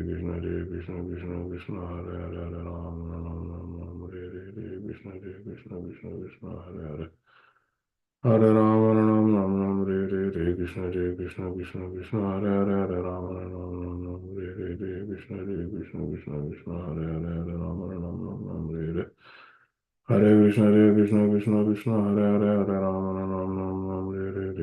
Krishna Krishna Krishna Hare Hare Hare Ram Ram Ram Ram Hare Krishna Krishna Krishna Hare Hare Hare Ram Ram Ram Ram Hare Krishna Hare Krishna Krishna Krishna Hare Hare Hare Rama Ram Ram Ram Hare Hare Hare Krishna Hare Krishna Krishna Krishna Hare Hare Hare Rama Ram Ram Ram Hare Hare Hare Krishna Hare Krishna Krishna Krishna Hare Hare Hare Rama Ram Ram Ram Hare Hare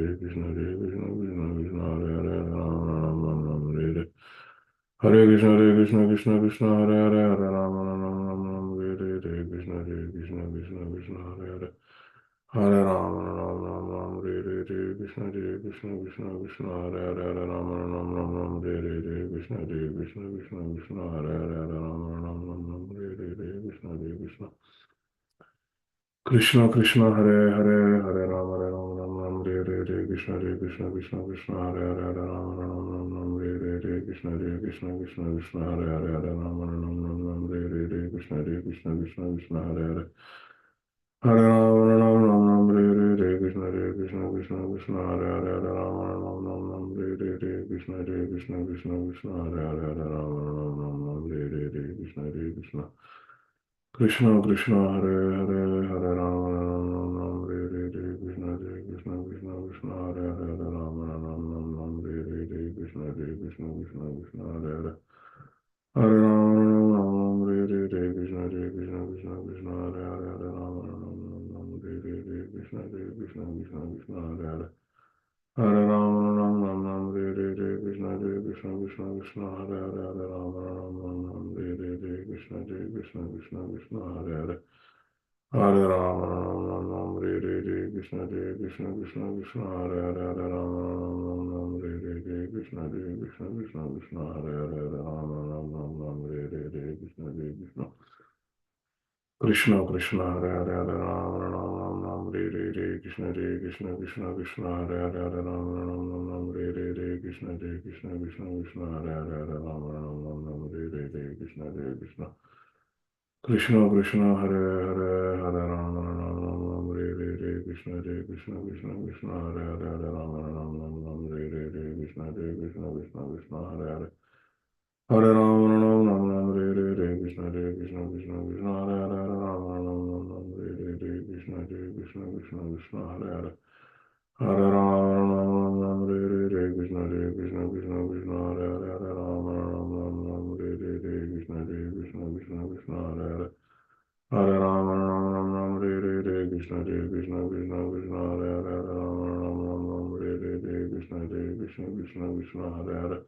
Hare Krishna Hare Krishna Krishna Krishna Hare Hare Hare Rama Ram Ram Ram Hare Hare Hare Krishna Hare Krishna Krishna Krishna Hare Hare Hare Rama Ram Ram Ram Hare Hare Hare Krishna Hare Krishna Krishna Krishna Hare Hare Hare Rama Ram Ram Ram Hare Hare Hare Krishna Hare Krishna Krishna Krishna Hare Hare Hare Rama Ram Ram Ram Hare Hare Hare Krishna Hare Krishna Krishna Krishna Hare Hare Hare Rama Ram Ram Ram Hare Hare Hare Krishna Hare Krishna Krishna Krishna Hare Hare Hare Ram Ram Ram Hare Hare Hare Krishna Hare Krishna Krishna Krishna Hare Hare Hare Ram Ram Ram Hare Hare Hare Krishna Hare Krishna Krishna Krishna Hare Hare Hare Ram Ram Hare Hare Hare Krishna Hare Krishna Krishna Krishna Hare Hare Hare Ram Hare Hare Krishna Hare Krishna Krishna Krishna Hare Hare Hare Ram Hare Hare Krishna Hare Krishna Krishna Krishna Hare Hare Hare Ram Hare Hare Krishna Hare Krishna Krishna Krishna Hare Hare Hare Ram Hare Hare Krishna Hare Krishna Krishna Krishna Hare Hare Hare Ram Hare Hare Krishna Hare Krishna Krishna Krishna Hare Hare Hare Ram Hare Hare Krishna Hare Krishna Krishna Krishna Hare Hare Hare Ram Hare Hare Krishna Hare Krishna Krishna Krishna Hare Hare Hare Ram Hare Hare Krishna Hare Krishna Krishna Krishna Hare Hare Hare Ram Hare Hare Krishna Hare Krishna Krishna Krishna Hare Hare Hare Ram Hare Hare Krishna Hare Krishna Krishna Krishna Hare Hare Hare Ram Hare Hare Krishna Hare Krishna Krishna Krishna Hare Hare Hare Ram Hare Hare Krishna Hare Krishna Krishna Krishna Hare Hare Hare Ram Hare Hare Krishna Hare Krishna Krishna Krishna Hare Hare Hare Ram Hare Hare Krishna Hare Krishna Krishna Krishna Hare Hare Hare Ram Hare Hare Krishna Hare Krishna Krishna Krishna Hare Hare Hare Ram Hare Hare Krishna Hare Krishna Krishna Krishna Hare Hare Hare Ram Hare Hare Krishna Hare Krishna Krishna Krishna Hare Hare Hare Ram Hare Hare Krishna Hare Krishna Krishna Krishna Hare Hare Hare Ram Hare Hare Krishna Hare Krishna Krishna Krishna Hare Hare Hare Ram Hare Hare Krishna Hare Krishna Krishna Krishna Hare Hare Hare Ram Hare Hare Krishna Hare Krishna Krishna Krishna Hare Hare Hare Ram Hare Hare Krishna Hare Krishna Krishna Krishna Hare Hare Hare Ram Hare Hare Krishna Hare Krishna Krishna Krishna Hare Hare Hare Ram Hare Hare Krishna Hare Krishna Krishna Krishna Hare Hare Hare Ram Hare Hare Krishna Hare Krishna Krishna Krishna Hare Hare Hare Ram Hare Hare Krishna Hare Krishna Krishna Krishna Hare Hare Hare Ram Hare Hare Krishna Hare Krishna Krishna Krishna Hare Hare Hare Ram Hare Hare Krishna Hare Krishna Krishna Krishna Hare Hare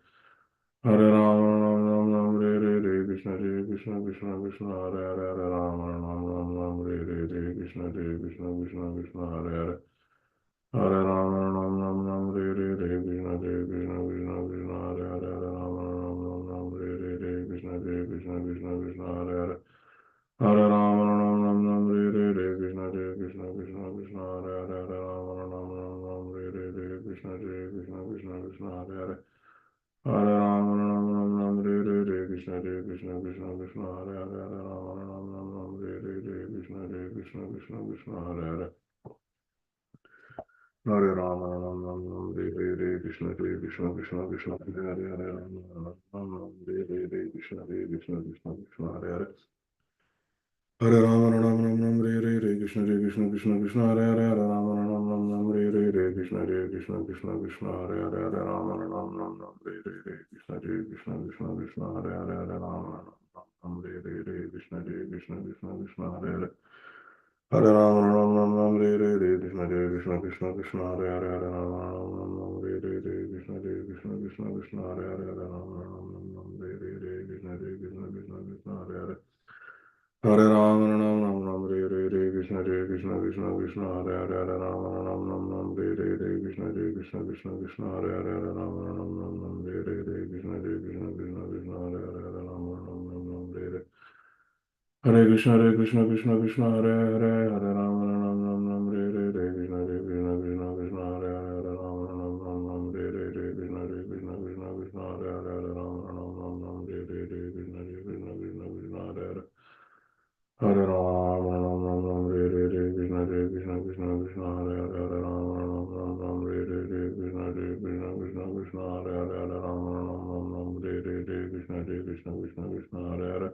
Hare Ram Hare Hare Krishna Hare Krishna Krishna Krishna Hare Hare Hare Ram Hare Hare Krishna Hare Krishna Krishna Krishna Hare Hare Hare Ram Hare Hare Krishna Hare Krishna Krishna Krishna Hare Hare Hare Rama, Ram Ram Ram, Hare Hare, Krishna Krishna, Krishna Krishna, Hare Hare, Hare Rama, Ram Ram Ram, Hare Krishna Krishna, Krishna Krishna, Hare Hare. Hare Rama, Ram Ram Ram, Hare Krishna Krishna, Krishna Krishna, Hare Hare, Hare Rama, Ram Ram Ram, Hare Krishna Krishna, Krishna Krishna, Hare Hare, Hare Rama, Ram Ram Ram, Hare Krishna Krishna, Krishna Krishna, Hare Hare, Hare Rama, Ram Ram Hare Krishna Krishna, Krishna Krishna, Hare Hare. Hare Ram, Ram Ram Ram, Hare Hare, Krishna Hare Krishna, Krishna Krishna, Hare Hare, Hare Ram, Ram Ram Ram, Hare Hare, Krishna Hare Krishna, Krishna Krishna, Hare Hare, Hare Ram, Ram Ram Ram, Hare Hare, Krishna Hare Krishna, Krishna Krishna, Hare Hare. Hare Ram, Ram Ram Ram, Hare Hare, Krishna Hare Krishna, Krishna Krishna, Hare Hare, Hare Ram, Ram Ram Ram, Hare Hare, Krishna Hare Krishna, Krishna Krishna, Hare Hare, Hare Ram, Ram Ram Ram, Hare Hare, Krishna Hare Krishna, Krishna Krishna, Hare Hare, Hare Ram, Ram Ram Ram, Hare Hare. Hare Krishna, Krishna Krishna, Hare Hare, Hare Rama, Ram Ram Ram, Hare Hare, Krishna Hare Krishna, Krishna Krishna, Hare Hare, Hare Rama, Ram Ram Ram, Hare Hare, Krishna Hare Krishna, Krishna Krishna, Hare Hare, Hare Rama, Ram Ram Ram, Hare Hare, Krishna Hare Krishna, Krishna Krishna, Hare Hare, Hare Rama, Ram Ram Ram, Hare Hare, Krishna Hare Krishna, Krishna Krishna, Hare Hare, Hare Rama, Ram Ram Ram, Hare Hare, Krishna Hare Krishna, Krishna Krishna, Hare Hare, Hare Rama, Ram Ram Ram, Hare Hare, Krishna Hare Krishna, Krishna Krishna, Hare Hare.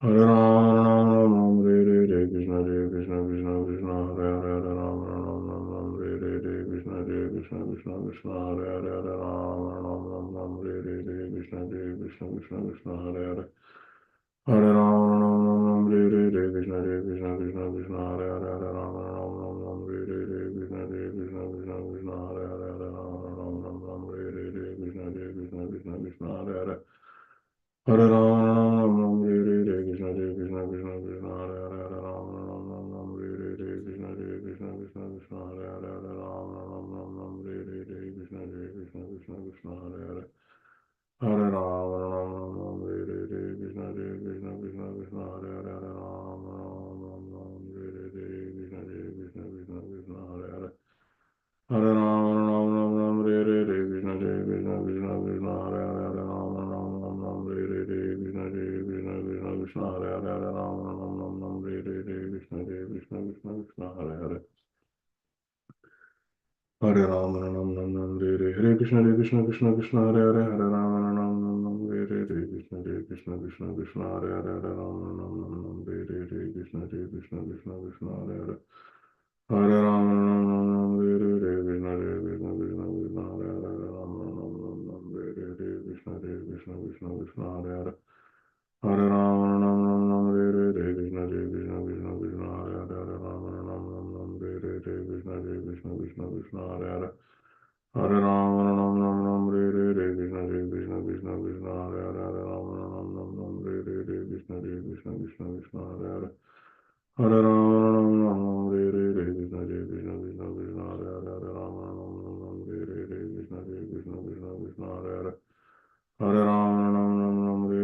Hare Ram, Ram Ram, Hare Hare, Krishna Hare Krishna, Krishna Krishna, Hare Hare, Hare Ram, Ram Ram, Hare Hare, Krishna Hare Krishna Krishna Krishna Hare Hare Hare Rama Ram Ram Ram Hare Hare Krishna Krishna Krishna Krishna Hare Hare Hare Rama Ram Ram Ram Hare Hare Krishna Krishna Krishna Krishna Hare Hare Hare Rama Ram Ram Ram Hare Hare Krishna Krishna Krishna Krishna Hare Hare Hare Rama Ram Ram Ram Hare Hare Krishna Krishna Krishna Krishna Hare Hare Hare Rama Ram Ram Ram Hare Hare Krishna Krishna Krishna Krishna Hare Hare Hare Rama Ram Ram Ram Hare Hare Krishna Krishna Krishna Krishna Hare Hare Hare Rama Ram Ram Ram Hare Hare Krishna Krishna Krishna Krishna Hare Hare Hare Rama Ram Ram Ram Hare Hare Krishna Krishna Krishna Krishna Hare Hare Hare Rama Ram Ram Ram Hare Hare Krishna Krishna Krishna Krishna Hare Hare Hare Rama Ram Ram Ram Hare Hare Krishna Krishna Krishna Krishna Hare Hare Hare Rama Ram Ram Ram Hare Hare Krishna Krishna Krishna Krishna Hare Hare Hare Rama Ram Ram Ram Hare Hare Krishna Krishna Krishna Krishna Hare Hare Hare Rama Ram Ram Ram Hare Hare Hare Krishna Krishna Krishna Hare Hare Hare Rama Ram Ram Ram Hare Hare Krishna Krishna Krishna Krishna Hare Hare Hare Rama Ram Ram Ram Hare Hare Krishna Krishna Krishna Krishna Hare Hare Hare Rama Ram Ram Ram Hare Hare Krishna Krishna Krishna Krishna Hare Hare Hare Rama Ram Ram Ram Hare Hare Krishna Krishna Krishna Krishna Hare Hare Hare Rama Ram Ram Ram Hare Hare Krishna Krishna Krishna Krishna Hare Hare Hare Rama Ram Ram Ram Hare Hare Krishna Krishna Krishna Krishna Hare Hare Hare Rama Ram Ram Ram Hare Hare Krishna Krishna Krishna Krishna Hare Hare Hare Rama Ram Ram Ram Hare Hare Krishna Krishna Krishna Krishna Hare Hare Hare Rama Ram Ram Ram Hare Hare Krishna Krishna Krishna Krishna Hare Hare Hare Rama Ram Ram Ram Hare Hare Krishna Krishna Krishna Krishna Hare Hare Hare Rama Ram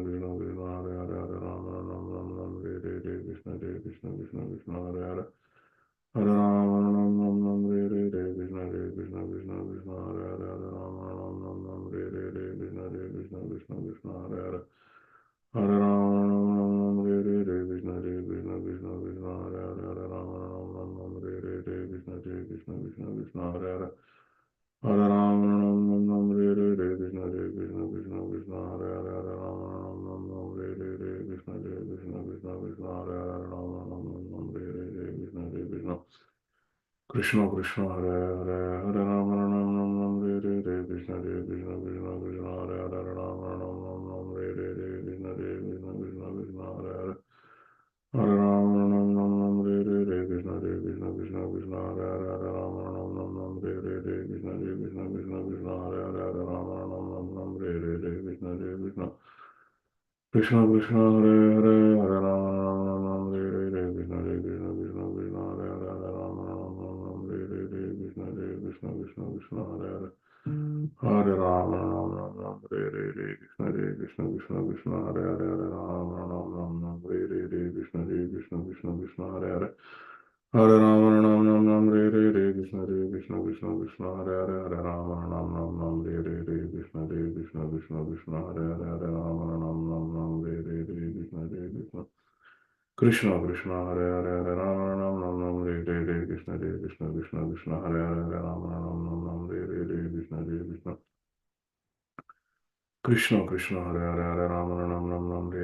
Ram Ram Hare Hare Krishna Krishna Krishna Krishna Hare Hare Hare Rama Ram Ram Ram Hare Hare Krishna Krishna Krishna Krishna Hare Hare Hare Rama Ram Ram Ram Hare Hare Krishna Krishna Krishna Krishna Hare Hare Hare Rama Ram Ram Ram Hare Hare Krishna Krishna Krishna Krishna Hare Hare Hare Rama Ram Ram Ram Hare Hare Krishna Krishna Krishna Krishna Hare Hare Hare Rama Ram Ram Ram Hare Hare Krishna Krishna Krishna Krishna Hare Hare Hare Rama Ram Ram Ram Hare Hare Krishna Krishna Krishna Krishna Hare Hare Hare Rama Ram Ram Ram Hare Hare Krishna Krishna Krishna Krishna Hare Hare Rama Ram Ram Hare Hare Krishna Krishna Krishna Krishna Hare Hare Hare Rama Ram Ram Ram Hare Hare Krishna Krishna Krishna Krishna Hare Hare Hare Rama Ram Ram Ram Hare Hare Krishna Krishna Krishna Krishna Hare Hare Hare Rama Ram Ram Ram Hare Hare Krishna Krishna Krishna Krishna Hare Hare Hare Rama Ram Ram Ram Hare Hare Krishna Krishna Krishna Krishna Hare Hare Hare Rama Ram Ram Ram Hare Hare Krishna Krishna Krishna Krishna Hare Hare Hare Rama Ram Ram Hare Hare Krishna Krishna Krishna Krishna Hare Hare Hare Rama Ram Ram Hare Hare Krishna Krishna Krishna Krishna Hare Hare Hare Rama Ram Ram Hare Hare Krishna Krishna Krishna Krishna Hare Hare Hare Rama Ram Ram Hare Hare Krishna Krishna Krishna Krishna Hare Hare Hare Rama Ram Hare Hare Krishna Krishna Krishna Krishna Hare Hare Hare Rama Ram Hare Hare Krishna Krishna Krishna Krishna Hare Hare Hare Rama Ram Hare Hare Krishna Krishna Krishna Krishna Hare Hare Hare Rama Ram Hare Hare Krishna Krishna Krishna Krishna Hare Hare Hare Rama Ram Hare Hare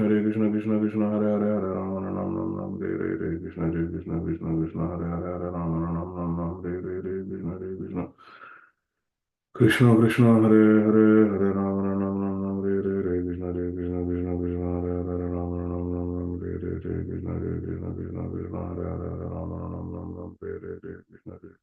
Krishna Krishna Krishna Krishna Hare Hare Hare Rama Ram Hare Hare Krishna Krishna Krishna Krishna Hare Hare Hare Rama Ram Hare Hare Krishna Krishna Krishna Krishna Hare Hare Hare Rama Ram Hare Hare Krishna Krishna Krishna Krishna Hare Hare Hare Rama Ram Hare Hare Krishna Krishna Krishna Krishna Hare Hare Rama Ram Hare Hare Krishna Krishna Krishna Krishna Hare Hare Hare Rama Ram Hare Hare Krishna Krishna Krishna Krishna Hare Hare Hare Rama Ram Hare Hare Krishna Krishna Krishna Krishna Hare Hare Hare Rama Ram Hare Hare Krishna Krishna Krishna Krishna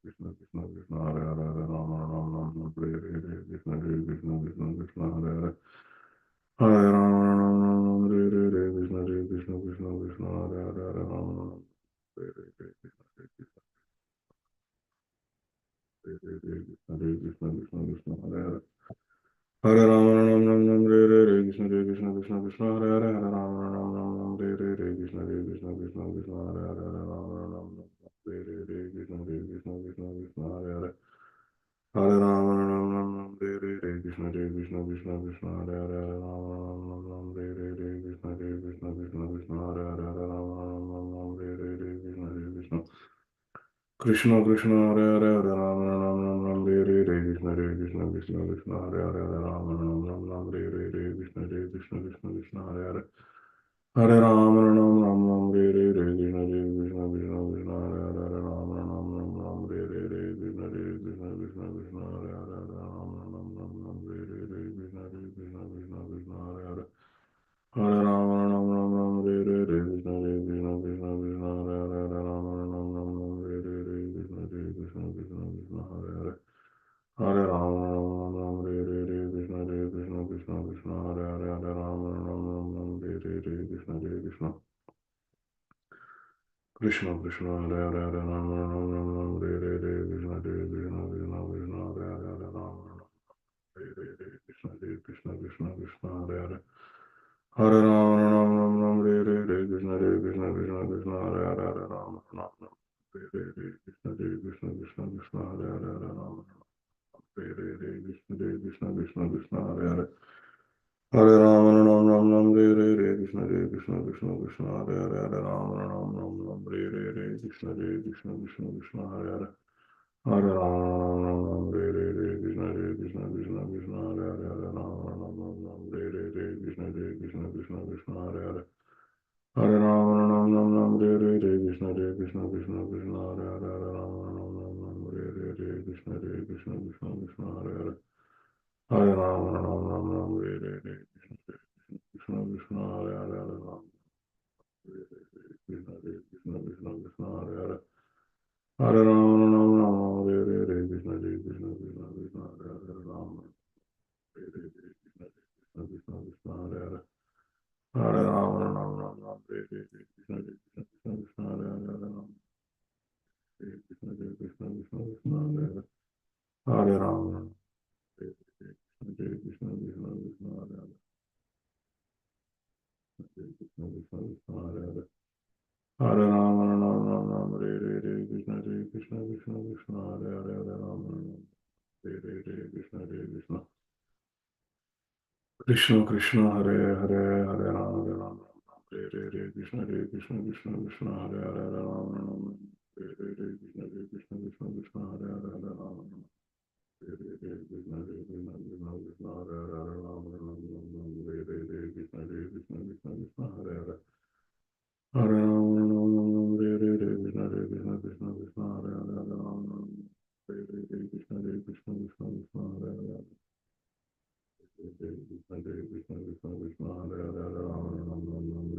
Hare Hare Hare Rama Hare Hare Krishna Krishna Krishna Krishna Krishna Hare Hare Hare Rama Ram Ram Hare Hare Krishna Krishna Krishna Krishna Hare Hare Hare Rama Ram Hare Hare Krishna Krishna Krishna Krishna Hare Hare Hare Rama Ram Hare Hare Krishna Krishna Krishna Krishna Hare Hare Hare Rama Ram Hare Hare Krishna Krishna Krishna Krishna Hare Hare Hare Rama Ram Hare Hare Krishna Krishna Krishna Krishna Hare Hare Hare Rama Ram Hare Hare Krishna Krishna Krishna Krishna Hare Hare Hare Rama Ram Hare Hare Krishna Krishna Krishna Krishna Hare Hare Hare Rama Ram Hare Hare Krishna Krishna Krishna Krishna Hare Hare Hare Rama Ram Hare Hare Krishna Krishna Krishna Krishna Hare Hare Hare Rama Ram Hare Hare Krishna Hare Hare Hare Ram Ram Ram Hare Krishna Krishna Krishna Hare Hare Hare Ram Ram Krishna Krishna Krishna Krishna Hare Hare Hare Ram Ram Krishna Krishna Krishna Hare Hare Hare Ram Krishna Krishna Krishna Krishna Hare Hare Hare Ram Ram Ram Ram Krishna Krishna Krishna Krishna Hare Hare Hare Ram Ram Krishna Krishna Krishna Krishna Hare Hare Hare Ram Krishna Krishna Krishna Hare Hare Hare Ram Ram Ram Ram Krishna Krishna Krishna Krishna Hare Hare Hare Ram Ram Ram Ram Krishna Krishna Krishna Krishna Hare Hare Hare Ram Ram Ram Krishna Krishna Krishna Krishna Hare Hare Hare Ram Ram Ram Krishna Krishna Krishna Krishna Hare Hare Hare Ram Ram Ram Krishna Krishna Krishna Krishna Hare Hare Hare Ram Ram Ram Krishna Krishna Krishna Krishna Hare Hare Hare Ram Ram Ram Krishna Krishna Hare Hare Hare Ram Krishna Krishna Krishna Krishna Hare Hare Hare Ram Ram Ram Krishna Krishna Krishna Krishna Hare Hare Ram Krishna Krishna Krishna Krishna Hare Hare Hare Ram Ram Ram Krishna Krishna Krishna Krishna Hare Hare Hare Ram Krishna Krishna Krishna Krishna Hare Hare Hare Ram Krishna Krishna Krishna Krishna Hare Hare Krishna Krishna Krishna Hare Hare Hare Ram Ram Ram Krishna Krishna Krishna Krishna Hare Hare Hare Ram Krishna Krishna Krishna Krishna Hare Hare Hare Ram Krishna Krishna Krishna Krishna Hare Hare Hare Ram Krishna Krishna Krishna Krishna Hare Hare Hare Ram Krishna Krishna Krishna Krishna Krishna Hare Hare Hare Ram Krishna Krishna Krishna Krishna Hare Hare Hare Ram Krishna Krishna Krishna Krishna Hare Hare Hare Ram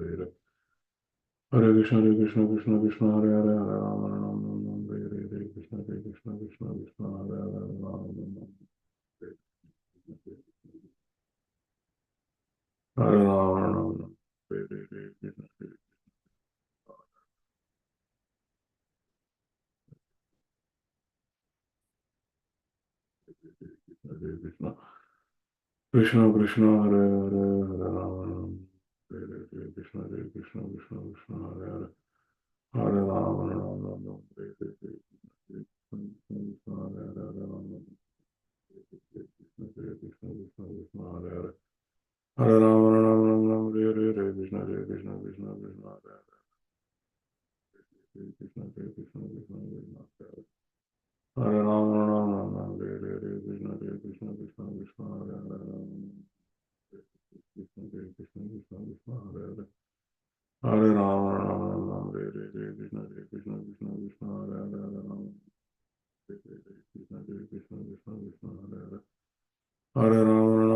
Krishna Krishna Krishna Krishna Hare Hare Hare Krishna Krishna Krishna Krishna Hare Hare Hare Rama Ram Hare Krishna Krishna Krishna Krishna Hare Hare Rama Hare Rama Hare Krishna Hare Krishna Krishna Krishna Hare Hare Hare Rama Hare Krishna Krishna Krishna Krishna Hare Hare Hare Rama Hare Krishna Krishna Hare Hare Rama Krishna Krishna Krishna Krishna Hare Hare Hare Rama Hare Krishna Krishna Krishna Krishna Hare Hare Krishna Krishna Krishna Krishna Hare Rama Hare Krishna Krishna Krishna Krishna Hare Hare Krishna Krishna Krishna Krishna Hare Hare Hare Rama Hare Krishna Krishna Krishna Krishna Hare Hare Hare Rama Krishna Krishna Krishna Krishna Hare Hare Hare Rama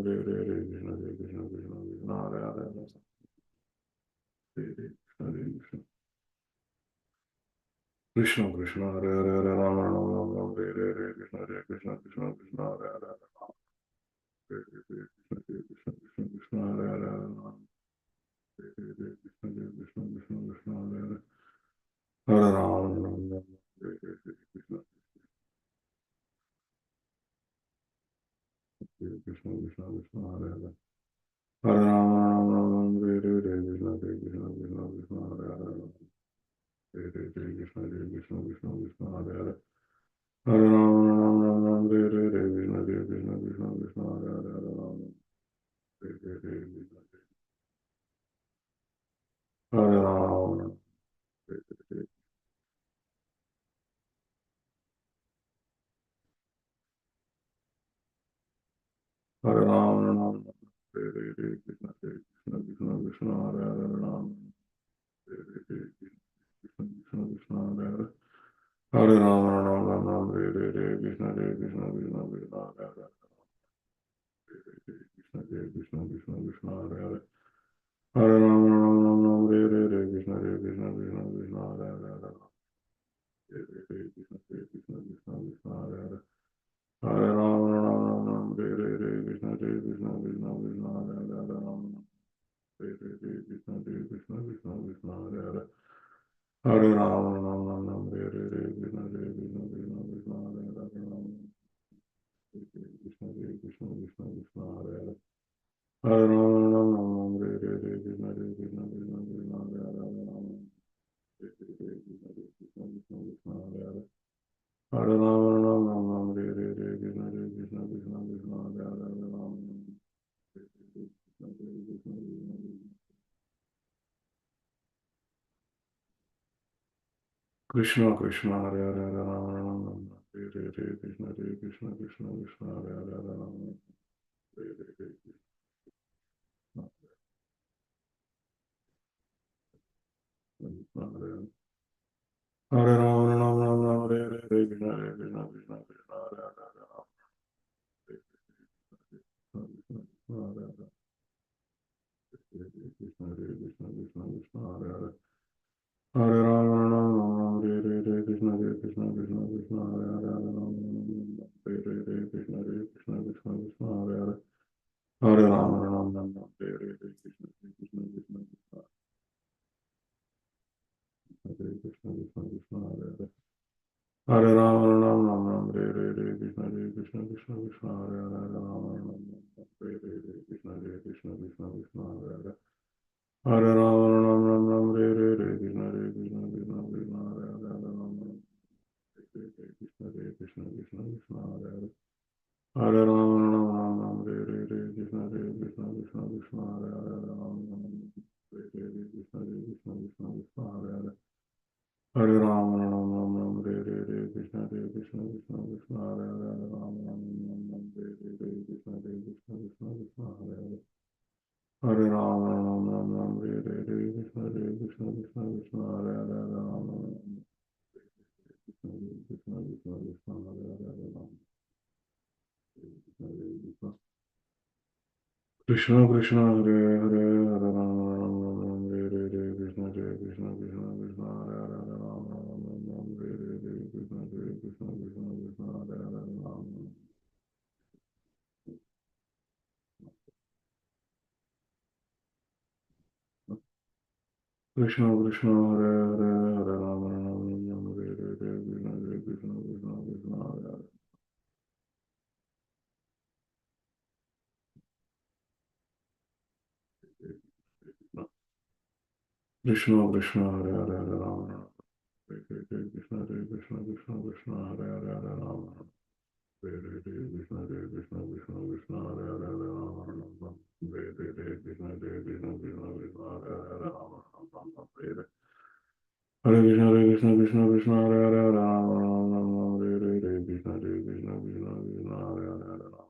Hare Krishna Krishna Krishna Krishna Hare Hare Krishna Krishna Hare Hare Hare Rama Rama Hare Krishna Krishna Krishna Krishna Hare Hare Hare Krishna Krishna Krishna Krishna Hare Hare Hare Krishna Krishna Krishna Krishna Hare Hare Hare Rama Hare Krishna Krishna Krishna Krishna Hare Hare Hare Rama Hare Krishna Krishna Krishna Krishna Hare Hare Krishna Krishna Krishna Krishna Hare Hare Hare Rama Krishna Krishna Krishna Krishna Hare Hare Hare Rama Hare Rama Hare Rama Krishna Krishna Krishna Krishna Hare Hare Rama Krishna Krishna Krishna Hare Hare Hare Rama Rama Krishna Krishna Krishna Krishna Hare Hare Krishna Krishna Krishna Krishna Hare Hare Hare Rama Rama Krishna Krishna Krishna Krishna Hare Hare Hare Ram, Ram Ram, Hare Krishna, Krishna Krishna, Krishna Hare Hare, Ram Hare Krishna, Krishna Krishna, Krishna Hare Hare. Hare Ram, Ram Ram, Hare Krishna, Krishna Krishna, Krishna Hare Hare, Ram Krishna, Krishna Krishna, Krishna Hare Hare. Hare Ram, Ram Ram, Hare Krishna, Krishna Krishna, Krishna Hare Hare, Ram Krishna, Krishna Krishna, Krishna Hare Hare. Hare Ram, Ram Ram, Hare Krishna, Krishna Krishna, Krishna Hare Hare, Ram Krishna, Krishna Krishna. Krishna Krishna, Hare Hare, Hare Ram, Ram Ram, Hare Krishna, Krishna Krishna, Krishna Hare Hare, Hare Ram, Hare Krishna, Krishna Hare Hare. Hare Ram, Ram Ram, Hare Krishna, Krishna Krishna, Krishna Hare Hare, Hare Ram, Krishna, Krishna Krishna, Hare Hare. Krishna, Krishna Krishna, Krishna Hare Hare. Hare Ram, Ram Ram, Hare Krishna, Krishna Krishna, Krishna Hare Hare, Hare Ram, Hare Krishna, Krishna Krishna, Krishna Hare Hare. Hare Ram, Ram Ram, Hare Krishna, Krishna Krishna, Hare Krishna, Krishna Krishna, Hare Hare. Hare Ram, Ram Ram, Hare Krishna, Krishna Krishna, Krishna Hare Hare, Hare Ram, Ram Hare Krishna, Krishna Krishna, Krishna Hare Hare. Hare Ram, Ram Hare Krishna, Krishna Krishna, Krishna Hare Hare, Hare Ram, Krishna, Krishna Krishna, Krishna Hare Hare. Hare Ram, Hare Krishna, Krishna Krishna, Krishna Hare Hare, Hare Ram, Hare Krishna, Krishna Krishna, Krishna Hare Hare. Hare Ram, Hare Krishna, Krishna Krishna, Krishna Hare Hare, Hare Ram, Hare Krishna, Krishna Krishna, Krishna Hare Hare. Hare Ram, Hare Krishna, Krishna Krishna, Krishna Hare Hare, Hare Ram, Krishna, Krishna Krishna, Krishna Hare Hare, Hare Ram, Krishna Krishna, Hare Hare, Hare Ram, Hare Krishna, Krishna Krishna, Krishna Hare Hare, Hare Ram, Hare Krishna, Krishna Krishna, Krishna Hare Hare, Hare Ram. Krishna Krishna, Hare Hare, Hare Ram, Hare Krishna, Krishna Krishna, Krishna Hare Hare. Krishna Krishna, Hare Hare, Hare Ram, Hare Krishna, Krishna Krishna, Krishna Hare Hare, Hare Ram, Hare Krishna, Krishna Krishna, Krishna Hare Hare, Hare Ram, Hare Krishna, Krishna Krishna, Krishna Hare Hare, Hare Ram, Hare Krishna, Krishna Krishna, Hare Hare, Hare Ram, Hare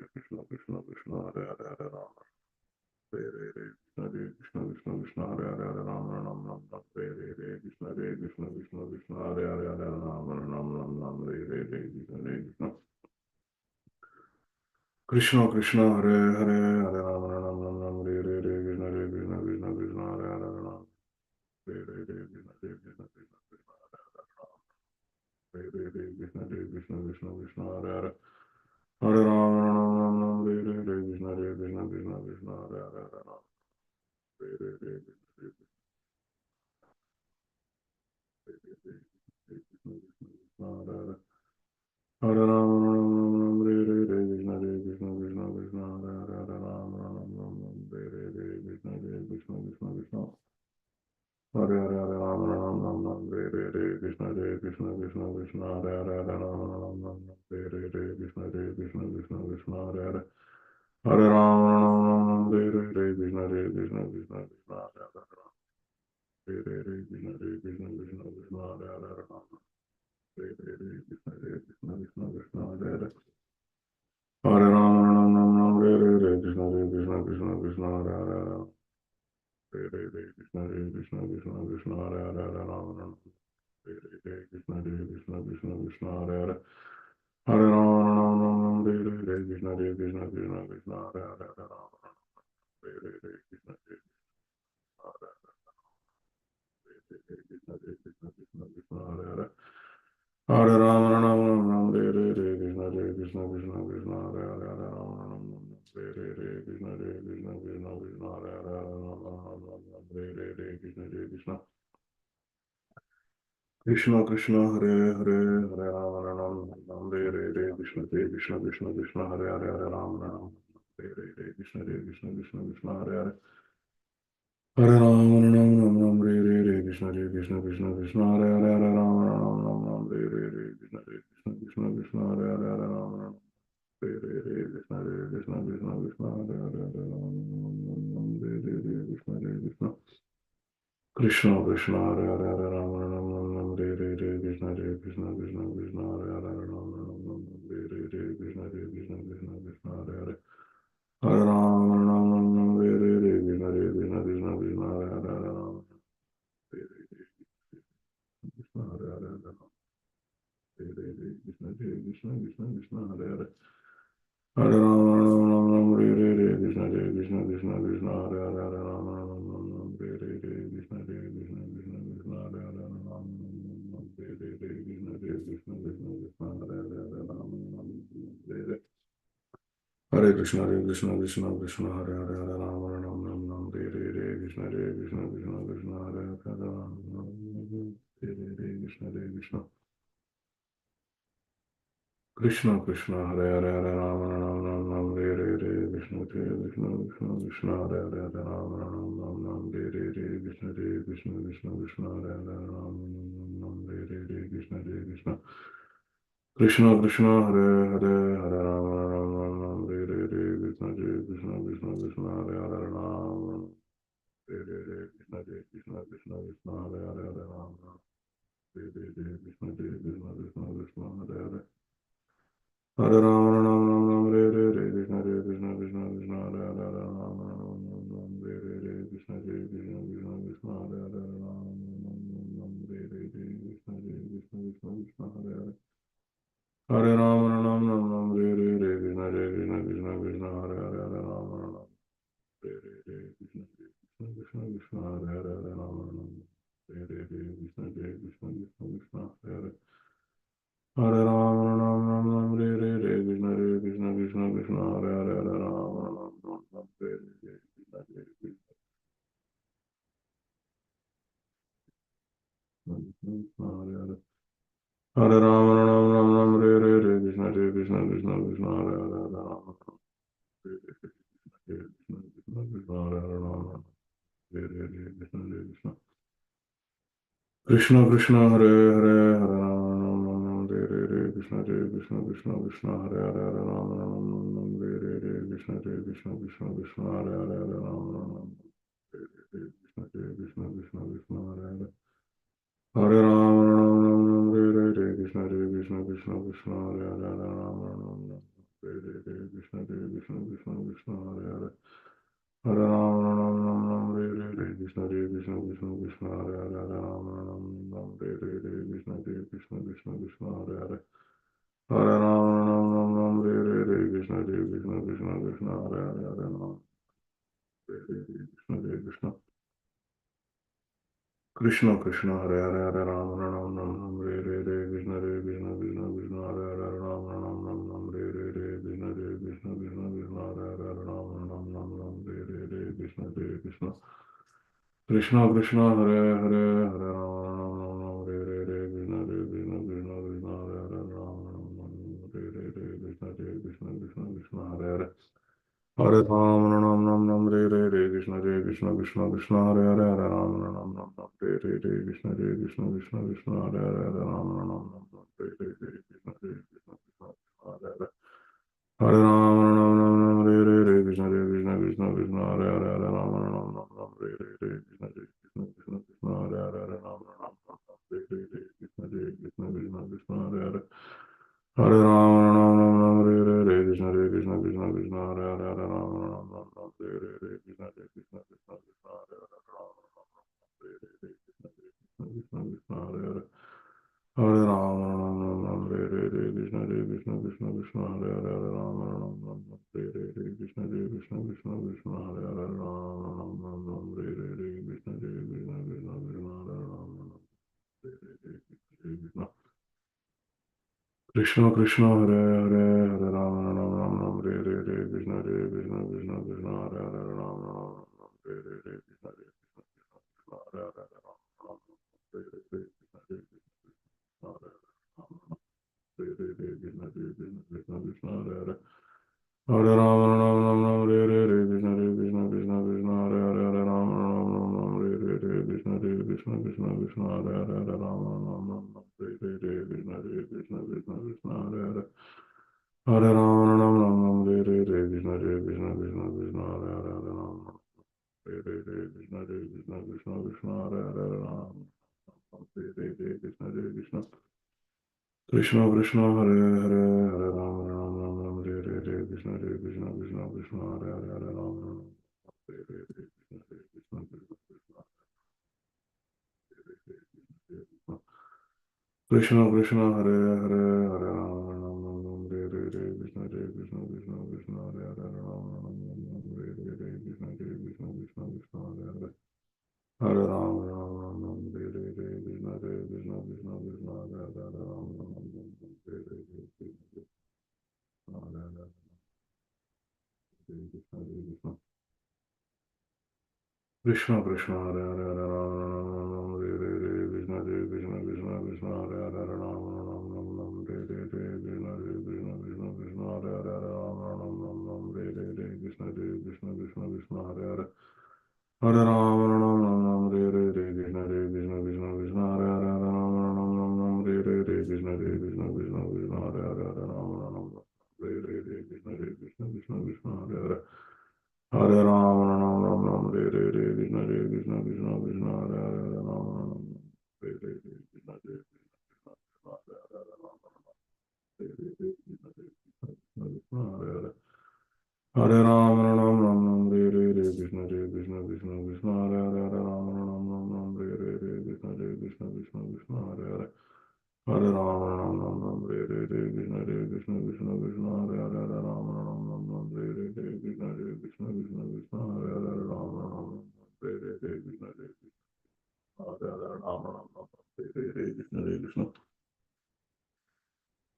Krishna, Krishna Krishna, Krishna Hare Hare, Hare Ram, Hare Krishna, Krishna Hare Hare Ram, Hare Krishna, Krishna Krishna, Krishna Hare Hare, Hare Ram, Hare Krishna, Krishna Krishna, Krishna Hare Hare, Hare Ram, Hare Krishna, Krishna Krishna, Krishna Hare Hare, Hare Ram, Hare Krishna, Krishna Krishna Krishna, Hare Hare, Hare Ram, Hare Krishna, Krishna Krishna, Krishna Hare Hare, Hare Ram, Hare Krishna, Krishna Krishna, Krishna Hare Hare, Hare Krishna, Krishna Krishna, Krishna Hare Hare. Hare Ram, Hare Krishna, Krishna Krishna, Krishna Hare Hare, Hare Ram, Hare Krishna, Krishna Krishna, Hare Hare. Hare Ram, Hare Krishna, Krishna Krishna, Krishna Hare Hare, Hare Ram, Hare Krishna, Krishna Krishna, Krishna Hare Hare, Hare Ram, Hare Krishna, Krishna Krishna, Krishna Hare Hare, Hare Ram, Hare Krishna, Krishna Krishna, Krishna Hare Hare. Hare Ram, Hare Krishna, Krishna Krishna, Krishna Hare Hare. Hare Krishna, Krishna Krishna, Krishna Hare Hare, Hare Ram, Hare Krishna, Krishna Krishna, Krishna Hare Hare. Hare Ram, Hare Krishna, Krishna Krishna, Krishna Hare Hare. Hare Krishna, Krishna Krishna, Krishna Hare Hare, Hare Ram, Hare Krishna, Krishna Krishna, Krishna Hare Hare. Hare Ram, Hare Krishna, Krishna Krishna, Krishna Hare Hare, Hare Ram, Hare Rama Rama Rama Hare Hare Krishna Krishna Krishna Hare Hare Hare Rama Rama Hare Hare Krishna Krishna Krishna Krishna Hare Hare Hare Rama Rama Hare Hare Krishna Krishna Krishna Krishna Hare Hare Hare Rama Rama Hare Hare Krishna Krishna Krishna Krishna Hare Hare Hare Rama Rama Hare Hare Krishna Krishna Krishna Krishna Hare Hare Hare Rama Rama Hare Hare Krishna Krishna Krishna Krishna Hare Hare Hare Rama Rama Hare Hare Krishna Krishna Krishna Krishna Hare Hare Hare Rama Hare Hare Krishna Krishna Krishna Krishna Hare Hare Hare Rama Hare Hare Krishna Krishna Krishna Krishna Hare Hare Hare Rama Rama Hare Hare Krishna Krishna Krishna Krishna Hare Hare Hare Rama Hare Hare Krishna Krishna Krishna Krishna Hare Hare Hare Rama Rama Hare Hare Krishna Krishna Krishna Krishna Hare Hare Hare Rama Hare Krishna Hare Hare Hare Hare Krishna Krishna Krishna Krishna Hare Hare Hare Rama Rama Hare Hare Krishna Krishna Krishna Krishna Hare Hare Hare Rama Rama Hare Hare Krishna Krishna Krishna Krishna Hare Hare Hare Rama Hare Hare Krishna Krishna Krishna Krishna Hare Hare Hare Rama Hare Hare Krishna Krishna Krishna Hare Hare Hare Rama Rama Hare Hare Krishna Krishna Krishna Krishna Hare Hare Hare Rama Hare Hare Krishna Krishna Krishna Hare Hare Hare Rama Rama Hare Hare Krishna Krishna Krishna Krishna Hare Hare Hare Rama Rama Hare Hare Krishna Krishna Krishna Krishna Hare Hare Hare Rama Hare Hare Krishna Krishna Krishna Krishna Hare Hare Hare Rama Rama Hare Hare Krishna Krishna Krishna Krishna Hare Hare Rama Hare Hare Krishna Krishna Krishna Krishna Hare Hare Hare Rama Hare Hare Krishna Krishna Krishna Krishna Hare Hare Hare Rama Rama Rama Hare Hare Krishna Krishna Krishna Krishna Hare Hare Hare Rama Rama Hare Hare Krishna Krishna Krishna Krishna Hare Hare Hare Rama Hare Hare Krishna Krishna Krishna Krishna Hare Hare Hare Rama Rama Rama Hare Hare Krishna Krishna Krishna Krishna Hare Hare Hare Rama Hare Hare Krishna Krishna Krishna Krishna Hare Hare Hare Rama Hare Hare Krishna Krishna Krishna Krishna Hare Hare Hare Rama Rama Rama Hare Hare Krishna Krishna Krishna Hare Hare Hare Rama Rama Hare Hare Krishna Krishna Krishna Hare Hare Hare Rama Rama Rama Hare Hare Krishna Krishna Krishna Krishna Hare Hare Hare Rama Hare Hare Krishna Krishna Krishna Krishna Hare Hare Rama Hare Hare Krishna Krishna Krishna Krishna Hare Hare Hare Rama Hare Hare Krishna Krishna Krishna Krishna Hare Hare Hare Rama Hare Hare Krishna Krishna Krishna Krishna Hare Hare Hare Rama Hare Hare Krishna Krishna Krishna Krishna Hare Hare Hare Rama Hare Hare Krishna Krishna Krishna Krishna Hare Hare Hare Rama Hare Hare Krishna Krishna Krishna Krishna Hare Hare Hare Rama Hare Hare Krishna Krishna Krishna Krishna Hare Hare Hare Rama Hare Hare Krishna Krishna Krishna Krishna Hare Hare Hare Rama Hare Hare Krishna Krishna Krishna Krishna Hare Hare Hare Rama Hare Hare Krishna Krishna Krishna Krishna Hare Hare Hare Rama Rama Hare Hare Krishna Krishna Krishna Krishna Hare Hare Rama Rama Hare Hare Krishna Krishna Krishna Krishna Hare Hare Rama Rama Hare Hare Krishna Krishna Krishna Krishna Hare Hare Hare Rama Hare Hare Krishna Krishna Krishna Krishna Hare Hare Rama Hare Hare Krishna Krishna Krishna Krishna Hare Hare Hare Ram Ram Ram Ram Re Krishna Krishna Krishna Krishna Hare Hare Hare Ram Ram Ram Ram Re Krishna Krishna Krishna Krishna Hare Hare Hare Ram Ram Ram Ram Krishna Krishna Krishna Hare Hare Hare Ram Ram Ram Ram Re Krishna Krishna Krishna Krishna Hare Hare Hare Ram Ram Ram Ram Krishna Krishna Krishna Krishna Hare Hare Hare Ram Ram Ram Ram Krishna Krishna Krishna Krishna Hare Hare Hare Rama Rama Rama Hare Krishna Krishna Krishna Krishna Hare Hare Hare Rama Rama Rama Hare Krishna Krishna Krishna Krishna Hare Hare Rama Rama Hare Krishna Krishna Krishna Krishna Hare Hare Hare Rama Rama Rama Hare Krishna Krishna Krishna Krishna Hare Hare Hare Rama Rama Rama Hare Krishna Krishna Krishna Krishna Hare Hare Krishna Krishna Hare Hare Hare Rama Rama Rama Rama Hare Hare Hare Krishna Hare Krishna Krishna Krishna Hare Hare Rama Rama Rama Hare Hare Hare Krishna Hare Krishna Krishna Krishna Hare Hare Rama Rama Hare Hare Krishna Hare Krishna Hare Hare Rama Hare Hare Krishna Hare Krishna Krishna Krishna Hare Hare Hare Rama Rama Rama Hare Hare Hare Krishna Hare Krishna Krishna Krishna Hare Hare Hare Rama Rama Rama Hare Hare Hare Krishna Hare Krishna Krishna Krishna Hare Hare Hare Rama Rama Rama Hare Hare Hare Krishna Hare Krishna Krishna Krishna Hare Hare Hare Rama Rama Rama Hare Hare Hare Krishna Hare Krishna Krishna Krishna Hare Hare Hare Rama Hare Hare Krishna Hare Krishna Krishna Krishna Hare Hare Hare Rama Hare Hare Krishna Hare Krishna Krishna Krishna Hare Hare Hare Rama Rama Rama Hare Hare Hare Krishna Hare Krishna Krishna Krishna Hare Hare Hare Rama Rama Hare Hare Krishna Hare Krishna Krishna Krishna Krishna Krishna Hare Hare Hare Rama Rama Rama Hare Hare Hare Krishna Hare Krishna Krishna Krishna Hare Hare Hare Rama Rama Rama Hare Hare Hare Krishna Hare Krishna Krishna Krishna Hare Hare Hare Rama Rama Rama Hare Hare Hare Krishna Hare Krishna Krishna Krishna Hare Hare Hare Rama Rama Rama Hare Hare Hare Krishna Krishna Hare Hare Krishna Hare Krishna Krishna Krishna Hare Hare Hare Rama Rama Rama Hare Hare Hare Krishna Hare Krishna Krishna Krishna Hare Hare Hare Rama Rama Rama Hare Hare Hare Krishna Hare Krishna Krishna Krishna Hare Hare Hare Rama Rama Rama Hare Hare Hare Krishna Hare Krishna Krishna Krishna Hare Hare Hare Rama Rama Rama Hare Hare Hare Krishna Hare Krishna Krishna Krishna Hare Hare Hare Rama Rama Rama Hare Hare Hare Krishna Hare Krishna Krishna Krishna Hare Hare Hare Rama Rama Hare Hare Hare Krishna Hare Krishna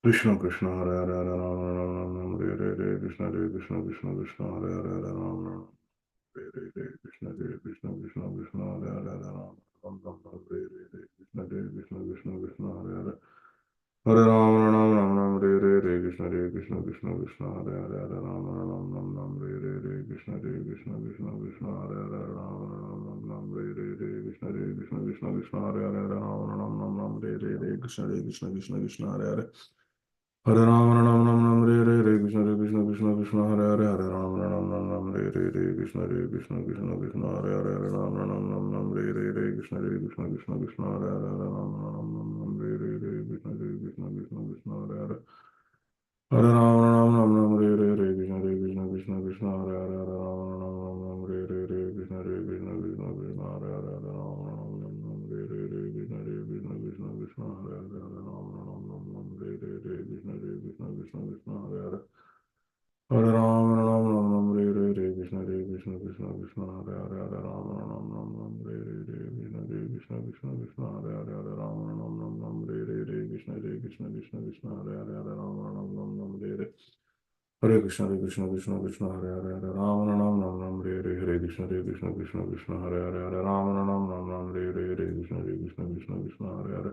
Krishna Krishna Hare Hare Hare Rama Rama Rama Hare Hare Hare Krishna Hare Krishna Krishna Krishna Hare Hare Hare Rama Rama Hare Hare Hare Krishna Hare Krishna Krishna Hare Hare Hare Rama Hare Hare Hare Krishna Hare Krishna Krishna Krishna Hare Hare Hare Rama Rama Rama Hare Hare Hare Krishna Hare Krishna Krishna Krishna Hare Hare Hare Rama Rama Rama Hare Hare Hare Krishna Hare Krishna Krishna Krishna Hare Hare Hare Rama Rama Rama Hare Hare Hare Krishna Hare Krishna Krishna Krishna Hare Hare Hare Rama Rama Rama Hare Hare Hare Krishna Hare Krishna Krishna Krishna Hare Hare Hare Rama Rama Hare Hare Hare Krishna Hare Krishna Hare Hare Rama Rama Hare Hare Hare Krishna Hare Krishna Krishna Krishna Hare Hare Hare Rama Rama Rama Hare Hare Hare Krishna Hare Krishna Krishna Krishna Hare Hare Hare Rama Rama Hare Hare Krishna Hare Krishna Krishna Krishna Hare Hare Hare Rama Rama Hare Hare Krishna Hare Krishna Krishna Krishna Hare Hare Hare Rama Rama Rama Hare Hare Hare Krishna Hare Krishna Krishna Krishna Hare Hare Hare Rama Rama Rama Hare Hare Hare Krishna Hare Krishna Krishna Krishna Hare Hare Hare Rama Rama Rama Hare Hare Hare Krishna Hare Krishna Krishna Krishna Hare Hare Hare Rama Rama Rama Hare Hare Hare Krishna Hare Krishna Krishna Krishna Hare Hare Hare Rama Rama Rama Hare Hare Hare Krishna Hare Krishna Krishna Krishna Hare Hare Hare Rama Rama Rama Hare Hare Hare Krishna Hare Krishna Krishna Krishna Hare Hare Hare Rama Rama Rama Hare Hare Hare Krishna Hare Krishna Krishna Krishna Hare Hare Hare Rama Rama Rama Hare Hare Hare Krishna Hare Krishna Krishna Krishna Hare Hare Hare Rama Rama Rama Hare Hare Hare Krishna Hare Krishna Krishna Krishna Hare Hare Hare Rama Rama Rama Hare Hare Hare Krishna Hare Krishna Krishna Krishna Hare Hare Hare Rama Rama Rama Hare Hare Hare Krishna Hare Krishna Krishna Krishna Hare Hare Hare Rama Rama Rama Hare Hare Hare Krishna Hare Krishna Krishna Krishna Hare Hare Hare Rama Rama Rama Hare Hare Hare Krishna Hare Krishna Krishna Krishna Hare Hare Hare Rama Rama Rama Hare Hare Hare Krishna Hare Krishna Krishna Krishna Hare Hare Hare Rama Rama Rama Hare Hare Hare Krishna Hare Krishna Krishna Krishna Hare Hare Hare Rama Rama Rama Hare Hare Hare Krishna Krishna Krishna Hare Hare Hare Rama Rama Rama Hare Hare Hare Krishna Hare Krishna Krishna Krishna Hare Hare Hare Rama Rama Rama Hare Hare Hare Krishna Hare Krishna Krishna Krishna Hare Hare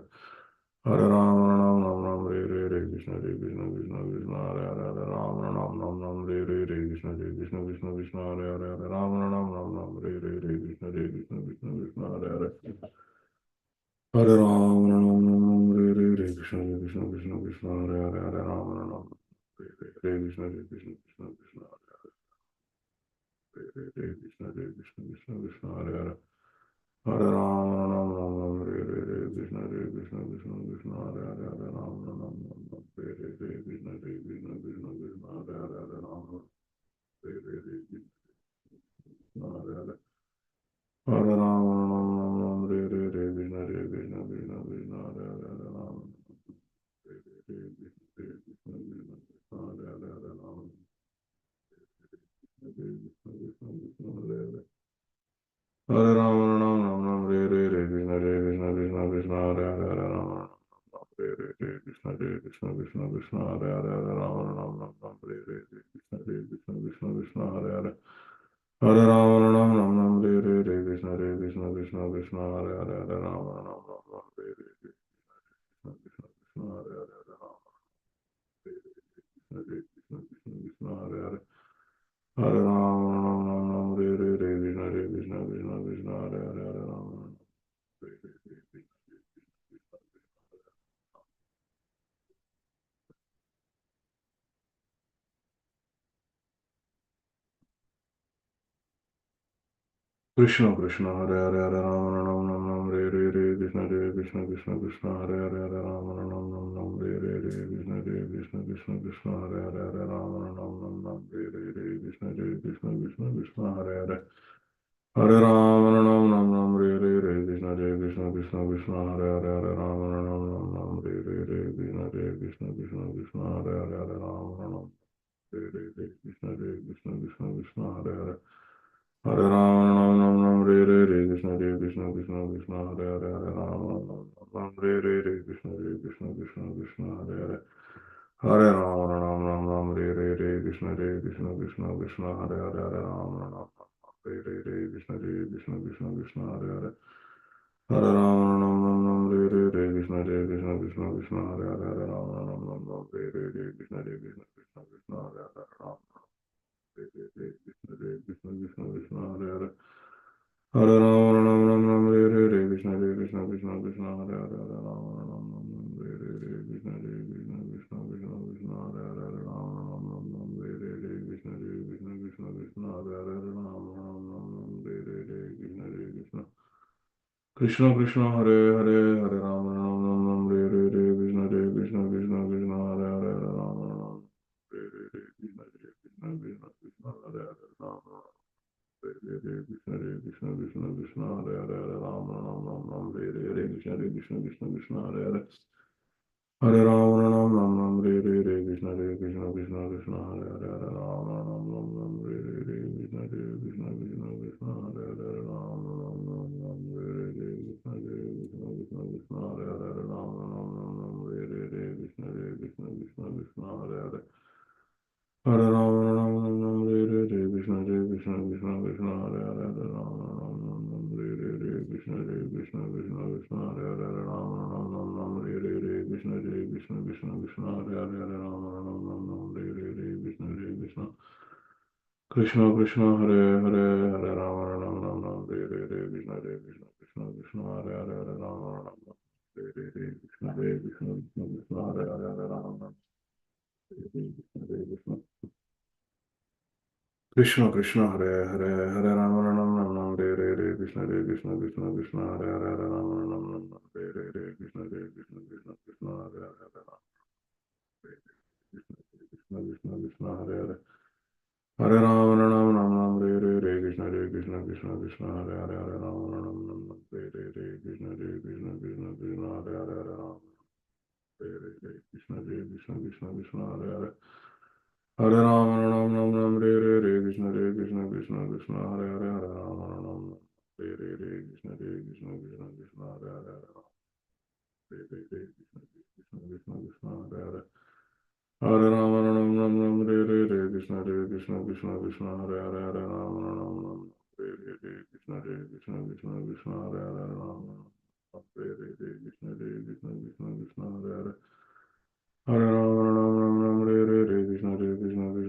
Hare Rama Rama Rama Hare Hare Hare Krishna Hare Krishna Krishna Krishna Hare Hare Hare Rama Rama Rama Hare Hare Hare Krishna Hare Krishna Krishna Krishna Hare Hare Hare Rama Rama Rama Hare Hare Hare Krishna Hare Krishna Krishna Krishna Hare Hare Hare Rama Rama Rama Hare Hare Hare Krishna Hare Krishna Krishna Krishna Hare Hare Hare Rama Rama Hare Hare Hare Krishna Hare Krishna Krishna Krishna Hare Hare Hare Krishna Hare Krishna Krishna Krishna Hare Hare Hare Rama Rama Rama Hare Hare Hare Krishna Hare Krishna Krishna Krishna Hare Hare Hare Rama Rama Rama Hare Hare Hare Krishna Hare Krishna Krishna Krishna Hare Hare Hare Rama Hare Hare Hare Krishna Hare Hare Hare Rama Rama Rama Hare Hare Hare Krishna Hare Krishna Krishna Krishna Hare Hare Hare Rama Hare Hare Krishna Hare Krishna Krishna Krishna Hare Hare Hare Rama Hare Krishna Krishna Krishna Hare Hare Hare Rama Rama Rama Hare Hare Hare Krishna Hare Krishna Krishna Krishna Hare Hare Hare Rama Hare Hare Krishna Krishna Krishna Krishna Hare Hare Hare Rama Ram Ram Ram Hare Hare Krishna Krishna Krishna Krishna Hare Hare Hare Rama Ram Ram Ram Hare Hare Krishna Krishna Krishna Krishna Hare Hare Hare Rama Ram Ram Ram Hare Hare Krishna Krishna Krishna Hare Hare Hare Rama Hare Krishna Krishna Krishna Hare Hare Hare Rama Ram Ram Ram Hare Hare Krishna Krishna Krishna Krishna Hare Hare Hare Rama Hare Hare Krishna Krishna Hare Hare Hare Rama Ram Ram Ram Hare Hare Krishna Krishna Krishna Krishna Hare Hare Hare Rama Ram Ram Ram Hare Hare Krishna Krishna Krishna Krishna Hare Hare Hare Rama Ram Ram Ram Hare Hare Krishna Krishna Krishna Krishna Hare Hare Hare Rama Ram Ram Ram Hare Hare Krishna Krishna Krishna Krishna Hare Hare Hare Rama Ram Ram Ram Hare Hare Krishna Krishna Krishna Krishna Hare Hare Hare Rama Ram Hare Hare Krishna Krishna Krishna Krishna Hare Hare Hare Rama Ram Ram Ram Hare Hare Krishna Krishna Krishna Krishna Hare Hare Hare Rama Ram Ram Hare Hare Krishna Krishna Krishna Krishna Hare Hare Hare Rama Ram Ram Ram Hare Hare Krishna Krishna Krishna Krishna Hare Hare Hare Rama Ram Hare Hare Krishna Krishna Krishna Krishna Hare Hare Hare Rama Ram Ram Ram Hare Hare Krishna Krishna Krishna Krishna Hare Hare Hare Rama Ram Ram Hare Hare Krishna Krishna Krishna Krishna Hare Hare Rama Hare Hare Krishna Krishna Krishna Krishna Hare Hare Hare Rama Ram Ram Ram Hare Hare Krishna Krishna Krishna Krishna Hare Hare Hare Rama Ram Ram Hare Hare Krishna Krishna Krishna Krishna Krishna Hare Hare Hare Rama Ram Ram Hare Hare Krishna Krishna Krishna Krishna Hare Hare Hare Rama Ram Hare Hare Krishna Krishna Krishna Krishna Hare Hare Hare Rama Ram Ram Hare Hare Krishna Krishna Krishna Krishna Hare Hare Hare Rama Ram Hare Hare Krishna Krishna Krishna Krishna Hare Hare Rama Hare Hare Krishna Krishna Krishna Krishna Hare Hare Hare Rama Ram Ram Hare Hare Krishna Krishna Krishna Krishna Hare Hare Hare Rama Ram Ram Hare Hare Krishna Krishna Krishna Krishna Hare Hare Hare Rama Ram Hare Hare Krishna Krishna Krishna Krishna Hare Hare Hare Rama Ram Hare Hare Krishna Krishna Krishna Krishna Hare Hare Hare Rama Ram Hare Hare Krishna Krishna Krishna Krishna Hare Hare Hare Rama Ram Ram Hare Hare Krishna Krishna Krishna Krishna Hare Hare Hare Rama Ram Hare Hare Krishna Krishna Krishna Krishna Hare Hare Hare Rama Ram Hare Hare Krishna Krishna Krishna Krishna Hare Hare Hare Rama Ram Hare Hare Krishna Krishna Krishna Krishna Hare Hare Hare Rama Ram Hare Hare Krishna Krishna Krishna Krishna Hare Hare Hare Rama Ram Hare Hare Krishna Krishna Krishna Krishna Hare Hare Hare Rama Krishna Krishna Krishna Hare Hare Hare Rama Ram Ram Ram Hare Hare Krishna Krishna Krishna Krishna Hare Hare Hare Rama Ram Ram Ram Hare Hare Krishna Krishna Krishna Krishna Hare Hare Hare Rama Krishna Krishna Krishna Krishna Hare Hare Hare Rama Ram Ram Ram Hare Hare Krishna Krishna Krishna Krishna Hare Hare Hare Rama Ram Ram Ram Hare Hare Krishna Krishna Krishna Krishna Hare Hare Hare Rama Hare Hare Krishna Krishna Krishna Krishna Hare Hare Hare Rama Ram Ram Ram Hare Hare Krishna Krishna Krishna Krishna Hare Hare Hare Rama Ram Ram Hare Hare Krishna Krishna Krishna Krishna Hare Hare Hare Rama Hare Hare Krishna Krishna Krishna Krishna Hare Hare Hare Rama Ram Ram Ram Hare Hare Krishna Krishna Krishna Krishna Hare Hare Hare Rama Ram Ram Hare Hare Krishna Krishna Krishna Krishna Hare Hare Hare Rama Hare Hare Krishna Krishna Krishna Krishna Hare Hare Hare Rama Ram Ram Ram Hare Hare Krishna Krishna Krishna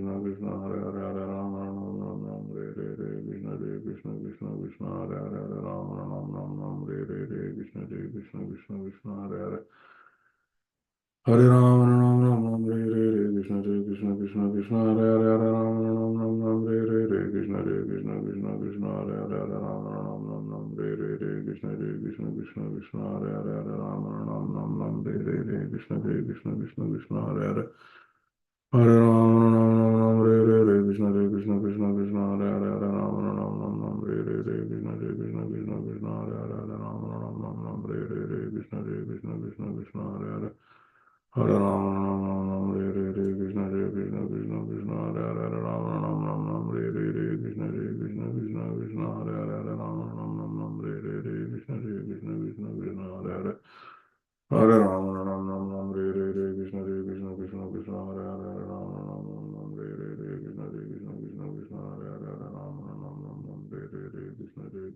Krishna Hare Hare Hare Rama Ram Ram Ram Hare Hare Krishna Krishna Krishna Krishna Hare Hare Hare Rama Ram Ram Ram Hare Hare Krishna Krishna Krishna Krishna Hare Hare Hare Rama Ram Ram Ram Hare Hare Krishna Krishna Krishna Krishna Hare Hare Hare Rama Ram Ram Ram Hare Hare Krishna Krishna Krishna Krishna Hare Hare Hare Rama Ram Ram Ram Hare Hare Krishna Krishna Krishna Krishna Hare Hare Hare Rama Ram Ram Ram Hare Hare Krishna Krishna Krishna Krishna Hare Hare Hare Rama Ram Ram Ram Hare Hare Krishna Krishna Krishna Krishna Hare Hare Hare Rama Ram Ram Ram Hare Hare Krishna Krishna Krishna Krishna Hare Hare Hare Rama Ram Ram Ram Hare Hare Krishna Krishna Krishna Krishna Hare Hare Hare Rama Ram Ram Ram Hare Hare Krishna Krishna Krishna Krishna Hare Hare Hare Rama Ram Ram Ram Hare Hare Krishna Krishna Krishna Krishna Hare Hare Hare Rama Ram Ram Ram Hare Hare Krishna Krishna Krishna Krishna Hare Hare Hare Rama Ram Ram Ram Hare Hare Krishna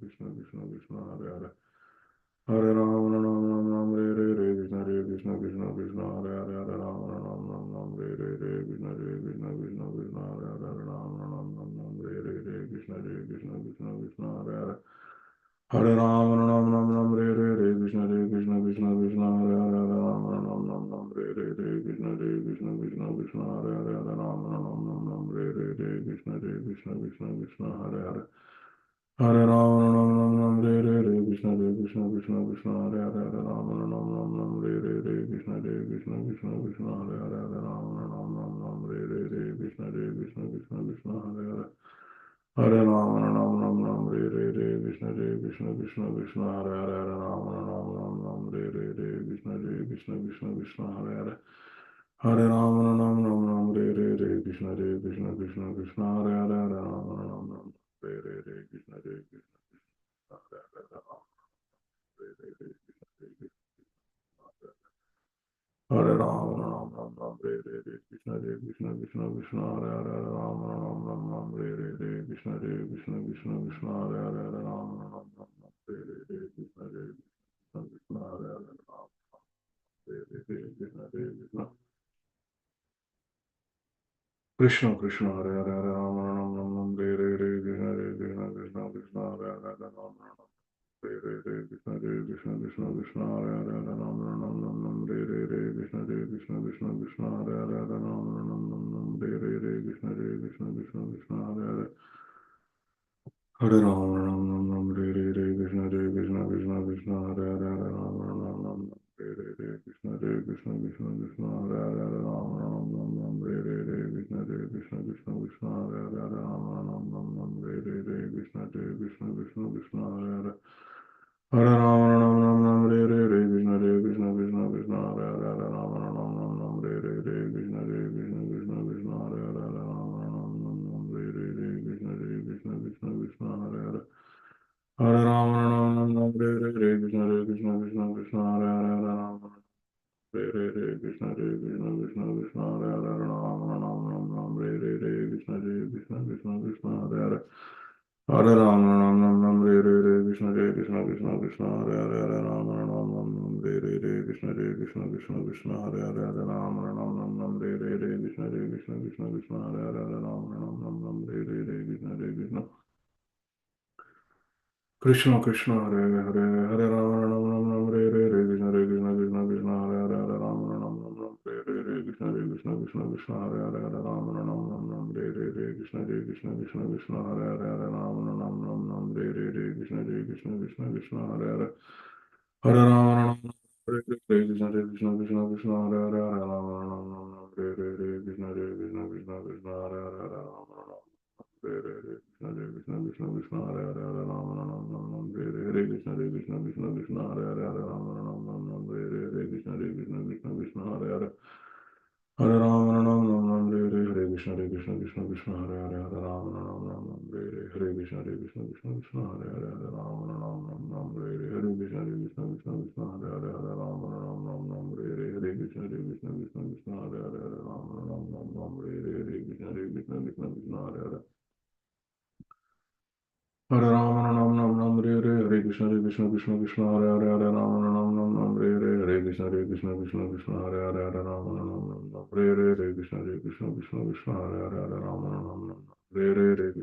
Krishna Krishna Krishna Hare Hare Hare Ram Ram Ram Ram Hare Krishna Krishna Krishna Krishna Hare Hare Hare Ram Ram Ram Ram Hare Krishna Krishna Krishna Krishna Hare Hare Ram Ram Ram Ram Hare Krishna Krishna Krishna Krishna Hare Hare Hare Ram Ram Ram Ram Hare Krishna Krishna Krishna Krishna Hare Hare Hare Ram Ram Ram Ram Hare Krishna Krishna Krishna Krishna Hare Hare Hare Ram Ram Ram Ram Hare Krishna Krishna Krishna Krishna Hare Hare Hare Ram Ram Ram Ram Hare Krishna Krishna Krishna Krishna Hare Hare Hare Ram Ram Ram Ram Hare Krishna Krishna Krishna Krishna Hare Hare Hare Ram Ram Ram Ram Hare Krishna Krishna Krishna Krishna Hare Hare Hare Ram Ram Ram Ram Hare Krishna Krishna Krishna Krishna Hare Hare Hare Ram Ram Ram Ram Hare Krishna Krishna Krishna Krishna Hare Hare Hare Ram Ram Ram Ram Hare Krishna Krishna Krishna Krishna Hare Hare Hare Ram Ram Ram Hare Krishna Krishna Hare Ram Ram Ram Ram Hare Krishna Krishna Krishna Krishna Hare Hare Hare Ram Ram Ram Ram Hare Krishna Krishna Krishna Krishna Hare Hare Hare Ram Ram Ram Hare Krishna Krishna Krishna Hare Hare Ram Hare Krishna Krishna Krishna Hare Hare Hare Ram Ram Ram Ram Hare Krishna Krishna Krishna Krishna Hare Hare Hare Ram Ram Hare Krishna Krishna Krishna Krishna Hare Hare Hare Ram Ram Ram Hare Krishna Krishna Krishna Krishna Hare Hare Hare Ram Ram Hare Krishna Krishna Krishna Krishna Hare Hare Hare Ram Ram Ram Ram Hare Krishna Krishna Krishna Krishna Hare Hare Hare Ram Ram Ram Hare Krishna Krishna Krishna Krishna Hare Hare Hare Ram Ram Ram Hare Krishna Krishna Krishna Krishna Hare Hare Hare Ram Ram Hare Krishna Krishna Krishna Krishna Hare Hare Hare Ram Ram Ram Ram Hare Krishna Krishna Krishna Krishna Hare Hare Hare Ram Ram Ram Hare Krishna Krishna Krishna Krishna Hare Hare Hare Ram Ram Hare Krishna Krishna Krishna Krishna Hare Hare Hare Ram Ram Ram Hare Krishna Krishna Krishna Krishna Hare Hare Hare Ram Hare Krishna Krishna Krishna Krishna Hare Hare Hare Ram Ram Hare Krishna Krishna Krishna Krishna Hare Hare Hare Ram Ram Hare Krishna Krishna Krishna Krishna Hare Hare Hare Ram Ram Hare Krishna Krishna Krishna Krishna Hare Hare Hare Ram Ram Hare Krishna Krishna Krishna Krishna Hare Hare Hare Ram Ram Hare Krishna Krishna Krishna Krishna Hare Hare Hare Rama Rama Rama Hare Hare Krishna Krishna Krishna Krishna Hare Hare Hare Rama Rama Rama Hare Hare Krishna Krishna Krishna Krishna Hare Hare Hare Rama Rama Rama Hare Hare Krishna Krishna Krishna Krishna Hare Hare Hare Rama Rama Rama Hare Hare Krishna Krishna Krishna Krishna Hare Hare Hare Rama Rama Hare Krishna Krishna Krishna Krishna Hare Hare Hare Rama Rama Hare Hare Krishna Krishna Krishna Krishna Hare Hare Hare Rama Rama Hare Hare Krishna Krishna Krishna Hare Hare Hare Rama Rama Hare Hare Krishna Krishna Krishna Krishna Hare Hare Hare Rama Rama Hare Hare Krishna Krishna Krishna Krishna Hare Hare Hare Rama Rama Hare Krishna Krishna Krishna Krishna Hare Hare Hare Rama Rama Hare Krishna Krishna Krishna Krishna Hare Hare Hare Rama Rama Hare Krishna Krishna Krishna Krishna Hare Hare Hare Rama Rama Hare Krishna Krishna Krishna Krishna Hare Hare Hare Rama Rama Hare Krishna Krishna Krishna Krishna Hare Hare Hare Rama Ram Ram Ram Hare Hare Hare Krishna Krishna Krishna Hare Hare Hare Rama Ram Ram Ram Hare Hare Hare Krishna Krishna Krishna Hare Hare Hare Rama Ram Ram Hare Hare Hare Krishna Krishna Krishna Krishna Hare Hare Hare Rama Ram Ram Hare Hare Hare Krishna Krishna Krishna Krishna Hare Hare Hare Rama Ram Ram Hare Hare Hare Krishna Krishna Krishna Krishna Hare Hare Hare Rama Ram Ram Ram Hare Hare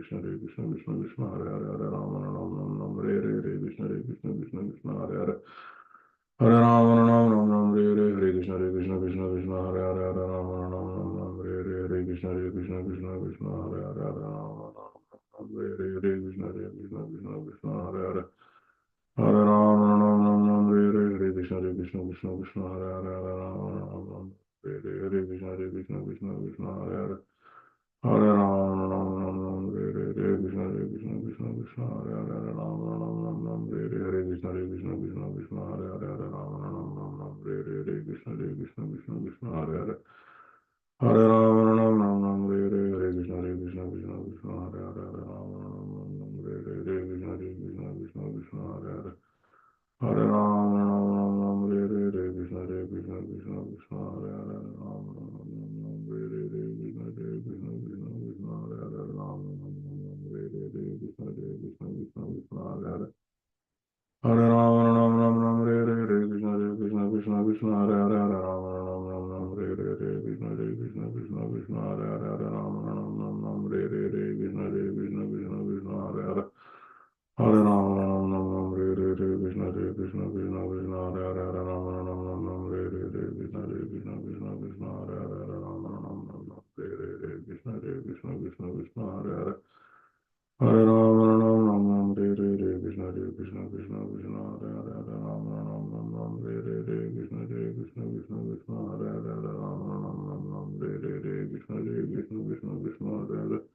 Hare Krishna Krishna Krishna Krishna Hare Hare Hare Rama Ram Ram Hare Hare Hare Krishna Krishna Krishna Krishna Hare Hare Hare Rama Hare Hare Krishna Krishna Krishna Krishna Hare Hare Hare Ram Ram Ram Hare Hare Krishna Krishna Krishna Krishna Hare Hare Hare Ram Ram Hare Hare Krishna Krishna Krishna Krishna Hare Hare Hare Ram Ram Hare Hare Krishna Krishna Krishna Krishna Hare Hare Hare Ram Ram Hare Hare Krishna Krishna Krishna Krishna Hare Hare Hare Ram Hare Hare Krishna Krishna Krishna Krishna Hare Hare Hare Ram Hare Hare Krishna Krishna Krishna Krishna Hare Hare Hare Ram Hare Hare Krishna Krishna Krishna Krishna Hare Hare Hare Ram Hare Hare Krishna Krishna Krishna Krishna Hare Hare Ram Hare Hare Krishna Krishna Krishna Krishna Hare Hare Ram Hare Hare Krishna Krishna Krishna Krishna Hare Hare Hare Rama Ram Ram Ram Hare Hare Hare Krishna Krishna Krishna Hare Hare Hare Rama Ram Ram Ram Hare Hare Hare Krishna Krishna Krishna Hare Hare Hare Rama Ram Ram Ram Hare Hare Hare Krishna Krishna Hare Hare Hare Rama Ram Ram Ram Hare Hare Hare Krishna Krishna Krishna Hare Hare Hare Rama Ram Ram Ram Hare Hare Hare Krishna Krishna Hare Hare Hare Rama Ram Ram Ram Hare Hare Hare Krishna Krishna Hare Hare Hare Ram Ram Ram Ram Hare Hare Hare Krishna Krishna Hare Hare Hare Ram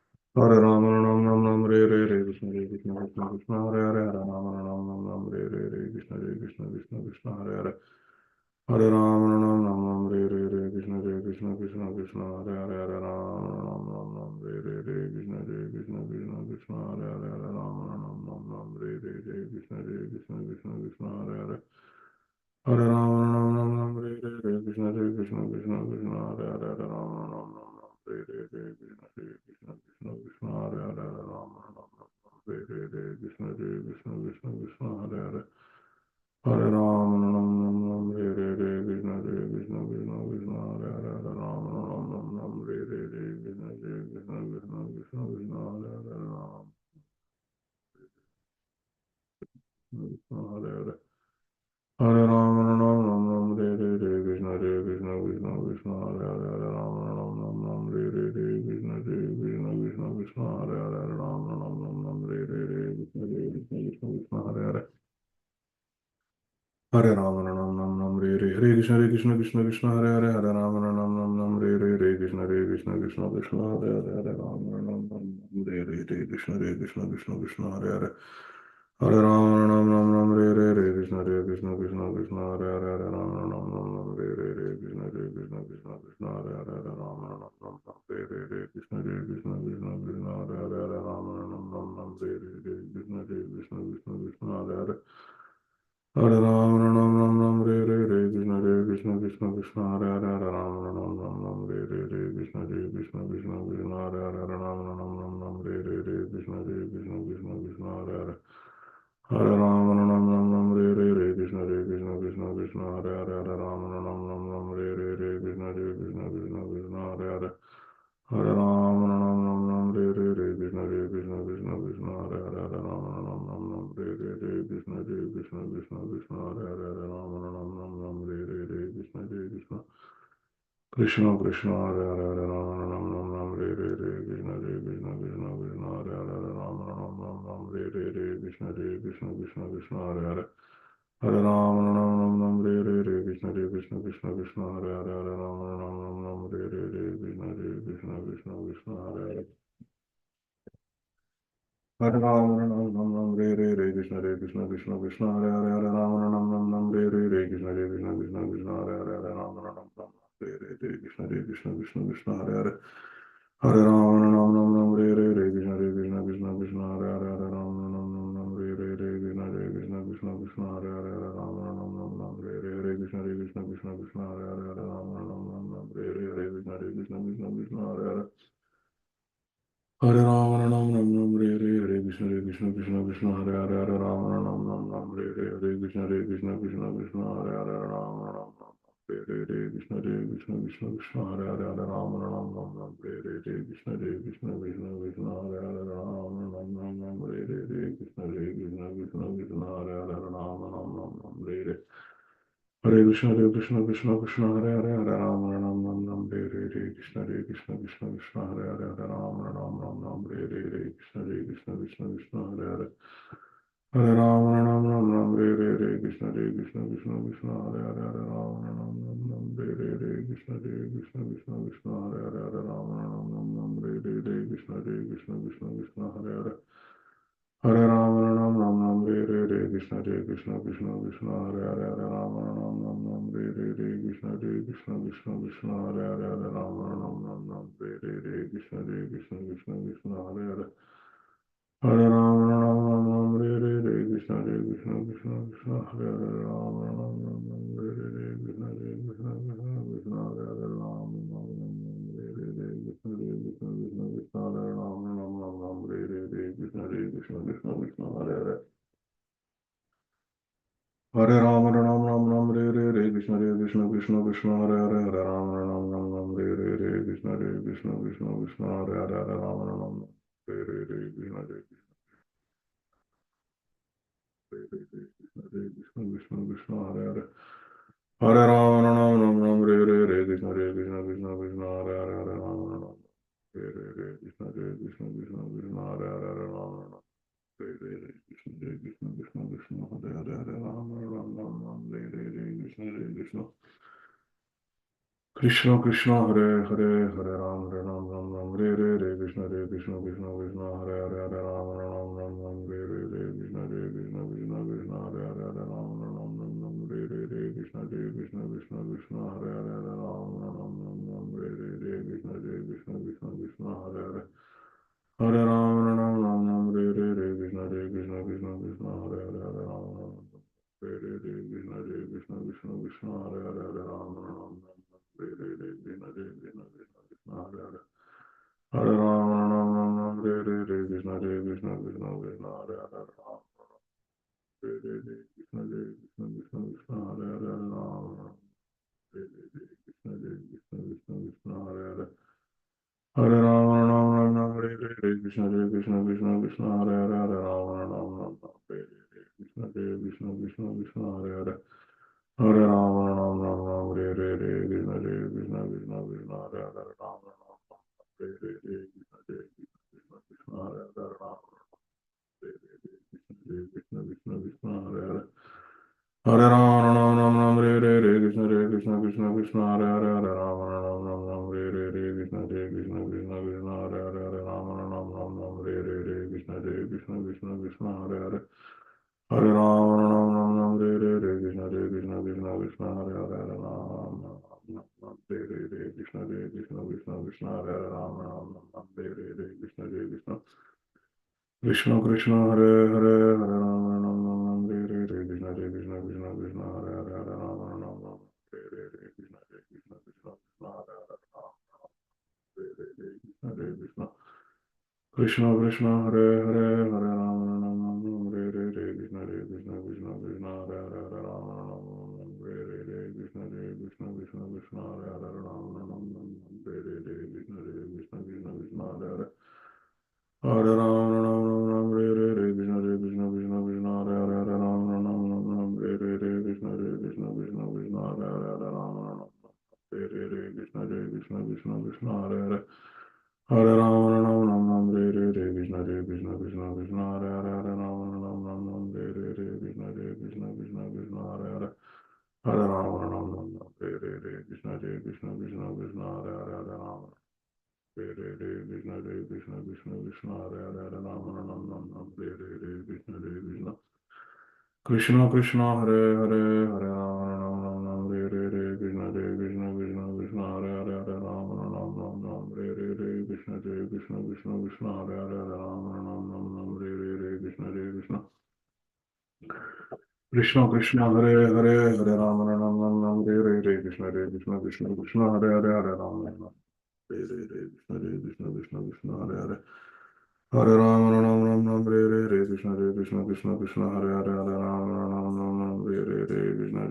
Ram Ram Ram Hare Hare Hare Krishna Hare Hare Hare Ram Ram Ram Ram Hare Hare Hare Krishna Hare Hare Hare Ram Ram Ram Ram Hare Hare Hare Krishna Hare Hare Hare Ram Ram Ram Ram Hare Hare Hare Krishna Hare Hare Hare Ram Ram Ram Ram Hare Hare Hare Krishna Hare Hare Hare Ram Ram Ram Ram Hare Hare Hare Krishna Hare Hare Hare Ram Ram Ram Ram Hare Hare Hare Krishna Hare Hare Hare Ram Ram Ram Ram Hare Hare Hare Krishna Hare Hare Hare Ram Ram Ram Ram Hare Hare Hare Krishna Hare Hare Hare Ram Ram Ram Ram Hare Hare Hare Krishna Hare Hare Hare Ram Ram Ram Ram Hare Hare Krishna Hare Hare Hare Ram Ram Ram Ram Hare Hare Krishna Hare Hare Ram Hare Hare Hare Ram Ram Ram Ram Hare Hare Krishna Hare Hare Ram Ram Ram Ram Hare Hare Krishna Hare Hare Ram Ram Ram Ram Hare Hare Krishna Hare Hare Hare Rama Ram Ram Ram Hare Hare Hare Krishna Krishna Hare Hare Hare Rama Ram Ram Ram Hare Hare Hare Krishna Hare Hare Rama Ram Ram Ram Hare Hare Hare Krishna Hare Hare Hare Rama Ram Ram Ram Hare Hare Hare Krishna Krishna Hare Hare Hare Rama Ram Ram Ram Hare Hare Hare Krishna Hare Hare Hare Rama Ram Ram Ram Hare Hare Hare Krishna Hare Hare Hare Rama Ram Ram Ram Hare Hare Krishna Hare Hare Hare Ram Ram Ram Ram Hare Hare Hare Krishna Hare Hare Hare Ram Ram Ram Ram Hare Hare Hare Krishna Hare Hare Hare Ram Ram Ram Ram Hare Hare Hare Krishna Hare Hare Hare Ram Ram Ram Ram Hare Hare Hare Krishna Hare Hare Hare Ram Ram Ram Ram Hare Hare Hare Krishna Hare Hare Hare Ram Ram Ram Ram Hare Hare Hare Krishna Hare Hare Hare Ram Ram Ram Ram Hare Hare Hare Krishna Hare Hare Hare Ram Ram Ram Ram Hare Hare Hare Krishna Krishna Hare Hare Hare Ram Ram Ram Ram Hare Hare Hare Krishna Hare Hare Hare Ram Ram Ram Ram Hare Hare Hare Krishna Hare Hare Hare Ram Ram Ram Ram Hare Hare Hare Krishna Hare Hare Hare Ram Ram Ram Ram Hare Hare Hare Krishna Hare Hare Hare Ram Ram Ram Ram Hare Hare Hare Krishna Hare Hare Hare Ram Ram Ram Ram Hare Hare Hare Krishna Hare Hare Hare Ram Ram Ram Ram Hare Hare Hare Krishna Hare Hare Hare Ram Ram Ram Ram Hare Hare Hare Krishna Hare Hare Hare Ram Ram Ram Ram Hare Hare Hare Krishna Hare Hare Hare Ram Ram Ram Ram Hare Hare Hare Krishna Hare Hare Hare Ram Ram Ram Ram Hare Hare Hare Krishna Hare Hare Hare Rama Ram Ram Ram Hare Hare Hare Krishna Hare Hare Hare Rama Ram Ram Ram Hare Hare Hare Krishna Hare Hare Rama Ram Ram Hare Hare Krishna Hare Hare Hare Rama Ram Ram Ram Hare Hare Krishna Hare Hare Rama Ram Ram Ram Hare Hare Krishna Hare Hare Rama Ram Ram Ram Hare Hare Hare Krishna Hare Hare Hare Ram Ram Ram Ram Hare Hare Krishna Hare Hare Hare Ram Ram Ram Ram Hare Hare Krishna Hare Hare Hare Ram Ram Ram Ram Hare Hare Krishna Hare Hare Hare Ram Ram Ram Ram Hare Hare Krishna Hare Hare Hare Ram Ram Ram Ram Hare Hare Krishna Hare Hare Hare Ram Ram Ram Ram Hare Hare Krishna Hare Hare Hare Ram Ram Ram Ram Hare Hare Krishna Hare Hare Hare Ram Ram Ram Ram Hare Hare Krishna Hare Hare Hare Ram Ram Ram Ram Hare Hare Krishna Hare Hare Ram Ram Ram Ram Hare Hare Krishna Hare Hare Ram Ram Ram Ram Hare Hare Krishna Hare Ram Ram Ram Ram Hare Hare Krishna Hare Hare Hare Ram Ram Hare Hare Krishna Krishna Krishna Krishna Hare Hare Hare Ram Hare Hare Krishna Krishna Krishna Krishna Hare Hare Hare Ram Hare Hare Krishna Krishna Krishna Krishna Hare Hare Hare Ram Hare Hare Krishna Krishna Krishna Krishna Hare Hare Hare Ram Hare Hare Krishna Krishna Krishna Krishna Hare Hare Hare Ram Hare Hare Krishna Krishna Krishna Krishna Hare Hare Hare Ram Hare Hare Krishna Krishna Krishna Krishna Hare Hare Hare Ram Ram Hare Krishna Krishna Krishna Krishna Hare Hare Hare Ram Hare Hare Krishna Krishna Krishna Hare Hare Hare Ram Hare Krishna Krishna Krishna Krishna Hare Hare Hare Ram Hare Krishna Krishna Krishna Krishna Hare Hare Hare Ram Hare Krishna Krishna Krishna Krishna Hare Hare Hare Ram Hare Krishna Krishna Krishna Krishna Hare Hare Hare Ram Hare Krishna Krishna Krishna Krishna Hare Hare Hare Ram Hare Krishna Krishna Krishna Krishna Hare Hare Ram Hare Krishna Krishna Krishna Krishna Hare Hare Hare Ram Krishna Krishna Krishna Krishna Hare Hare Hare Ram Hare Krishna Krishna Krishna Krishna Hare Hare Hare Ram Hare Krishna Krishna Krishna Krishna Hare Hare Hare Ram Hare Krishna Krishna Krishna Krishna Hare Hare Ram Hare Krishna Krishna Krishna Hare Hare Ram Krishna Krishna Krishna Hare Hare Hare Ram Hare Krishna Krishna Krishna Krishna Hare Hare Hare Ram Hare Krishna Krishna Krishna Krishna Hare Hare Hare Ram Hare Krishna Krishna Krishna Krishna Hare Hare Hare Ram Hare Krishna Krishna Krishna Krishna Hare Hare Hare Ram Hare Krishna Krishna Krishna Krishna Hare Hare Ram Hare Krishna Krishna Krishna Krishna Hare Hare Hare Ram Hare Krishna Krishna Krishna Krishna Hare Hare Hare Ram Hare Krishna Krishna Krishna Krishna Hare Hare Ram Hare Krishna Krishna Krishna Hare Hare Hare Ram Hare Krishna Krishna Krishna Krishna Hare Hare Hare Ram Hare Krishna Krishna Krishna Krishna Hare Hare Ram Hare Krishna Krishna Krishna Krishna Hare Hare Hare Ram Hare Krishna Krishna Krishna Krishna Hare Hare Hare Ram Hare Krishna Krishna Krishna Krishna Hare Hare Hare Ram Hare Krishna Krishna Krishna Krishna Hare Hare Hare Ram Hare Krishna Krishna Krishna Krishna Hare Hare Hare Ram Krishna Krishna Krishna Krishna Hare Hare Hare Ram Hare Krishna Krishna Krishna Krishna Hare Hare Hare Ram Hare Krishna Krishna Krishna Hare Hare Hare Ram Hare Krishna Krishna Krishna Hare Hare Hare Ram Hare Krishna Krishna Krishna Krishna Hare Hare Hare Ram Hare Krishna Krishna Krishna Krishna Hare Hare Hare Ram Hare Krishna Krishna Krishna Hare Hare Hare Ram Hare Krishna Krishna Krishna Krishna Hare Hare Hare Ram Hare Krishna Krishna Krishna Hare Hare Hare Ram Hare Krishna Krishna Krishna Hare Hare Hare Ram Hare Krishna Krishna Krishna Hare Hare Hare Ram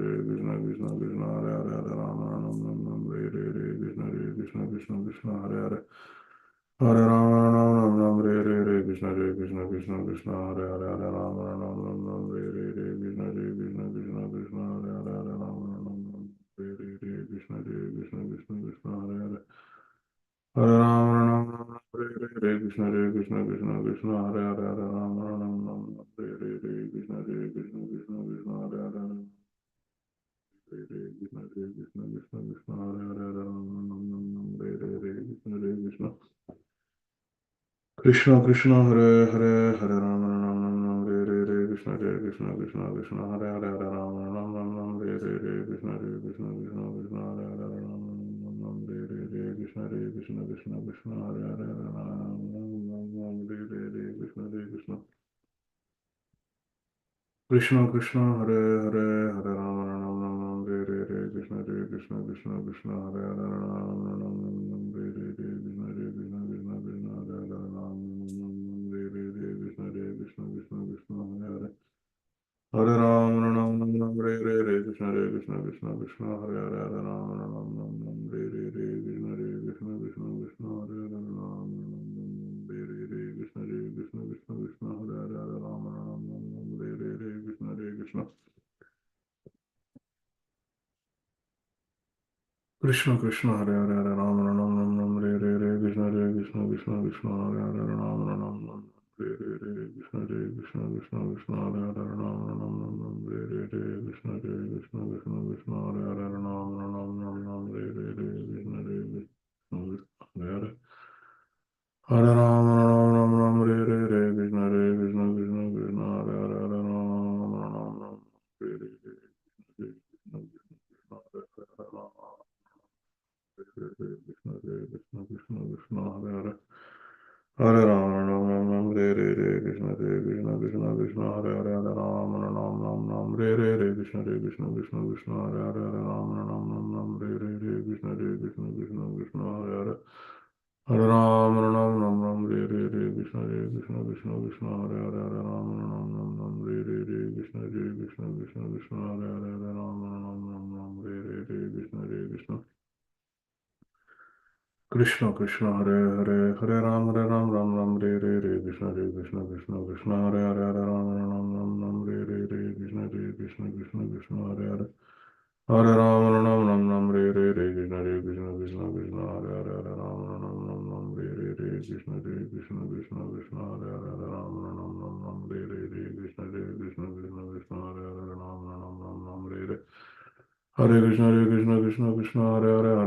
Hare Krishna Krishna Krishna Hare Hare Hare Ram Hare Krishna Krishna Krishna Krishna Hare Hare Hare Ram Hare Krishna Krishna Krishna Krishna Hare Hare Hare Ram Hare Krishna Krishna Krishna Krishna Hare Hare Hare Ram Hare Krishna Krishna Krishna Krishna Hare Hare Hare Ram Hare Krishna Krishna Krishna Krishna Hare Hare Hare Krishna Krishna Krishna Krishna Hare Hare Hare Ram Hare Krishna Krishna Krishna Hare Hare Hare Ram Hare Krishna Krishna Krishna Krishna Hare Hare Hare Ram Hare Krishna Krishna Krishna Krishna Hare Hare Ram Hare Krishna Krishna Krishna Krishna Hare Hare Ram Hare Krishna Krishna Krishna Krishna Hare Hare Hare Ram Hare Krishna Krishna Krishna Krishna Hare Hare Ram Hare Krishna Krishna Krishna Krishna Hare Hare Ram Hare Krishna Krishna Krishna Krishna Hare Hare Hare Ram Krishna Krishna Krishna Hare Hare Hare Rama Rama Rama Hare Hare Krishna Krishna Krishna Krishna Hare Hare Rama Hare Hare Krishna Krishna Krishna Krishna Hare Hare Hare Rama Rama Hare Hare Krishna Krishna Krishna Krishna Hare Hare Hare Rama Rama Rama Hare Hare Krishna Krishna Krishna Krishna Hare Hare Hare Rama Rama Hare Hare Krishna Krishna Krishna Krishna Hare Hare Hare Rama Rama Hare Hare Krishna Krishna Krishna Krishna Hare Hare Hare Rama Rama Hare Hare Krishna Krishna Hare Hare Hare Rama Rama Rama Hare Hare Krishna Krishna Krishna Krishna Hare Hare Hare Rama Rama Hare Hare Krishna Krishna Krishna Hare Hare Rama Krishna Krishna Krishna Krishna Hare Hare Hare Rama Rama Rama Hare Hare Krishna Krishna Krishna Krishna Hare Hare Hare Rama Rama Rama Hare Hare Krishna Krishna Krishna Krishna Hare Hare Hare Rama Rama Rama Hare Hare Krishna Krishna Krishna Krishna Hare Hare Hare Rama Rama Rama Hare Hare Krishna Krishna Krishna Krishna Hare Hare Hare Rama Rama Rama Hare Hare Krishna Krishna Krishna Krishna Hare Hare Hare Rama Rama Rama Hare Hare Krishna Krishna Krishna Krishna Hare Hare Hare Ram Ram Hare Krishna Krishna Krishna Hare Hare Hare Ram Hare Krishna Krishna Krishna Hare Hare Hare Ram Hare Krishna Krishna Krishna Hare Hare Hare Ram Hare Krishna Krishna Krishna Krishna Hare Hare Hare Ram Hare Krishna Krishna Krishna Krishna Hare Hare Ram Hare Hare Krishna Krishna Krishna Hare Hare Hare Ram Hare Krishna Krishna Krishna Krishna Hare Hare Hare Ram Hare Krishna Krishna Krishna Krishna Hare Hare Hare Ram Hare Krishna Krishna Krishna Krishna Hare Hare Hare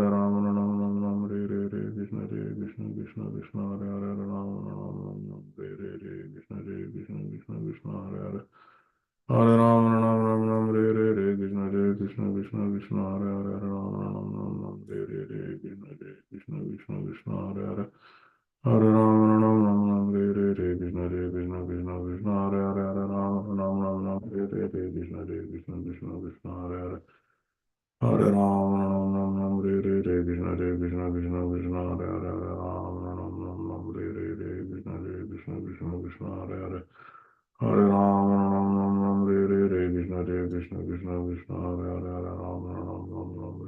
Ram Hare Krishna Krishna Krishna Hare Hare Hare Ram Hare Krishna Krishna Krishna Krishna Hare Hare Hare Ram Hare Krishna Krishna Krishna Krishna Hare Hare Hare Ram, Ram Ram Ram Hare Krishna Krishna Krishna Hare Hare Hare Ram, Ram Ram Ram Hare Krishna Krishna Krishna Krishna Hare Hare Hare Ram, Ram Ram Ram Hare Krishna Krishna Krishna Krishna Hare Hare Hare Ram, Ram Ram Ram Hare Krishna Krishna Krishna Krishna Hare Hare Hare Ram, Ram Ram Ram Hare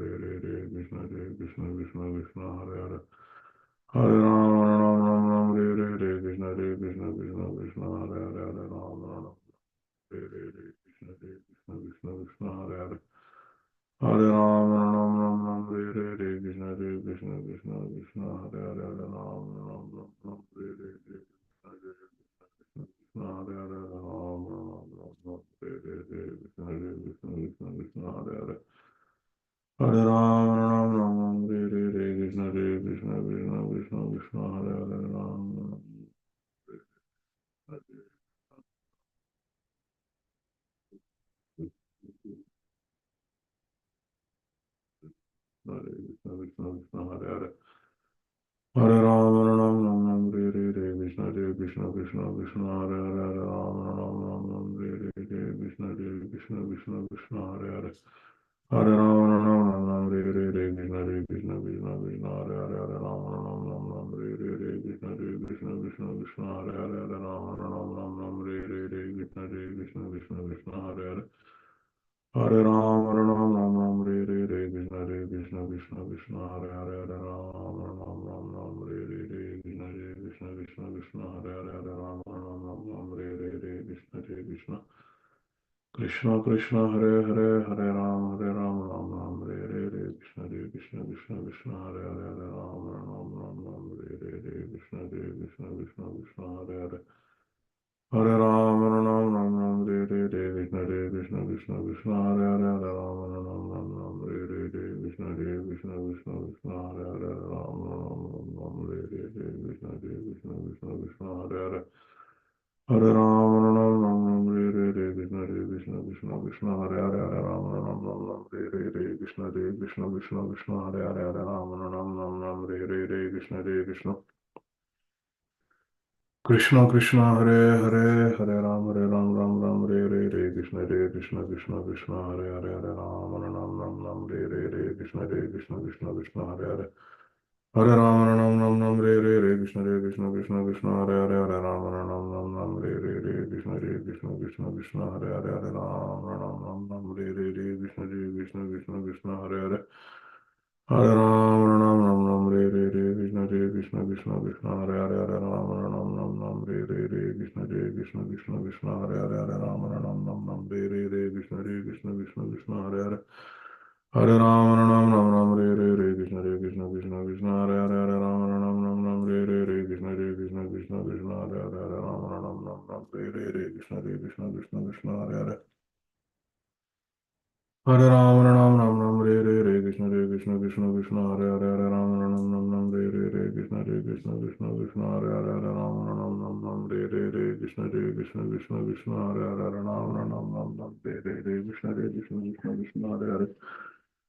Krishna Krishna Krishna Krishna Hare Hare Hare Ram, Ram Hare Krishna Krishna Krishna Krishna Hare Hare Hare Ram, Ram Ram Ram Hare Krishna Krishna Krishna Krishna Hare Hare Hare Ram, Ram Ram Ram Hare Krishna Krishna Hare Hare Ram, Ram Ram Ram Hare Krishna Krishna Krishna Krishna Hare Hare Hare Ram, Ram Ram Ram Hare Krishna Krishna Krishna Krishna Krishna Hare Hare Ram, Hare Krishna Krishna Krishna Hare Hare Hare Ram, Ram Ram Ram Hare Krishna Krishna Krishna Hare Hare Hare Ram, Ram Ram Ram Hare Krishna Krishna Krishna Krishna Hare Hare Hare Ram, Ram Ram Ram Hare Krishna Krishna Krishna Krishna Hare Hare Hare Ram, Ram Ram Ram Hare Krishna Krishna Krishna Krishna Hare Hare Hare Ram, Ram Ram Ram Hare Krishna Krishna Krishna Krishna Hare Hare Hare Ram, Hare Ram, Ram Ram, Hare Krishna, Krishna Krishna, Hare Hare, Hare Ram, Ram Ram, Ram Hare Krishna, Krishna Krishna, Hare Hare, Hare Ram, Ram Ram, Hare Krishna, Krishna Krishna, Hare Hare, Hare Ram, Ram Ram, Hare Krishna, Krishna Krishna, Krishna Hare Hare, Hare Ram, Ram Ram, Hare Krishna, Krishna Krishna, Krishna Hare Hare Hare Ram, Ram Ram Ram, Hare Krishna, Krishna Krishna, Hare Hare, Hare Ram, Ram Ram, Hare Krishna, Krishna Krishna, Krishna Hare Hare, Hare Ram, Ram Ram, Hare Krishna, Krishna Krishna, Krishna Hare Hare, Hare Ram, Ram Ram, Hare Krishna, Krishna Krishna, Krishna Hare Hare, Hare Ram, Ram Ram, Hare Krishna, Krishna Krishna, Krishna Hare Hare, Hare Ram, Ram Ram, Hare Krishna, Krishna Krishna Krishna Hare Hare Hare Ram Ram Ram Hare Krishna Krishna Krishna Hare Hare Hare Ram Ram Ram Ram Hare Krishna Krishna Krishna Krishna Hare Hare Hare Rama Ram Ram Ram Re Re Re Krishna Re Krishna Krishna Krishna Hare Hare Hare Rama Ram Ram Ram Re Re Re Krishna Re Krishna Krishna Krishna Hare Hare Hare Rama Ram Ram Ram Re Re Re Krishna Re Krishna Krishna Krishna Hare Hare Hare Rama Ram Ram Ram Re Re Re Krishna Re Krishna Krishna Krishna Hare Hare Hare Rama Ram Ram Ram Re Re Re Krishna Re Krishna Krishna Krishna Hare Hare Hare Rama Ram Ram Ram Re Re Re Krishna Re Krishna Krishna Krishna Hare Hare Hare Ram Ram Ram Ram Re Re Re Krishna Re Krishna Krishna Krishna Hare Hare Hare Ram Ram Ram Ram Re Re Re Krishna Re Krishna Krishna Krishna Hare Hare Hare Ram Ram Ram Ram Re Re Re Krishna Re Krishna Krishna Krishna Hare Hare Hare Ram Ram Ram Ram Re Re Re Krishna Re Krishna Krishna Krishna Hare Hare Hare Ram Ram Ram Ram Re Re Re Krishna Re Krishna Krishna Krishna Hare Hare Hare Ram Ram Ram Ram Re Re Re Krishna Re Krishna Krishna Krishna Hare Hare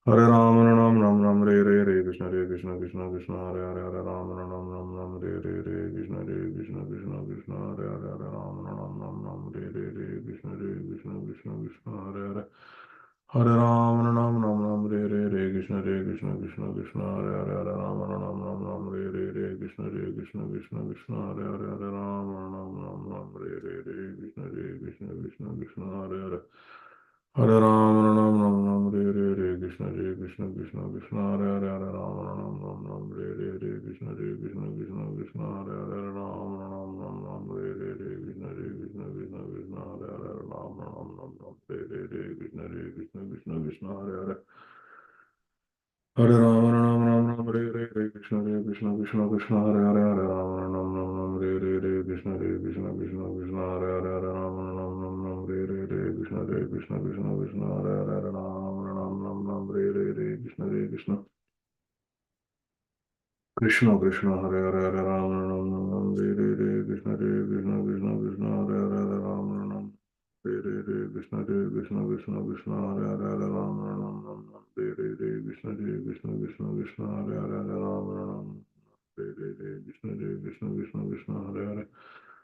Hare Ram Ram Ram Ram Re Re Re Krishna Re Krishna Krishna Krishna Hare Hare Hare Ram Ram Ram Ram Re Re Re Krishna Re Krishna Krishna Krishna Hare Hare Hare Ram Ram Ram Ram Re Re Re Krishna Re Krishna Krishna Krishna Hare Hare Hare Ram Ram Ram Re Re Re Krishna Re Krishna Krishna Krishna Hare Hare Hare Ram Ram Re Re Re Krishna Re Krishna Krishna Krishna Hare Hare Hare Ram Ram Re Re Re Krishna Re Krishna Krishna Krishna Hare Hare Hare Ram Ram Re Re Re Krishna Re Krishna Krishna Krishna Hare Hare Hare Ram Re Re Re Krishna Re Krishna Krishna Krishna Hare Hare Hare Ram Re Re Re Krishna Re Krishna Krishna Krishna Hare Hare Hare Ram Re Re Re Krishna Re Krishna Krishna Krishna Hare Hare Hare Ram Re Re Re Krishna Re Krishna Krishna Krishna Hare Hare Hare Ram Re Re Re Krishna Re Krishna Krishna Krishna Hare Hare Hare Ram Re Re Re Krishna Re Krishna Krishna Krishna Hare Hare Hare Ram Re Re Re Krishna Re Krishna Krishna Krishna Hare Hare Hare Ram Re Re Re Krishna Re Krishna Krishna Krishna Hare Hare Hare Ram Re Re Re Krishna Re Krishna Krishna Krishna Hare Hare Hare Ram Re Re Re Krishna Re Krishna Krishna Krishna Hare Hare Hare Ram Re Re Re Krishna Re Krishna Krishna Krishna Hare Hare Hare Ram Re Re Re Krishna Re Krishna Krishna Krishna Hare Hare Hare Ram Re Re Re Krishna Re Krishna Krishna Krishna Hare Hare Re Re Re Krishna Re Krishna Krishna Krishna Hare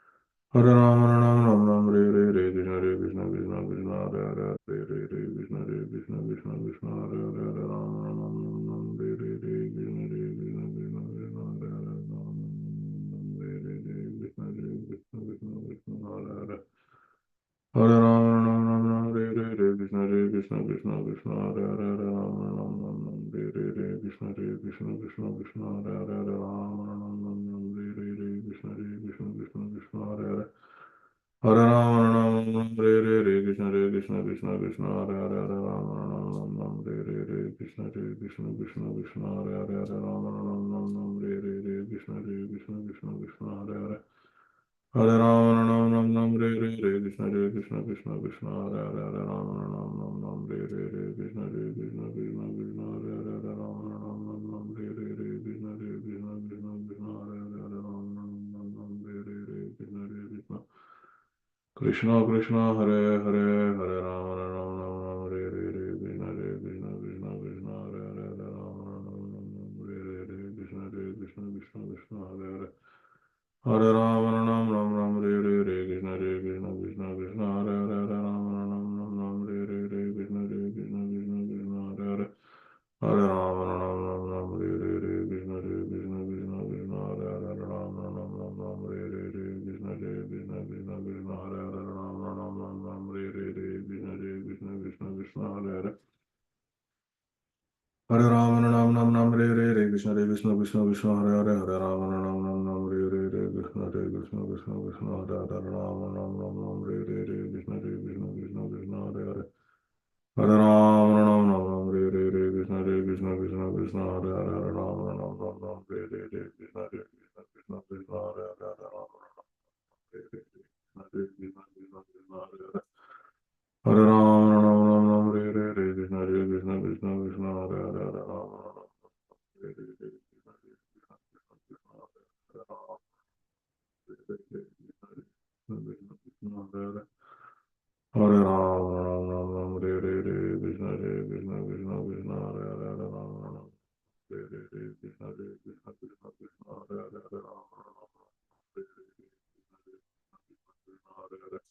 Hare Hare Ram Re Re Re Krishna Re Krishna Krishna Krishna Hare Hare Ram Re Re Re Krishna Re Krishna Krishna Krishna Hare Hare Hare Ram Re Re Re Krishna Re Krishna Krishna Krishna Hare Hare Hare Ram Re Re Re Krishna Re Krishna Krishna Krishna Hare Hare Hare Ram Re Re Re Krishna Re Krishna Krishna Krishna Hare Hare Hare Ram Re Re Re Krishna Re Krishna Krishna Krishna Hare Hare Hare Ram Re Re Re Krishna Re Krishna Krishna Krishna Hare Hare Hare Ram Re Re Re Krishna Re Krishna Krishna Krishna Hare Hare Hare Ram Re Re Re Krishna Re Krishna Krishna Krishna Hare Hare Hare Ram Re Re Re Krishna Re Krishna Krishna Krishna Hare Hare Hare Ram Re Re Re Krishna Re Krishna Krishna Krishna Hare Hare Hare Ram Re Re Re Krishna Re Krishna Krishna Krishna Hare Hare Hare Ram Re Re Re Krishna Re Krishna Krishna Krishna Hare Hare Hare Ram Re Re Re Krishna Re Krishna Krishna Krishna Hare Hare Hare Ram Re Re Re Krishna Re Krishna Krishna Krishna Hare Hare Hare Ram Re Re Re Krishna Re Krishna Krishna Krishna Hare Hare Hare Ram Re Re Re Krishna Re Krishna Krishna Krishna Hare Hare Hare Ram Re Re Re Krishna Re Krishna Krishna Krishna Hare Hare Ram Re Re Re Krishna Re Krishna Krishna Krishna Hare Hare Hare Ram Re Re Re Krishna Re Krishna Krishna Krishna Hare Hare Hare Ram Re Re Re Krishna Re Krishna Krishna Krishna Hare Hare Ram Re Re Re Krishna Re Krishna Krishna Krishna Hare Hare Hare Ram Re Re Re Krishna Re Krishna Krishna Krishna Hare Hare Hare Ram Re Re Re Krishna Re Krishna Krishna Krishna Hare Hare Hare Ram Re Re Re Krishna Re Krishna Krishna Krishna Hare Hare Hare Ram Re Re Re Krishna Re Krishna Krishna Krishna Hare Hare Hare Ram Re Re Re Krishna Re Krishna Krishna Krishna Hare Hare Ram Re Re Re Krishna Re Krishna Krishna Krishna Hare Hare Hare Ram Re Re Re Krishna Re Krishna Krishna Krishna Hare Hare Hare Ram Re Re Re Krishna Re Krishna Krishna Krishna Hare Hare Hare Ram Re Re Re Krishna Re Krishna Krishna Krishna Hare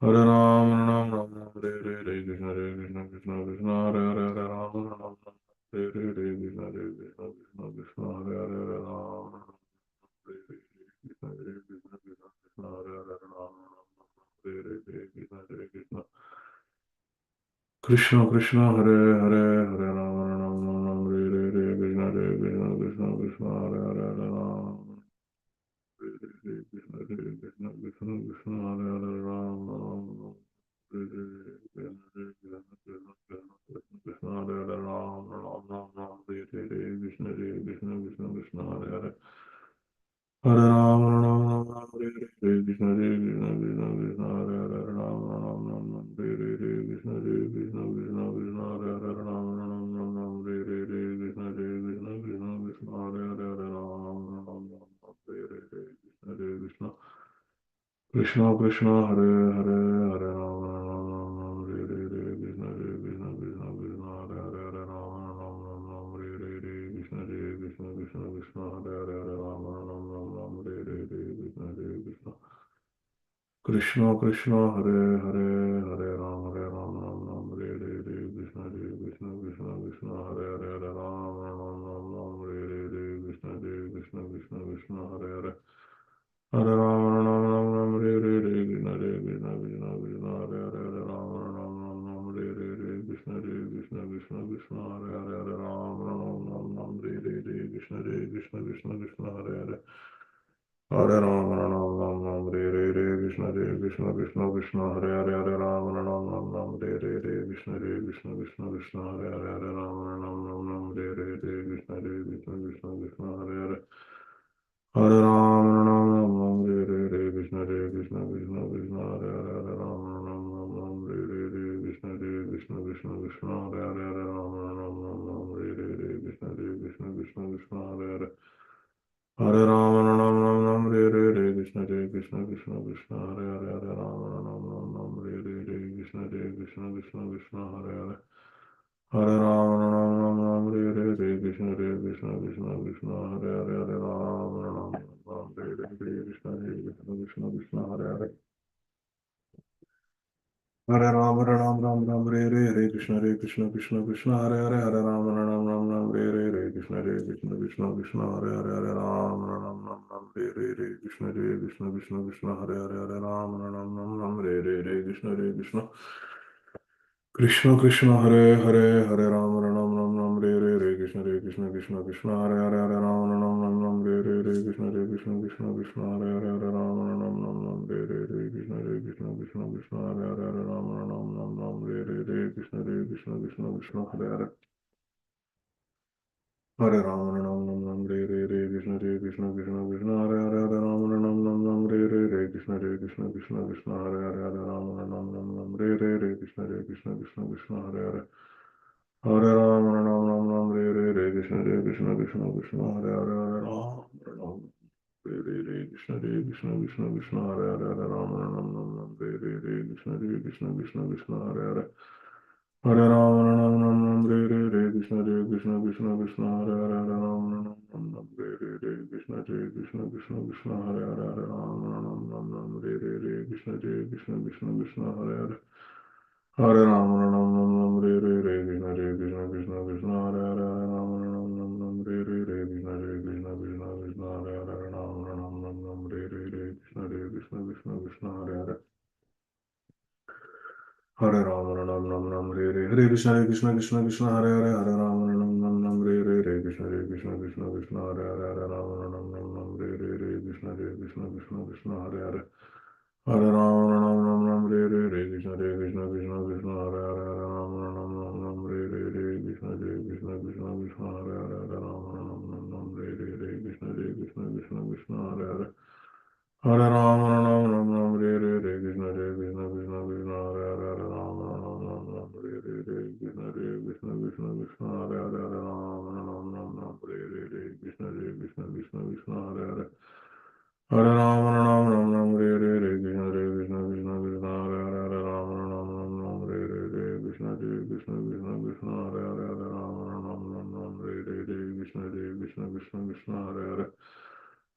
Hare Hare Ram Re Re Re Krishna Re Krishna Krishna Krishna Hare Hare Hare Ram Re Re Re Krishna Re Krishna Krishna Krishna Hare Krishna Krishna Hare Hare Hare Rama Rama Rama Hare Krishna Krishna Krishna Hare Hare Hare Rama Krishna Krishna Krishna Krishna Hare Hare Rama Rama Krishna Hare Hare Rama Rama Rama Krishna Krishna Krishna Krishna Hare Hare Hare Rama Rama Rama Hare Krishna Krishna Krishna Krishna Hare Hare Rama Rama Rama Hare Krishna Krishna Krishna Krishna Hare Hare Rama Rama Rama Hare Krishna Krishna Krishna Krishna Hare Hare Rama Rama Rama Hare Krishna Krishna Krishna Krishna Hare Hare Hare Rama Rama Hare Krishna Krishna Krishna Krishna Hare Hare Rama Rama Hare Krishna Krishna Krishna Krishna Hare Hare Rama Rama Hare Krishna Krishna Krishna Krishna Hare Hare Hare Rama Rama Hare Krishna Krishna Krishna Krishna Hare Hare Rama Rama Hare Krishna Krishna Krishna Krishna Hare Hare Hare Rama Rama Hare Krishna Krishna Krishna Krishna Hare Hare Rama Rama Hare Krishna Krishna Krishna Krishna Hare Hare Rama Rama Hare Krishna Krishna Krishna Krishna Hare Hare Hare Rama Rama Hare Krishna Krishna Krishna Krishna Hare Hare Hare Rama Rama Hare Krishna Krishna Krishna Krishna Hare Hare Hare Rama Rama Hare Krishna Krishna Krishna Krishna Hare Hare Hare Rama Rama Hare Krishna Krishna Krishna Krishna Hare Hare Hare Rama Rama Hare Krishna Krishna Krishna Krishna Hare Hare Hare Rama Rama Hare Krishna Krishna Krishna Krishna Hare Hare Hare Rama Rama Hare Krishna Krishna Krishna Krishna Hare Hare Hare Rama Rama Hare Krishna Krishna Krishna Krishna Hare Hare Hare Rama Rama Hare Krishna Krishna Krishna Krishna Hare Hare Hare Rama Rama Hare Krishna Krishna Krishna Krishna Hare Hare Hare Rama Ram Hare Krishna Krishna Krishna Hare Hare Hare Rama Ram Hare Krishna Krishna Krishna Hare Hare Hare Rama Ram Hare Krishna Krishna Krishna Hare Hare Hare Rama Ram Hare Krishna Krishna Krishna Hare Hare Hare Ram Hare Krishna Krishna Hare Hare Hare Ram Hare Krishna Krishna Hare Hare Hare Ram Hare Krishna Krishna Hare Hare Hare Ram Hare Krishna Hare Hare Hare Rama Hare Krishna Krishna Krishna Hare Hare Hare Rama Hare Krishna Krishna Hare Hare Hare Rama Hare Krishna Krishna Hare Hare Hare Rama Hare Krishna Krishna Hare Hare Hare Rama Krishna Krishna Hare Hare Hare Rama Hare Krishna Hare Hare Hare Rama Hare Krishna Hare Hare Rama Hare Krishna Hare Hare Hare Rama Hare Krishna Hare Hare Hare Rama Hare Krishna Hare Hare Rama Hare Krishna Hare Hare Rama Hare Krishna Hare Hare Hare Rama Hare Krishna Hare Hare Hare Rama Hare Krishna Hare Hare Rama Hare Krishna Hare Hare Hare Rama Hare Krishna Hare Hare Rama Krishna Hare Hare Krishna Hare Hare Hare Rama Hare Krishna Krishna Hare Hare Rama Hare Krishna Hare Hare Rama Hare Krishna Hare Hare Hare Rama Hare Krishna Krishna Hare Hare Rama Hare Krishna Hare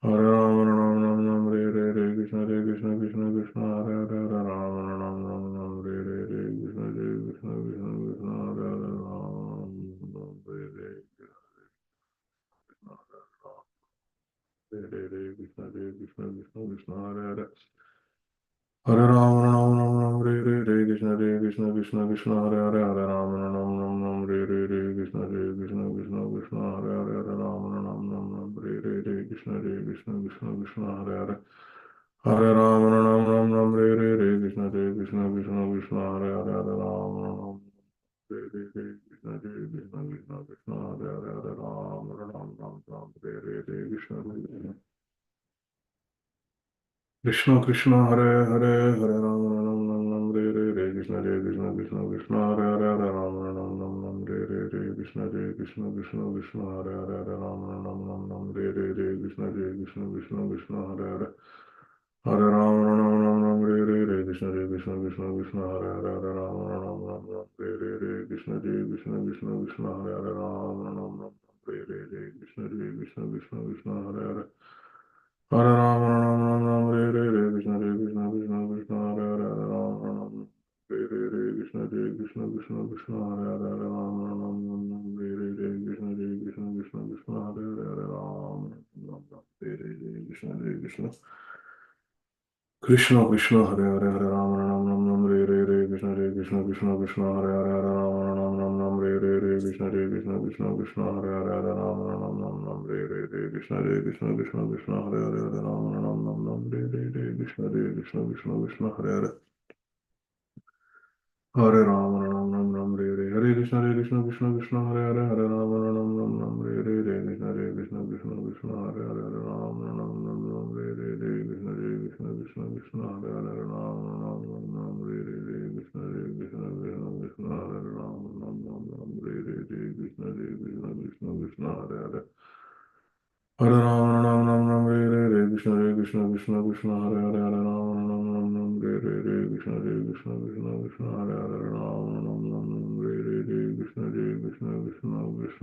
Hare Rama Hare Krishna Hare Hare Hare Rama Hare Krishna Hare Hare Rama Hare Krishna Hare Hare Rama Hare Krishna Hare Hare Hare Rama Hare Krishna Krishna Krishna Krishna Hare Hare Hare Ram Ram Ram Ram Hare Hare Krishna Krishna Krishna Krishna Hare Hare Hare Ram Ram Ram Ram Hare Hare Krishna Krishna Krishna Krishna Hare Hare Hare Ram Ram Ram Ram Hare Hare Krishna Krishna Krishna Krishna Hare Hare Hare Ram Ram Hare Hare Krishna Krishna Krishna Krishna Hare Hare Hare Ram Ram Ram Ram Hare Hare Krishna Krishna Krishna Hare Hare Hare Ram Ram Ram Ram Hare Hare Krishna Krishna Krishna Krishna Hare Hare Hare Ram Ram Ram Ram Hare Hare Krishna Krishna Krishna Krishna Hare Hare Hare Ram Ram Ram Ram Hare Hare Krishna Krishna Krishna Krishna Hare Hare Hare Ram Ram Ram Ram Hare Hare Krishna Krishna Krishna Krishna Hare Hare Hare Ram Ram Ram Ram Hare Hare Krishna Krishna Krishna Krishna Hare Hare Ram Ram Ram Hare Hare Krishna Krishna Krishna Krishna Hare Hare Hare Ram Ram Ram Ram Hare Hare Krishna Krishna Krishna Krishna Hare Hare Hare Ram Ram Hare Hare Krishna Krishna Krishna Krishna Hare Hare Hare Ram Ram Hare Hare Krishna Krishna Krishna Krishna Hare Hare Hare Ram Ram Hare Hare Krishna Krishna Krishna Krishna Hare Hare Hare Ram Ram Ram Ram Hare Hare Krishna Krishna Krishna Krishna Hare Hare Hare Ram Ram Ram Ram Hare Hare Krishna Krishna Krishna Krishna Hare Hare Hare Ram Ram Ram Ram Hare Hare Krishna Krishna Krishna Krishna Hare Hare Hare Ram Ram Ram Ram Hare Hare Krishna Krishna Krishna Krishna Hare Hare Hare Ram Ram Ram Ram Hare Hare Hare Krishna Krishna Krishna Hare Hare Hare Ram Ram Ram Ram Hare Hare Krishna Krishna Krishna Krishna Hare Hare Hare Ram Ram Ram Ram Hare Hare Krishna Krishna Krishna Krishna Hare Hare Hare Ram Ram Ram Ram Hare Hare Krishna Krishna Krishna Krishna Hare Hare Ram Ram Ram Ram Hare Hare Krishna Krishna Krishna Krishna Hare Hare Hare Ram Ram Ram Ram Hare Hare Krishna Krishna Krishna Krishna Hare Hare Hare Ram Ram Ram Ram Hare Hare Krishna Krishna Krishna Krishna Hare Hare Ram Ram Ram Ram Hare Hare Krishna Krishna Krishna Krishna Hare Hare Ram Ram Ram Ram Hare Hare Krishna Krishna Krishna Krishna Hare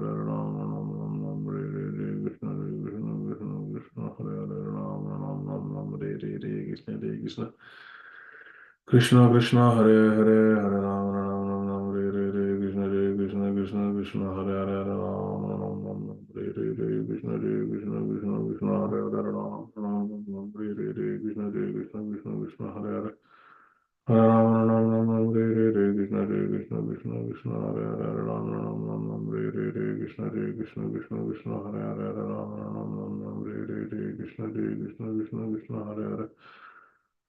Hare Ram Ram Ram Ram Hare Hare Krishna Krishna Krishna Krishna Hare Hare Hare Ram Ram Ram Ram Hare Hare Krishna Krishna Krishna Krishna Hare Hare Hare Ram Ram Ram Ram Hare Hare Krishna Krishna Krishna Krishna Hare Hare Ram Ram Ram Hare Hare Krishna Krishna Krishna Krishna Hare Hare Hare Ram Ram Ram Hare Hare Krishna Krishna Krishna Krishna Hare Hare Hare Ram Ram Ram Hare Hare Krishna Krishna Krishna Krishna Hare Hare Hare Ram Ram Ram Hare Hare Krishna Krishna Krishna Krishna Hare Hare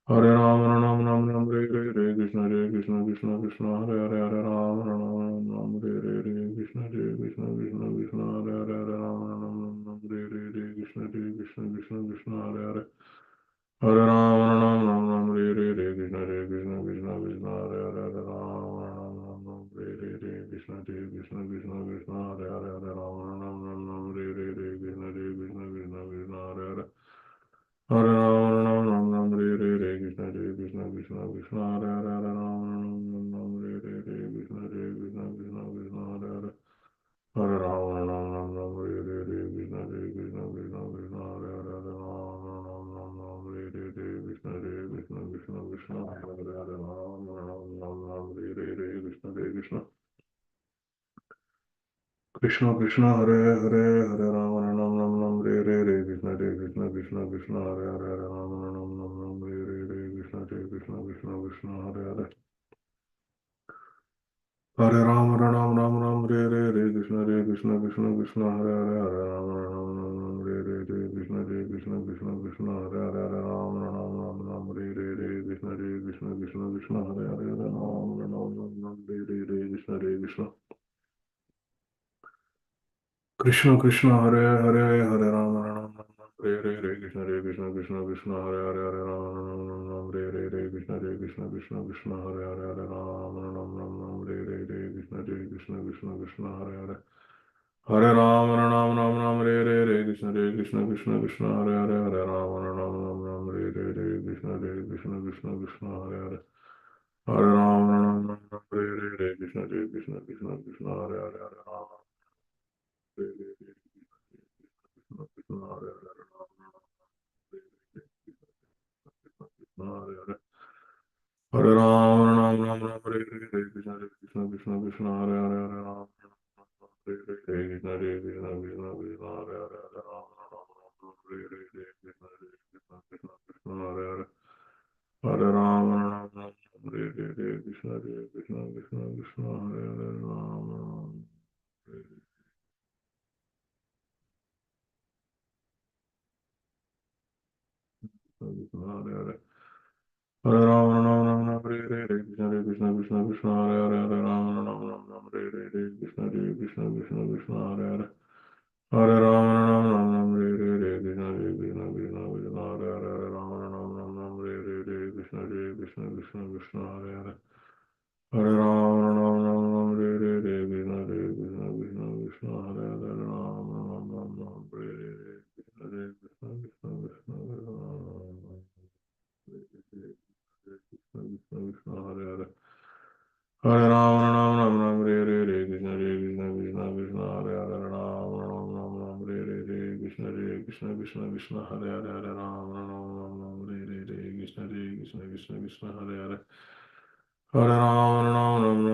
Hare Ram Ram Ram Ram Hare Hare Krishna Krishna Krishna Krishna Hare Hare Hare Ram Ram Ram Hare Hare Krishna Krishna Krishna Krishna Hare Hare Hare Ram Ram Hare Hare Krishna Krishna Krishna Krishna Hare Hare Hare Ram Ram Hare Hare Krishna Krishna Krishna Krishna Hare Hare Hare Ram Hare Hare Krishna Krishna Krishna Krishna Hare Hare Hare Ram Hare Hare Krishna Krishna Krishna Krishna Hare Hare Hare Ram Ram Ram Hare Hare Krishna Krishna Krishna Krishna Hare Hare Hare Ram Ram Hare Hare Krishna Krishna Krishna Krishna Hare Hare Hare Ram Ram Ram Hare Hare Krishna Krishna Krishna Krishna Hare Hare Hare Ram Ram Hare Hare Krishna Krishna Krishna Krishna Hare Hare Hare Ram Ram Hare Hare Krishna Krishna Krishna Krishna Hare Hare Hare Rama Ram Ram Ram Hare Hare Krishna Krishna Krishna Krishna Hare Hare Hare Rama Ram Ram Ram Hare Hare Krishna Krishna Krishna Krishna Hare Hare Hare Rama Ram Ram Ram Hare Hare Krishna Krishna Krishna Krishna Hare Hare Hare Rama Ram Ram Hare Hare Krishna Krishna Krishna Krishna Hare Hare Hare Rama Ram Ram Hare Hare Krishna Krishna Krishna Krishna Hare Hare Hare Rama Ram Ram Hare Hare Krishna Krishna Krishna Krishna Hare Hare Hare Rama Ram Ram Hare Hare Krishna Krishna Krishna Krishna Hare Hare Hare Rama Ram Hare Hare Krishna Krishna Krishna Krishna Hare Hare Hare Rama Ram Hare Hare Krishna Krishna Krishna Krishna Hare Hare Hare Rama Ram Hare Hare Krishna Krishna Krishna Krishna Hare Hare Hare Rama Ram Hare Hare Krishna Krishna Krishna Krishna Hare Hare Hare Rama Ram Hare Hare Krishna Krishna Krishna Krishna Hare Hare Hare Rama Hare Hare Hare Ram, Ram Ram Ram, Hare Hare, Krishna Krishna Krishna Krishna, Hare Hare, Hare Ram, Hare Hare, Krishna Krishna Krishna Krishna, Hare Hare, Hare Ram, Ram Ram, Hare Hare, Krishna Krishna Krishna Krishna, Hare Hare, Hare Ram, Ram Ram, Hare Hare Krishna Krishna Krishna Krishna Hare Hare Ram Ram Hare Hare Hare Ram Ram Ram Ram Hare Hare Krishna Krishna Krishna Krishna Hare Hare Hare Ram Ram Ram Ram Hare Hare Krishna Krishna Krishna Krishna Hare Hare Hare Ram Ram Ram Ram Hare Hare Krishna Krishna Krishna Krishna Hare Hare Hare Ram Ram Ram Ram Hare Hare Krishna Krishna Krishna Krishna Hare Hare Hare Ram Ram Ram Ram Hare Hare Krishna Krishna Krishna Krishna Hare Hare Ram Ram Ram Ram Hare Hare Krishna Krishna Krishna Krishna Krishna Hare Hare Hare Ram Ram Ram Ram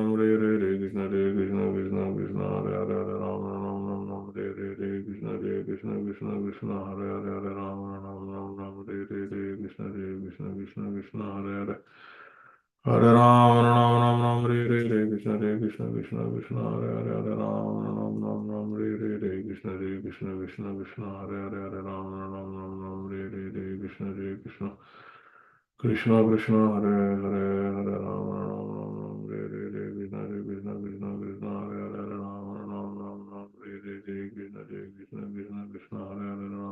Hare Hare Krishna Krishna Krishna Krishna Hare Hare Ram Ram Ram Ram Hare Hare Krishna Krishna Krishna Krishna Hare Hare Hare Ram Ram Ram Ram Hare Hare Krishna Krishna Krishna Krishna Hare Hare Hare Ram Ram Ram Ram Hare Hare Krishna Krishna Krishna Krishna Hare Hare Hare Ram Ram Ram Ram Hare Hare Krishna Krishna Krishna Krishna Hare Hare Hare Ram Ram Ram Ram Hare Hare Krishna Krishna Krishna Krishna Hare Hare Hare Ram Ram Ram Ram Hare Hare Krishna Krishna Krishna Krishna Hare Hare Hare Ram Ram Ram Ram Hare Hare Krishna Krishna Krishna Krishna Hare Hare Hare Ram Ram Ram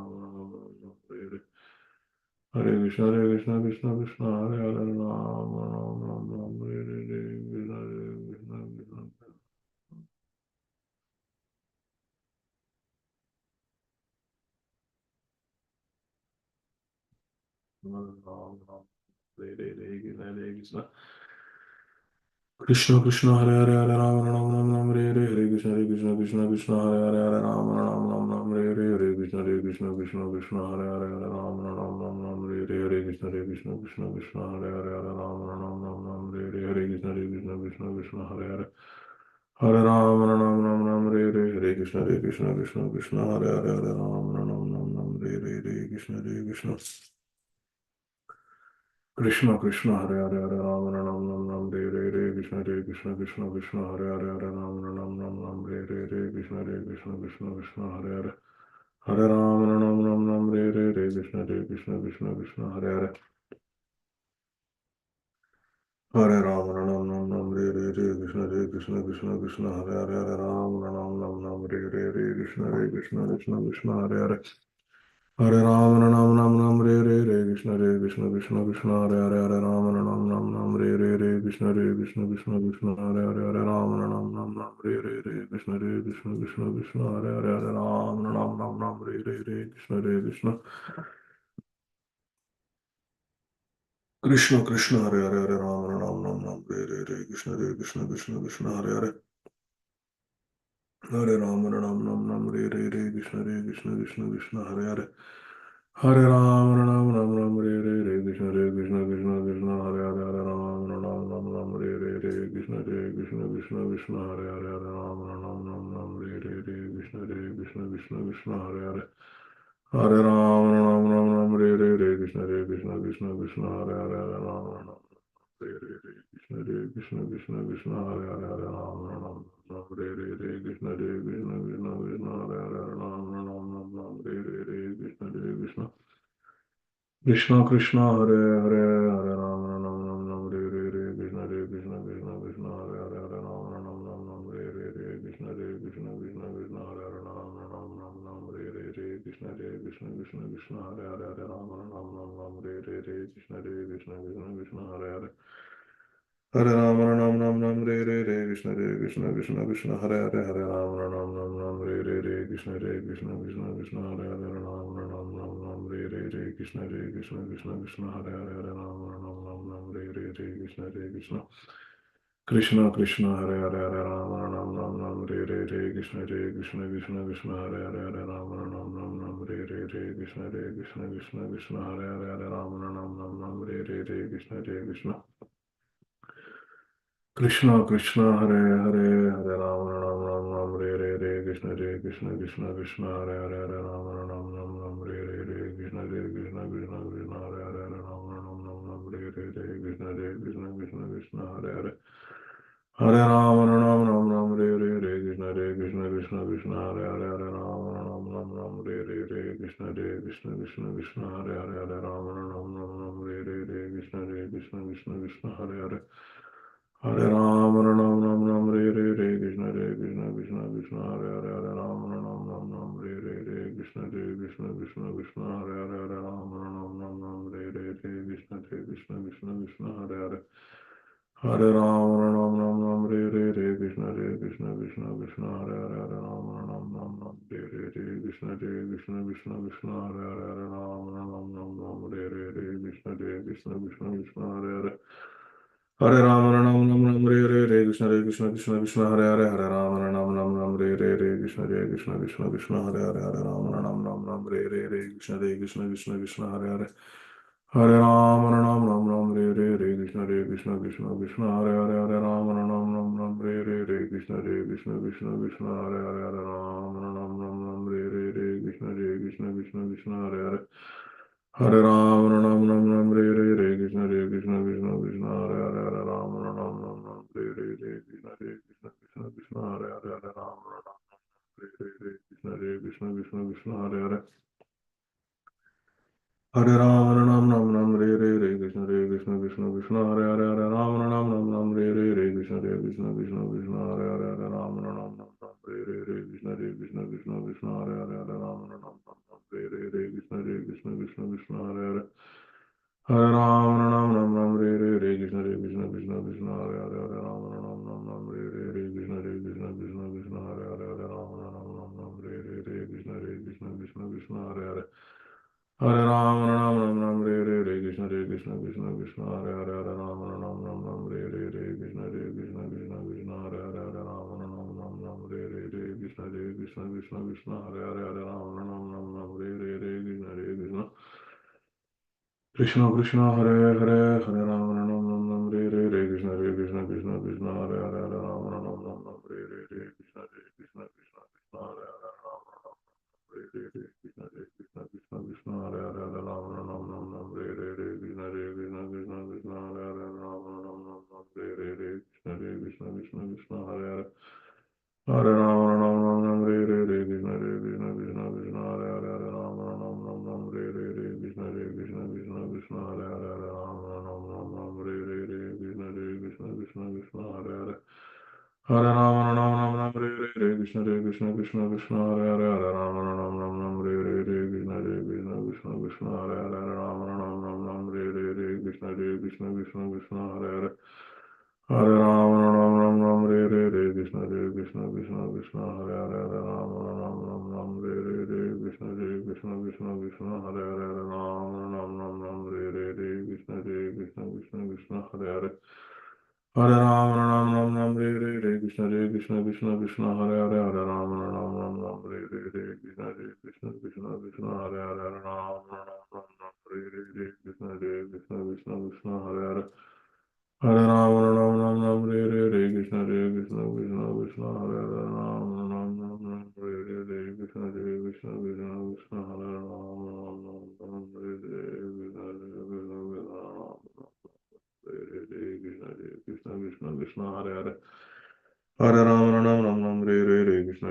Ram Hare Hare Krishna Krishna Krishna Krishna Hare Hare Hare Ram Ram Ram Ram Hare Hare Krishna Krishna Krishna Krishna Hare Hare Hare Ram Ram Ram Ram Hare Hare Krishna Krishna Krishna Krishna Hare Hare Ram Ram Ram Ram Hare Hare Hare Krishna Krishna Krishna Hare Hare Ram Ram Ram Ram Hare Hare Krishna Krishna Krishna Ram Ram Hare Hare Krishna Krishna Krishna Hare Hare Hare Ram Ram Ram Ram Hare Hare Hare Krishna Krishna Krishna Hare Hare Hare Ram Ram Ram Ram Hare Hare Hare Krishna Krishna Krishna Hare Hare Hare Ram Ram Ram Ram Hare Hare Hare Krishna Krishna Krishna Hare Hare Hare Ram Ram Ram Ram Hare Hare Hare Krishna Krishna Krishna Hare Hare Hare Ram Ram Ram Ram Hare Hare Hare Krishna Krishna Krishna Hare Hare Hare Ram Ram Ram Ram Hare Hare Hare Krishna Krishna Krishna Hare Hare Hare Ram Ram Ram Ram Hare Hare Krishna Krishna Krishna Hare Hare Hare Ram Ram Ram Ram Hare Hare Krishna Krishna Hare Hare Hare Ram Ram Ram Ram Hare Hare Krishna Hare Hare Hare Ram Ram Ram Ram Hare Hare Krishna Hare Hare Ram Ram Ram Ram Hare Hare Krishna Hare Hare Hare Ram Ram Ram Ram Hare Hare Krishna Hare Hare Hare Ram Ram Ram Ram Hare Hare Krishna Hare Hare Hare Ram Ram Ram Ram Hare Hare Krishna Hare Hare Hare Ram Ram Ram Ram Hare Hare Krishna Hare Hare Hare Ram Ram Ram Ram Hare Hare Krishna Hare Hare Hare Ram Ram Ram Ram Hare Hare Krishna Hare Hare Hare Ram Ram Ram Ram Hare Hare Krishna Hare Hare Hare Ram Ram Ram Ram Hare Hare Krishna Hare Hare Hare Ram Ram Ram Ram Hare Hare Krishna Hare Hare Hare Ram Ram Ram Ram Hare Hare Krishna Hare Hare Hare Ram Ram Hare Krishna Hare Hare Hare Ram Ram Ram Hare Hare Krishna Hare Hare Hare Ram Ram Hare Hare Krishna Krishna Hare Hare Hare Ram Ram Ram Ram Hare Hare Krishna Hare Hare Hare Ram Ram Ram Ram Hare Hare Krishna Krishna Hare Hare Ram Ram Ram Ram Hare Hare Krishna Krishna Hare Hare Hare Ram Ram Ram Ram Hare Hare Krishna Hare Hare Hare Ram Ram Ram Ram Hare Hare Krishna Hare Hare Hare Ram Ram Ram Ram Hare Hare Krishna Hare Hare Ram Ram Ram Ram Hare Hare Krishna Hare Hare Hare Ram Ram Ram Ram Hare Hare Krishna Hare Hare Hare Ram Ram Ram Ram Hare Hare Krishna Hare Hare Hare Ram Ram Ram Ram Hare Hare Krishna Hare Hare Hare Ram Ram Ram Ram Hare Hare Krishna Krishna Hare Hare Hare Ram Ram Ram Ram Hare Hare Krishna Hare Hare Hare Ram Ram Ram Ram Hare Hare Krishna Krishna Hare Hare Ram Ram Ram Ram Hare Krishna Hare Krishna Krishna Krishna Hare Hare Hare Ram Ram Ram Ram Hare Krishna Krishna Krishna Krishna Hare Hare Hare Ram Ram Ram Hare Krishna Krishna Krishna Krishna Hare Hare Hare Ram Ram Hare Krishna Krishna Krishna Krishna Hare Hare Hare Ram Ram Hare Krishna Krishna Krishna Krishna Hare Hare Hare Ram Ram Hare Krishna Krishna Krishna Krishna Hare Hare Hare Ram Ram Hare Krishna Krishna Krishna Krishna Hare Hare Hare Ram Hare Krishna Krishna Krishna Krishna Hare Hare Hare Ram Hare Krishna Krishna Krishna Krishna Hare Hare Hare Ram Hare Krishna Krishna Krishna Krishna Hare Hare Hare Ram Hare Krishna Krishna Krishna Krishna Hare Hare Hare Ram Hare Krishna Krishna Krishna Krishna Hare Hare Hare Ram Hare Krishna Krishna Krishna Krishna Hare Hare Hare Ram Hare Krishna Krishna Krishna Krishna Hare Hare Hare Ram Hare Krishna Krishna Krishna Krishna Hare Hare Hare Ram Hare Krishna Krishna Krishna Krishna Hare Hare Hare Ram Hare Krishna Krishna Krishna Krishna Hare Hare Hare Ram Hare Krishna Krishna Krishna Krishna Hare Hare Hare Ram Hare Krishna Krishna Krishna Hare Hare Hare Ram, Hare Ram, Ram Ram, Hare Krishna, Krishna Krishna, Krishna Hare Hare, Hare Ram, Hare Ram, Ram Ram, Hare Krishna, Krishna Krishna, Krishna Hare Hare, Hare Ram, Hare Ram, Ram Ram, Hare Krishna, Krishna Krishna, Krishna Hare Hare, Hare Ram, Hare Ram, Ram Ram, Hare Krishna, Krishna Krishna, Krishna Hare Hare, Hare Ram, Hare Ram, Ram Ram, Hare Krishna, Krishna Krishna, Krishna Hare Hare, Hare Ram, Hare Ram, Ram Ram, Hare Krishna, Krishna Krishna, Krishna Hare Hare, Hare Ram, Hare Ram, Ram Ram, Hare Krishna, Krishna Krishna, Krishna Hare Hare Hare Ram, Ram Ram, Hare Krishna, Krishna Krishna, Krishna Hare Hare, Hare Ram, Ram Ram, Hare Krishna, Krishna Krishna, Krishna Hare Hare, Hare Ram, Ram Hare Krishna, Krishna Krishna, Krishna Hare Hare, Hare Ram, Ram Hare Krishna, Krishna Krishna, Hare Hare, Hare Ram, Hare Krishna, Krishna Krishna, Krishna Hare Hare, Hare Ram, Hare Krishna, Krishna Krishna, Krishna Hare Hare, Ram, Hare Krishna, Krishna Krishna, Krishna Hare Hare, Hare Ram, Hare Krishna, Krishna Krishna, Krishna Hare Hare, Ram, Hare Krishna, Krishna Krishna, Krishna Hare Hare, Hare Ram, Hare Krishna, Krishna Krishna, Krishna Hare Hare, Hare Ram, Hare Krishna, Krishna Krishna, Krishna Hare Hare, Hare Ram, Hare Krishna, Krishna Krishna, Krishna Hare Hare, Hare Ram, Hare Krishna, Krishna Krishna, Krishna Hare Hare, Hare Ram, Hare Krishna, Krishna Krishna, Krishna Hare Hare, Hare Ram, Hare Krishna, Krishna Krishna, Krishna Hare Hare, Hare Ram, Hare Krishna, Krishna Krishna, Krishna Hare Hare, Hare Ram, Hare Krishna, Krishna Krishna, Krishna Hare Hare, Hare Ram, Hare Krishna, Krishna Krishna, Krishna Hare Hare, Hare Ram, Hare Krishna, Krishna Krishna, Krishna Hare Hare, Hare Ram, Hare Krishna, Krishna Krishna, Krishna Hare Hare, Hare Ram, Hare Krishna, Krishna Krishna, Krishna Hare Hare, Hare Ram, Hare Krishna, Krishna Krishna, Krishna Hare Hare, Ram, Hare Krishna, Krishna Krishna, Krishna Hare Ram, Hare Krishna, Krishna Krishna, Krishna Hare Hare, Hare Ram, Hare Krishna, Krishna Krishna, Krishna Hare Hare, Hare Ram, Hare Krishna,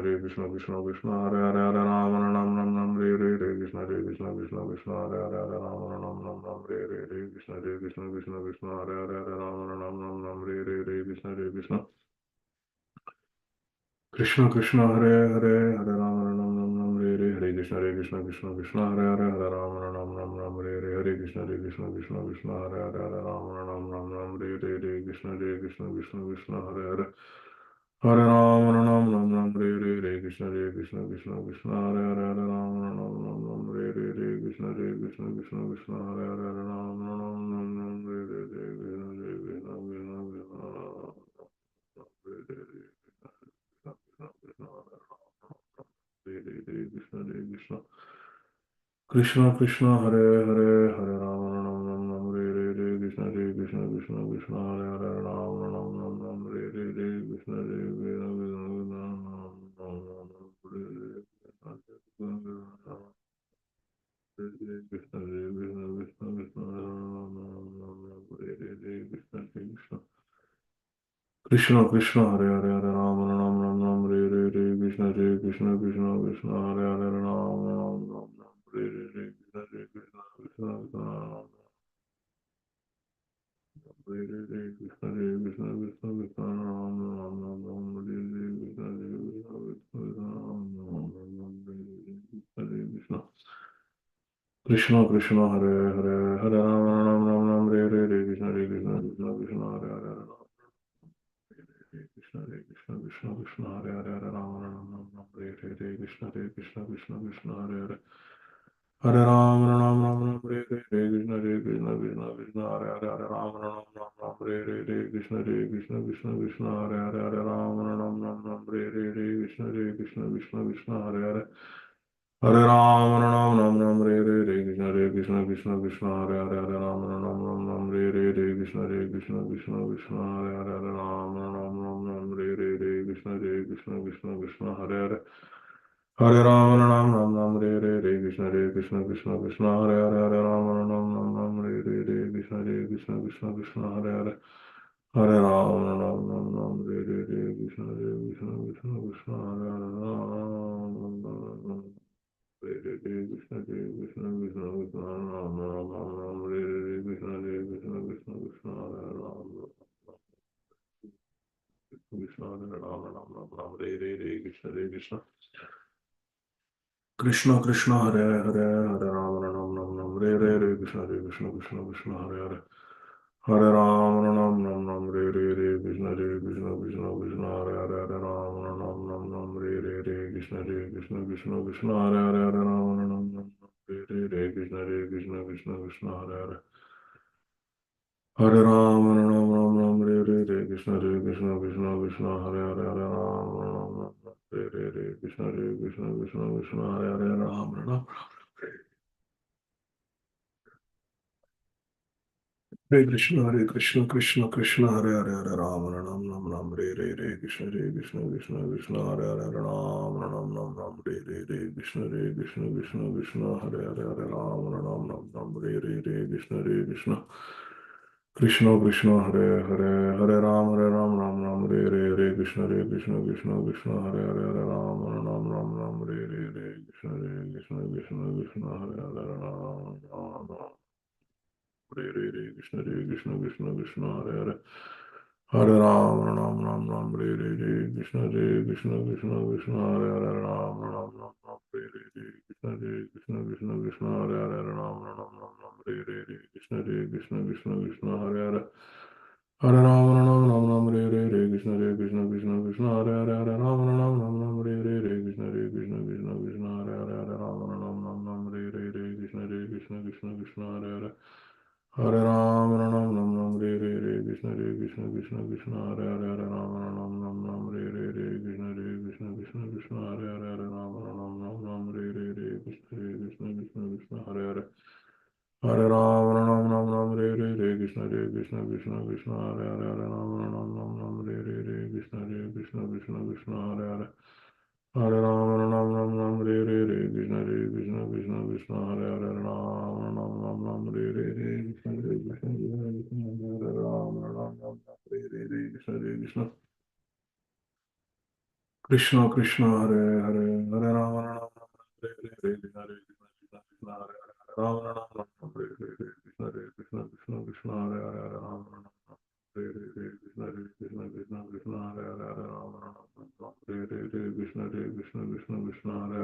Krishna Krishna, Krishna Hare Hare, Hare Ram, Hare Krishna, Krishna Krishna, Krishna Hare Hare, Hare Ram, Hare Krishna, Krishna Krishna Krishna, Hare Hare, Hare Ram, Hare Hare Krishna, Krishna Krishna, Krishna Hare Hare, Hare Ram, Hare Hare Krishna, Krishna Krishna, Krishna Hare Hare, Hare Ram, Hare Krishna, Krishna Krishna, Krishna Hare Hare, Hare Ram, Hare Krishna, Krishna Krishna, Krishna Hare Hare, Hare Ram, Hare Krishna, Krishna Krishna, Krishna Hare Hare, Hare Ram, Hare Krishna, Krishna Krishna, Hare Hare, Hare Ram, Hare Krishna, Krishna Krishna, Krishna Hare Hare, Ram, Hare Krishna, Krishna Krishna, Krishna Krishna Krishna Hare Hare Hare Ram Ram Ram Ram Hare Krishna Krishna Krishna Hare Hare Ram Ram Ram Ram Hare Krishna Krishna Krishna Ram Hare Krishna Krishna Krishna Krishna Ram Ram Ram Ram Hare Krishna Krishna Krishna Ram Ram Ram Ram Hare Krishna Krishna Krishna Hare Hare Hare Ram Ram Ram Hare Krishna Krishna Krishna Krishna Hare Hare Krishna Hare Krishna Krishna Krishna Hare Hare Hare Rama Rama Rama Hare Krishna Hare Krishna Krishna Krishna Hare Hare Hare Rama Rama Rama Hare Krishna Hare Krishna Krishna Krishna Hare Hare Hare Rama Rama Rama Hare Krishna Hare Krishna Krishna Krishna Hare Hare Hare Rama Rama Rama Hare Krishna Hare Krishna Krishna Krishna Hare Hare Hare Ram, Ram Ram Ram Hare Krishna Krishna Krishna Hare Hare Hare Ram Ram Ram Hare Krishna Krishna Krishna Hare Hare Hare Ram Ram Ram Hare Krishna Krishna Krishna Hare Hare Hare Ram Ram Hare Krishna Krishna Krishna Hare Hare Hare Ram Ram Hare Krishna Krishna Krishna Hare Hare Hare Ram Hare Krishna Krishna Krishna Hare Hare Hare Krishna Krishna Krishna Krishna Ram Ram Ram Hare Krishna Krishna Krishna Hare Ram Krishna Hare Ram Ram Ram Ram Hare Krishna Krishna Krishna Hare Hare Hare Ram Ram Ram Ram Hare Krishna Krishna Krishna Krishna Hare Hare Hare Ram Ram Ram Ram Hare Krishna Krishna Krishna Krishna Hare Hare Hare Ram Ram Ram Ram Hare Krishna Krishna Krishna Krishna Hare Hare Hare Ram Ram Ram Hare Krishna Krishna Krishna Hare Hare Hare Ram Ram Ram Hare Krishna Krishna Krishna Hare Hare Hare Ram Ram Ram Hare Krishna Krishna Krishna Hare Hare Ram Ram Hare Krishna Krishna Krishna Hare Hare Hare Ram Ram Ram Ram Hare Krishna Krishna Krishna Hare Hare Ram Ram Ram Ram Hare Krishna Krishna Krishna Hare Hare Hare Ram Ram Ram Ram Hare Krishna Krishna Krishna Hare Hare Hare Ram Ram Hare Krishna Krishna Krishna Hare Hare Hare Ram Hare Krishna Krishna Hare Hare Ram Krishna Krishna Krishna Hare Hare Hare Ram Krishna Krishna Krishna Hare Hare Ram Krishna Krishna Krishna Hare Hare Krishna Krishna Krishna Hare Hare Hare Krishna Krishna Krishna Hare Hare Hare Krishna Krishna Hare Hare Krishna Krishna Krishna Hare Hare Hare Ram Krishna Krishna Krishna Hare Hare Hare Ram Krishna Krishna Krishna Hare Hare Hare Ram Krishna Krishna Krishna Hare Hare Hare Krishna Krishna Hare Hare Hare Krishna Krishna Krishna Hare Hare Hare Krishna Krishna Hare Hare Krishna Krishna Krishna Hare Hare Hare Rama Rama Hare Hare Hare Krishna Krishna Hare Hare Rama Rama Hare Hare Krishna Krishna Krishna Hare Hare Rama Rama Hare Hare Krishna Krishna Krishna Hare Hare Rama Rama Hare Krishna Krishna Krishna Hare Hare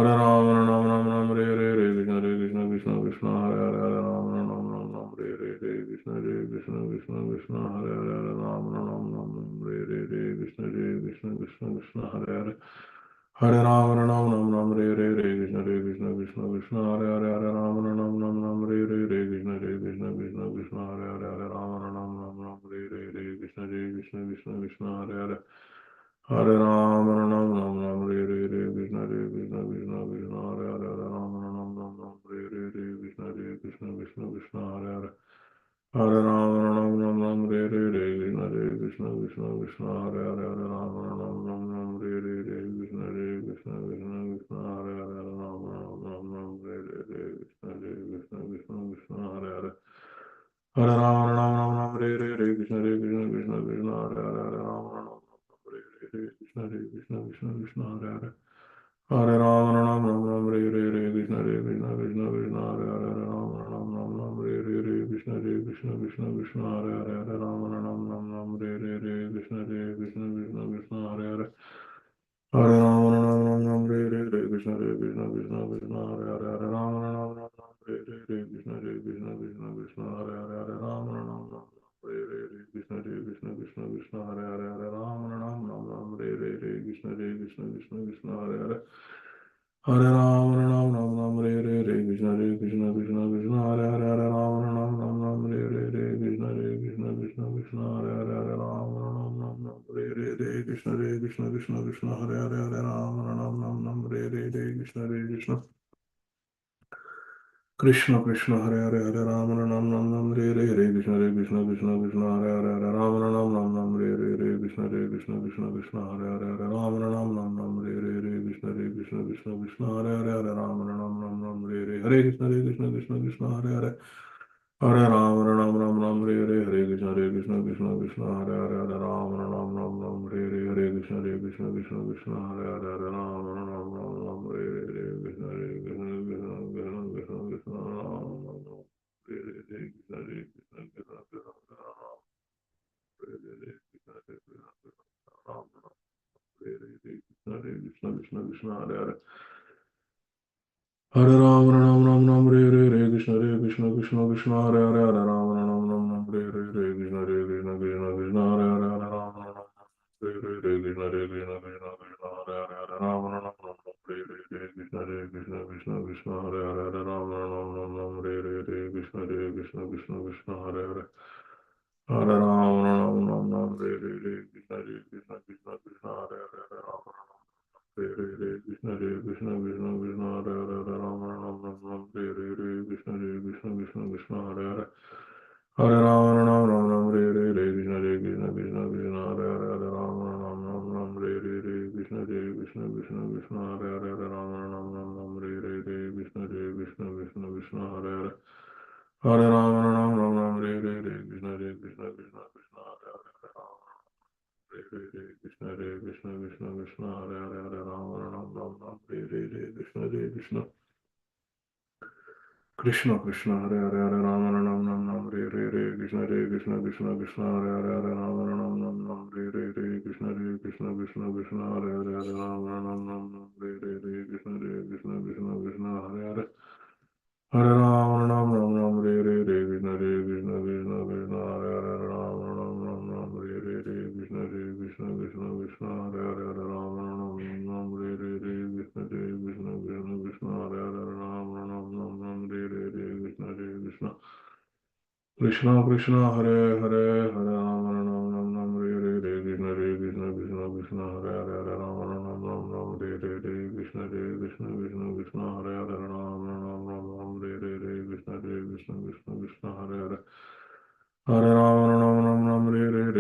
Hare Rama Rama Hare Krishna Krishna Krishna Hare Hare Rama Rama Hare Krishna Krishna Krishna Hare Hare Rama Rama Hare Krishna Krishna Hare Hare Hare Rama Rama Hare Krishna Krishna Hare Hare Hare Rama Rama Hare Krishna Krishna Hare Hare Hare Rama Rama Hare Krishna Krishna Hare Hare Hare Ram, Ram Ram Ram, Hare Krishna Krishna Krishna Hare Hare Hare Ram Ram Ram, Hare Krishna Krishna Krishna Hare Hare Hare Ram, Ram Ram Ram, Hare Krishna Krishna Krishna Hare Hare Hare Ram Ram Ram, Hare Krishna Krishna Krishna Hare Hare Hare Ram Ram, Hare Krishna Krishna Krishna Hare Hare Hare Rama Rama Rama Hare Hare Krishna Hare Hare Rama Rama Hare Hare Krishna Krishna Krishna Krishna Hare Hare Hare Rama Rama Rama Hare Hare Krishna Krishna Krishna Krishna Hare Hare Rama Rama Rama Hare Hare Krishna Krishna Krishna Krishna Hare Hare Hare Rama Rama Rama Hare Hare Krishna Krishna Krishna Krishna Hare Hare Hare Rama Rama Rama Hare Hare Krishna Krishna Krishna Krishna Hare Hare Hare Rama Rama Rama Hare Hare Krishna Krishna Krishna Krishna Hare Hare Hare Rama Rama Rama Hare Hare Krishna Krishna Krishna Krishna Hare Hare Hare Rama Rama Rama Hare Hare Krishna Krishna Krishna Krishna Hare Hare Hare Rama Rama Rama Hare Hare Krishna Krishna Krishna Krishna Hare Hare Hare Rama Rama Rama Hare Hare Krishna Krishna Krishna Krishna Hare Hare Hare Rama Rama Rama Hare Hare Krishna Krishna Krishna Krishna Hare Hare Hare Rama Rama Rama Hare Hare Krishna Krishna Krishna Krishna Hare Hare Hare Rama Ram Ram Ram Hare Hare Hare Krishna Krishna Krishna Krishna Hare Hare Hare Rama Ram Ram Ram Hare Hare Hare Krishna Krishna Krishna Krishna Hare Hare Hare Rama Ram Ram Ram Hare Hare Hare Krishna Krishna Krishna Krishna Hare Hare Hare Rama Ram Ram Ram Hare Hare Hare Krishna Krishna Krishna Krishna Hare Hare Hare Rama Ram Ram Ram Hare Hare Hare Krishna Krishna Krishna Krishna Hare Hare Hare Rama Ram Ram Ram Hare Hare Hare Krishna Krishna Krishna Krishna Hare Hare Hare Rama Ram Ram Ram Hare Hare Krishna Krishna Krishna Krishna Krishna Rama Hare Ram Ram Ram Ram Hare Hare Hare Krishna Krishna Krishna Hare Hare Hare Ram Ram Ram Ram Hare Hare Hare Krishna Krishna Krishna Krishna Hare Hare Hare Ram Ram Ram Hare Hare Krishna Krishna Krishna Krishna Hare Hare Hare Ram Ram Ram Hare Hare Krishna Krishna Krishna Krishna Hare Hare Hare Ram Ram Ram Hare Hare Krishna Krishna Krishna Krishna Hare Hare Hare Ram Ram Ram Hare Hare Krishna Krishna Krishna Krishna Hare Hare Hare Ram Hare Hare Krishna Krishna Krishna Krishna Hare Hare Hare Rama Rama Rama Hare Hare Krishna Krishna Krishna Krishna Hare Hare Hare Rama Rama Rama Hare Hare Krishna Krishna Krishna Krishna Hare Hare Hare Rama Rama Rama Hare Hare Krishna Krishna Krishna Krishna Hare Hare Hare Rama Rama Rama Hare Hare Krishna Krishna Krishna Krishna Hare Hare Hare Rama Rama Rama Hare Hare Krishna Krishna Krishna Krishna Hare Hare Hare Rama Hare Hare Krishna Krishna Krishna Krishna Hare Hare Hare Rama Rama Rama Hare Hare Krishna Krishna Krishna Krishna Hare Hare Hare Rama Rama Rama Hare Hare Krishna Krishna Krishna Krishna Hare Hare Hare Rama Rama Rama Hare Hare Krishna Krishna Krishna Krishna Hare Hare Hare Rama Rama Rama Hare Hare Krishna Krishna Krishna Krishna Hare Hare Hare Rama Rama Rama Hare Hare Krishna Krishna Krishna Krishna Hare Hare Rama Rama Rama Hare Hare Krishna Krishna Krishna Krishna Hare Hare Hare Rama Rama Rama Hare Hare Krishna Krishna Krishna Krishna Hare Hare Rama Rama Rama Hare Hare Krishna Krishna Krishna Krishna Hare Hare Hare Rama Rama Rama Hare Hare Krishna Krishna Krishna Krishna Hare Hare Hare Rama Rama Rama Hare Hare Krishna Krishna Krishna Krishna Hare Hare Rama Rama Rama Hare Hare Krishna Krishna Krishna Krishna Hare Hare Hare Rama Rama Rama Hare Hare Krishna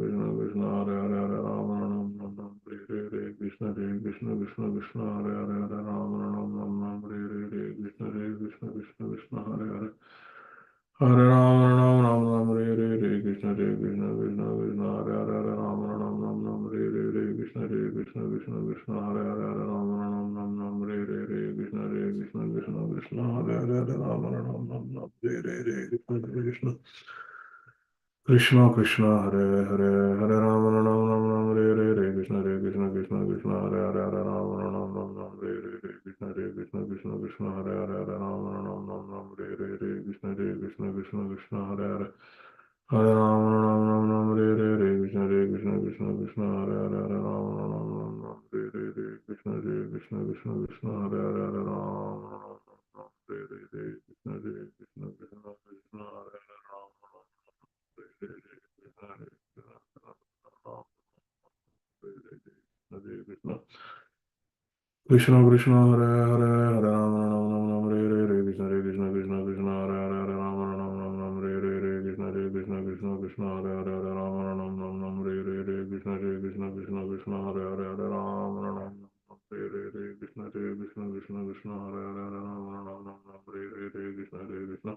Krishna Krishna Krishna Hare Hare Hare Rama Rama Rama Hare Hare Krishna Krishna Krishna Krishna Hare Hare Hare Rama Rama Rama Hare Hare Krishna Krishna Krishna Krishna Hare Hare Hare Rama Rama Rama Hare Hare Krishna Krishna Krishna Krishna Hare Hare Hare Rama Rama Rama Hare Hare Krishna Krishna Krishna Krishna Hare Hare Hare Rama Rama Rama Hare Hare Krishna Krishna Krishna Krishna Hare Hare Hare Rama Rama Rama Hare Hare Krishna Krishna Krishna Krishna Hare Hare Hare Rama Rama Rama Hare Hare Krishna Krishna Krishna Krishna Hare Hare Hare Rama Rama Rama Hare Hare Krishna Krishna Krishna Krishna Hare Hare Hare Rama Rama Rama Hare Hare Krishna Krishna Krishna Krishna Hare Hare Hare Rama Rama Rama Hare Hare Krishna Krishna Krishna Krishna Hare Hare Hare Rama Rama Rama Hare Hare Krishna Krishna Krishna Krishna Hare Hare Hare Rama Rama Rama Hare Hare Krishna Krishna Krishna Krishna Hare Hare Rama Krishna Krishna Hare Hare Hare Rama Rama Rama Hare Hare Krishna Krishna Krishna Krishna Hare Hare Hare Rama Rama Rama Hare Hare Krishna Krishna Krishna Krishna Hare Hare Hare Rama Rama Rama Hare Hare Krishna Krishna Krishna Krishna Hare Hare Hare Rama Rama Hare Hare Krishna Krishna Krishna Krishna Hare Hare Hare Rama Rama Hare Hare Krishna Krishna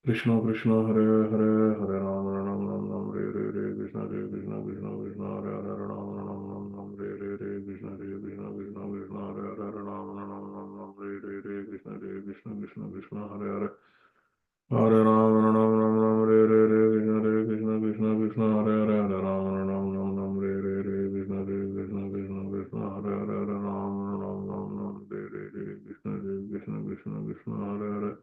Krishna Krishna Hare Hare Hare Ram Ram Ram Ram Hare Hare Hare Krishna Hare Krishna Krishna Krishna Hare Hare Ram Ram Ram Ram Hare Hare Hare Krishna Hare Krishna Krishna Krishna Hare Hare Ram Ram Ram Ram Hare Hare Hare Krishna Hare Krishna Krishna Krishna Hare Hare Hare Ram Ram Ram Ram Hare Hare Hare Krishna Hare Krishna Krishna Krishna Hare Hare Hare Ram Ram Ram Ram Hare Hare Hare Krishna Hare Krishna Krishna Krishna Hare Hare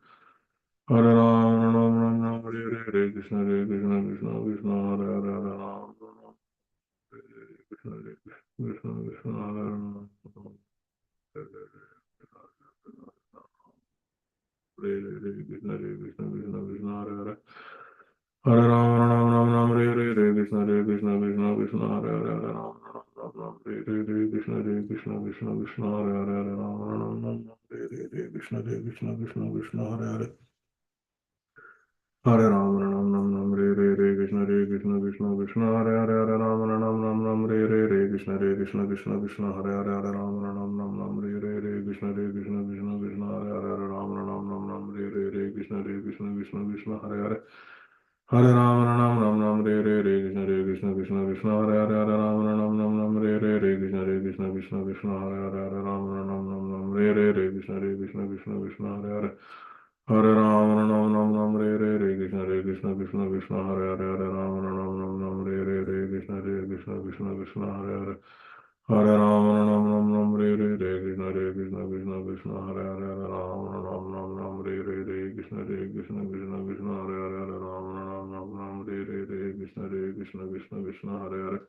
Hare Ram Ram Ram Ram Hare Hare Hare Krishna Hare Krishna Krishna Krishna Hare Hare Hare Ram Ram Ram Ram Hare Hare Hare Krishna Hare Krishna Krishna Krishna Hare Hare Hare Ram Ram Hare Hare Krishna Hare Krishna Krishna Hare Ram Hare Hare Krishna Hare Krishna Krishna Krishna Hare Hare Hare Ram Ram Ram Ram Hare Hare Hare Krishna Hare Krishna Krishna Krishna Hare Hare Hare Ram Ram Ram Ram Hare Hare Krishna Hare Krishna Krishna Krishna Hare Hare Hare Ram Ram Ram Ram Hare Hare Krishna Hare Krishna Krishna Krishna Hare Hare Hare Ram Ram Ram Ram Hare Hare Krishna Hare Krishna Krishna Krishna Hare Hare Hare Ram Ram Ram Ram Hare Hare Krishna Hare Krishna Krishna Krishna Hare Hare Hare Ram Ram Ram Ram Hare Hare Krishna Hare Krishna Krishna Krishna Hare Hare Hare Ram Ram Ram Ram Hare Hare Krishna Hare Krishna Krishna Krishna Hare Hare Hare Ram Ram Ram Ram Hare Hare Krishna Hare Krishna Krishna Krishna Hare Hare Hare Ram Ram Ram Ram Hare Hare Krishna Hare Krishna Krishna Krishna Hare Hare Hare Ram Ram Ram Ram Hare Hare Krishna Hare Krishna Krishna Krishna Hare Hare Hare Ram Ram Ram Ram Hare Hare Krishna Hare Krishna Krishna Krishna Hare Hare Hare Ram Ram Ram Ram Hare Hare Krishna Hare Krishna Krishna Krishna Hare Hare Hare Ram Ram Ram Ram Hare Hare Krishna Hare Krishna Krishna Krishna Hare Hare Hare Ram Ram Ram Ram Hare Hare Krishna Hare Krishna Krishna Krishna Hare Hare Hare Ram Ram Ram Ram Hare Hare Krishna Hare Krishna Krishna Krishna Hare Hare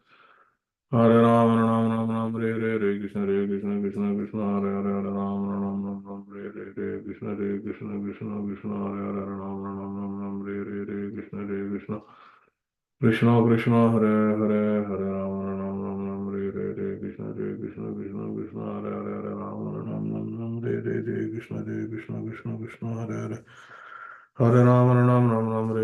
Hare Ram Ram Ram Ram Hare Hare Krishna Hare Krishna Krishna Krishna Hare Hare Hare Ram Ram Ram Ram Hare Hare Krishna Hare Krishna Krishna Krishna Hare Hare Hare Ram Ram Ram Ram Hare Hare Krishna Hare Krishna Krishna Krishna Hare Hare Hare Ram Ram Ram Ram Hare Hare Krishna Hare Krishna Krishna Krishna Hare Hare Hare Ram Ram Ram Ram Hare Hare Krishna Hare Krishna Krishna Krishna Hare Hare Hare Ram Ram Ram Ram Hare Hare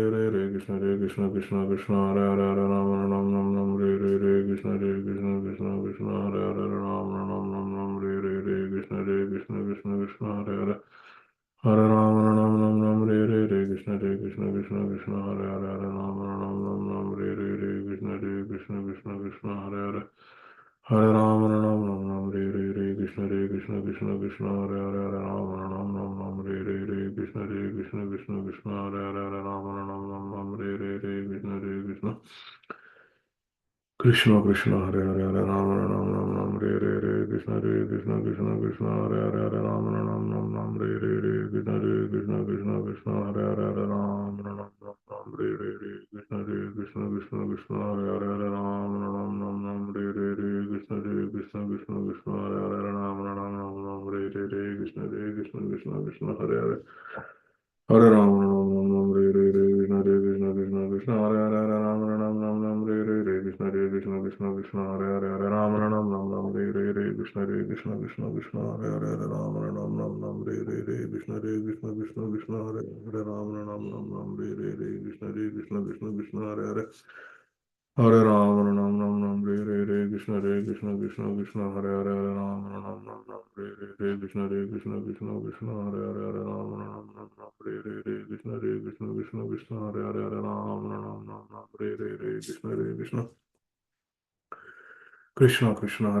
Krishna Hare Krishna Krishna Krishna Hare Hare Hare Ram Ram Ram Ram Hare Hare Krishna Hare Krishna Krishna Krishna Hare Hare Hare Ram Ram Ram Ram Hare Hare Krishna Hare Krishna Krishna Krishna Hare Hare Hare Ram Ram Ram Ram Hare Hare Krishna Hare Krishna Krishna Krishna Hare Hare Hare Ram Ram Ram Ram Hare Hare Krishna Hare Krishna Krishna Krishna Hare Hare Hare Ram Ram Ram Ram Hare Hare Krishna Hare Krishna Krishna Krishna Hare Hare Hare Ram Ram Ram Ram Hare Hare Krishna Hare Krishna Krishna Krishna Hare Hare Hare Ram Ram Ram Ram Hare Hare Krishna Hare Krishna Krishna Krishna Hare Hare Hare Rama Ram Ram Ram Hare Hare Krishna Hare Krishna Krishna Krishna Hare Hare Hare Rama Ram Ram Ram Hare Hare Krishna Hare Krishna Krishna Krishna Hare Hare Hare Rama Ram Ram Ram Hare Hare Krishna Hare Krishna Krishna Krishna Hare Hare Hare Rama Ram Ram Ram Hare Hare Krishna Hare Krishna Krishna Krishna Hare Hare Hare Rama Ram Ram Ram Hare Hare Krishna Hare Krishna Krishna Krishna Hare Hare Hare Ram Ram Ram Ram Hare Hare Krishna Hare Krishna Krishna Krishna Hare Hare Hare Ram Ram Ram Ram Hare Hare Krishna Hare Krishna Krishna Krishna Hare Hare Hare Ram Ram Ram Ram Hare Hare Krishna Hare Krishna Krishna Krishna Hare Hare Hare Ram Ram Ram Ram Hare Hare Krishna Hare Krishna Krishna Krishna Hare Hare Ram Ram Ram Ram Hare Hare Krishna Hare Krishna Krishna Krishna Hare Hare Hare Ram Ram Ram Ram Hare Hare Krishna Hare Krishna Krishna Krishna Hare Hare Hare Ram Ram Ram Ram Hare Hare Krishna Hare Krishna Krishna Krishna Hare Hare Hare Ram Ram Ram Ram Hare Hare Krishna Hare Krishna Krishna Krishna Hare Hare Hare Ram Ram Ram Ram Hare Hare Krishna Hare Krishna Krishna Krishna Hare Hare Hare Ram Ram Ram Ram Hare Hare Hare Krishna Hare Krishna Krishna Krishna Hare Hare Hare Ram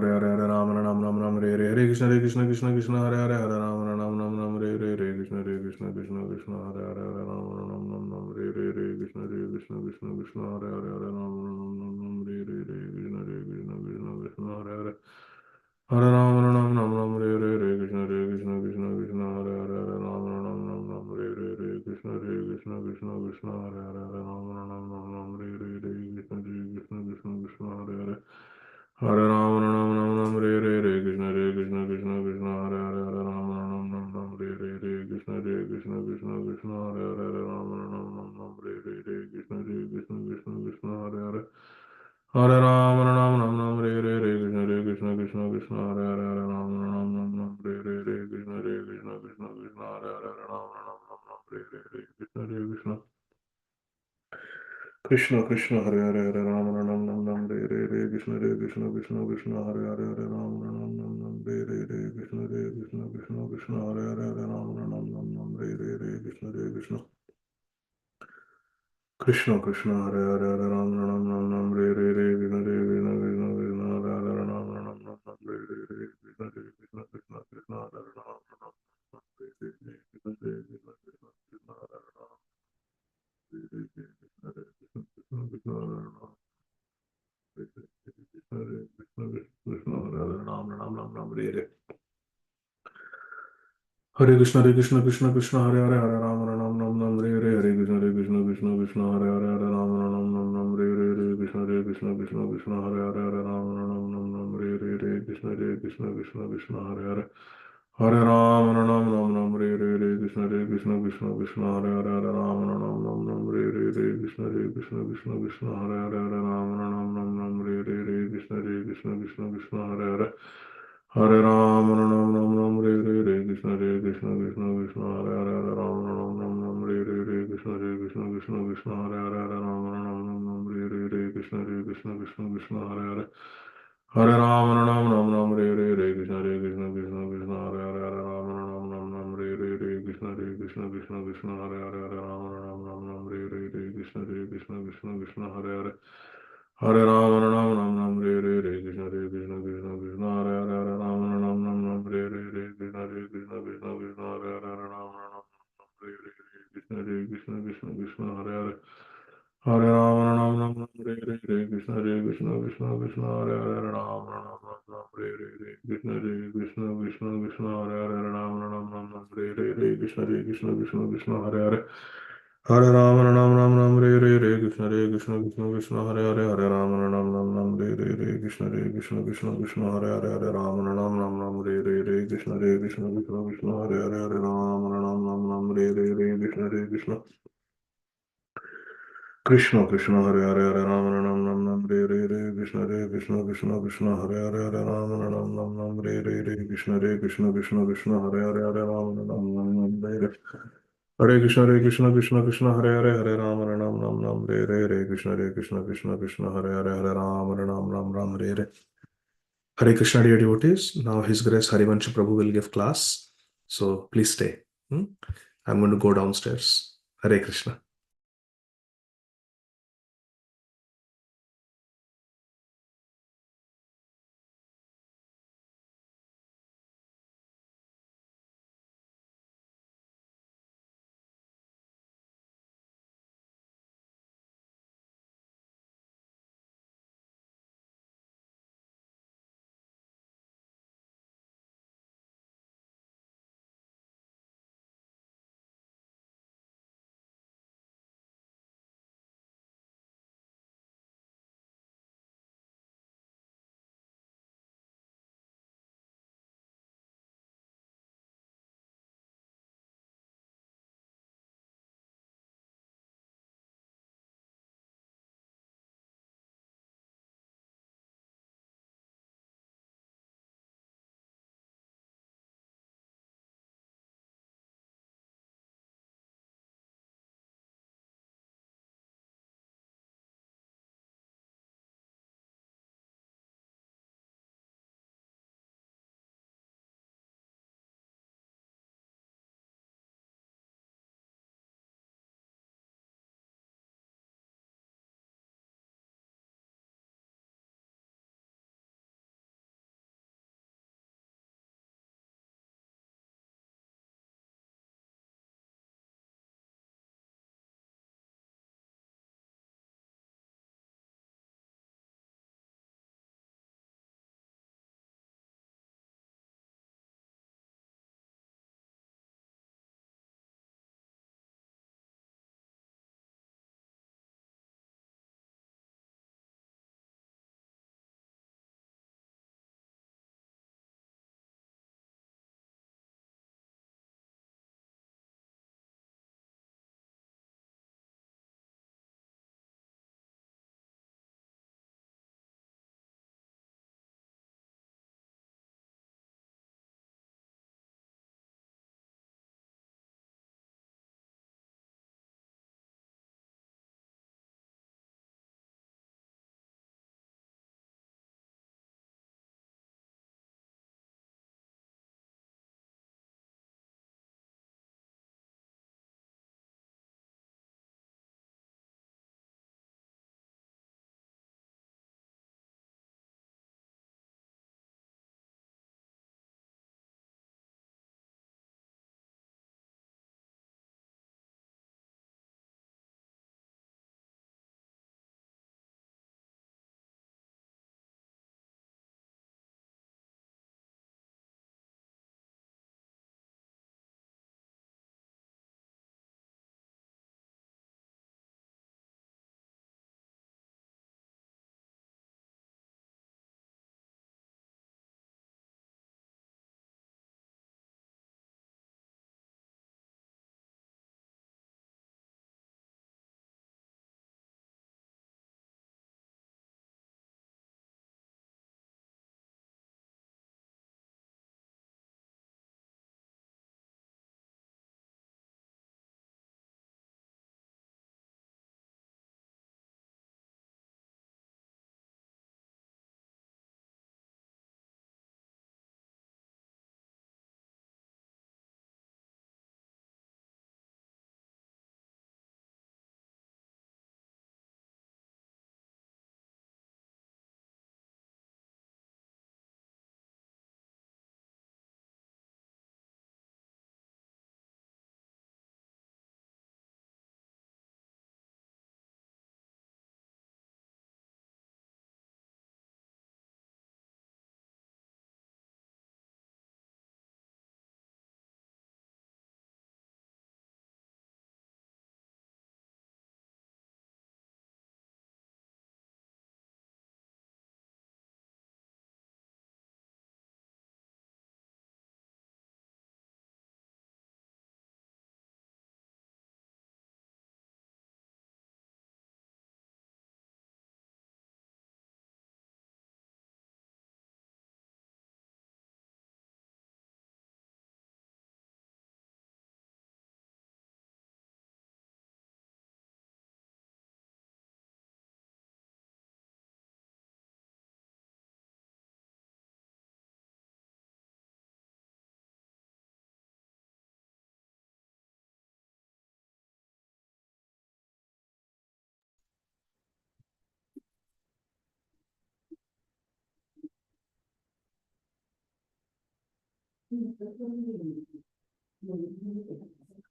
Ram Ram Ram Hare Hare Hare Krishna Hare Krishna Krishna Krishna Hare Hare Hare Ram Ram Ram Ram Hare Hare Hare Krishna Hare Krishna Krishna Krishna Hare Hare Hare Ram Ram Ram Ram Hare Hare Hare Krishna Hare Krishna Krishna Krishna Hare Hare Hare Ram Ram Ram Ram Hare Hare Hare Krishna Hare Krishna Krishna Krishna Hare Hare Hare Ram Ram Ram Ram Hare Hare Hare Krishna Hare Krishna Krishna Krishna Hare Hare Hare Ram Ram Ram Ram Hare Hare Hare Krishna Hare Krishna Krishna Krishna Hare Hare Hare Ram Ram Ram Ram Hare Hare Hare Krishna Hare Krishna Krishna Krishna Hare Hare Hare Ram Ram Ram Ram Hare Hare Hare Krishna Hare Krishna Krishna Krishna Hare Hare Hare Ram Ram Ram Ram Hare Hare Hare Krishna Hare Krishna Krishna Krishna Hare Hare Hare Ram Ram Ram Ram Hare Hare Hare Krishna Hare Krishna Krishna Krishna Hare Hare Hare Ram Ram Ram Ram Hare Hare Hare Krishna Hare Krishna Krishna Krishna Hare Hare Hare Ram Ram Ram Ram Hare Hare Hare Krishna Hare Krishna Krishna Krishna Hare Hare Hare Ram Ram Ram Ram Hare Hare Hare Krishna Hare Krishna Krishna Krishna Hare Hare Hare Ram Ram Ram Ram Hare Hare Hare Krishna Hare Krishna Krishna Krishna Hare Hare Hare Ram Ram Ram Ram Hare Hare Hare Krishna Hare Krishna Krishna Krishna Hare Hare Hare Ram Ram Ram Ram Re Re Re Krishna Re Krishna Krishna Krishna Hare Hare Ram Ram Ram Ram Re Re Re Krishna Re Krishna Krishna Krishna Hare Hare Ram Ram Ram Re Re Re Krishna Re Krishna Krishna Krishna Hare Hare Ram Re Re Re Krishna Re Krishna Krishna Krishna Hare Hare Ram Re Re Re Krishna Re Krishna Krishna Krishna Hare Hare Ram Ram Ram Ram Re Re Hare Krishna Krishna Krishna Hare Hare Hare Ram Ram Ram Ram Re Re Hare Krishna Krishna Krishna Hare Hare Hare Ram Ram Ram Ram Re Re Re Krishna Krishna Krishna Hare Hare Hare Ram Ram Ram Ram Re Re Re Krishna Krishna Krishna Hare Hare Hare Ram Ram Ram Ram Re Re Re Krishna Krishna Krishna Hare Hare Hare Ram Ram Ram Ram Re Re Re Krishna Krishna Krishna Hare Hare Hare Ram Ram Ram Ram Re Re Re Krishna Krishna Krishna Hare Hare Hare Ram Ram Ram Re Re Re Krishna Krishna Krishna Hare Hare Hare Ram Ram Re Re Re Krishna Krishna Krishna Hare Hare Hare Ram Ram Re Re Re Krishna Krishna Krishna Hare Hare Hare Ram Ram Re Re Re Krishna Krishna Krishna Hare Hare Hare Ram Ram Re Re Re Krishna Krishna Krishna Hare Hare Hare Ram Ram Re Re Re Krishna Krishna Krishna Hare Hare Hare Ram Re Re Re Krishna Krishna Krishna Hare Hare Hare Ram Ram Re Re Re Krishna Krishna Krishna Hare Hare Hare Ram Re Re Re Krishna Krishna Hare Hare Hare Ram Re Re Re Krishna Krishna Hare Hare Ram Re Re Re Krishna Krishna Hare Hare Ram Re Re Re Krishna Krishna Hare Hare Hare Ram Re Re Re Krishna Krishna Hare Hare Hare Ram Re Re Re Krishna Krishna Hare Hare Hare Ram Re Re Re Krishna Krishna Hare Hare Hare Ram Re Re Re Krishna Krishna Hare Hare Hare Ram Re Re Re Krishna Hare Hare Hare Ram Re Re Re Krishna Hare Hare Hare Ram Re Re Krishna Hare Hare Hare Ram Re Re Re Krishna Hare Hare Hare Ram Re Re Hare Krishna dear devotees. Now His Grace Harivansh Prabhu will give class. So please stay. I'm going to go downstairs. Hare Krishna.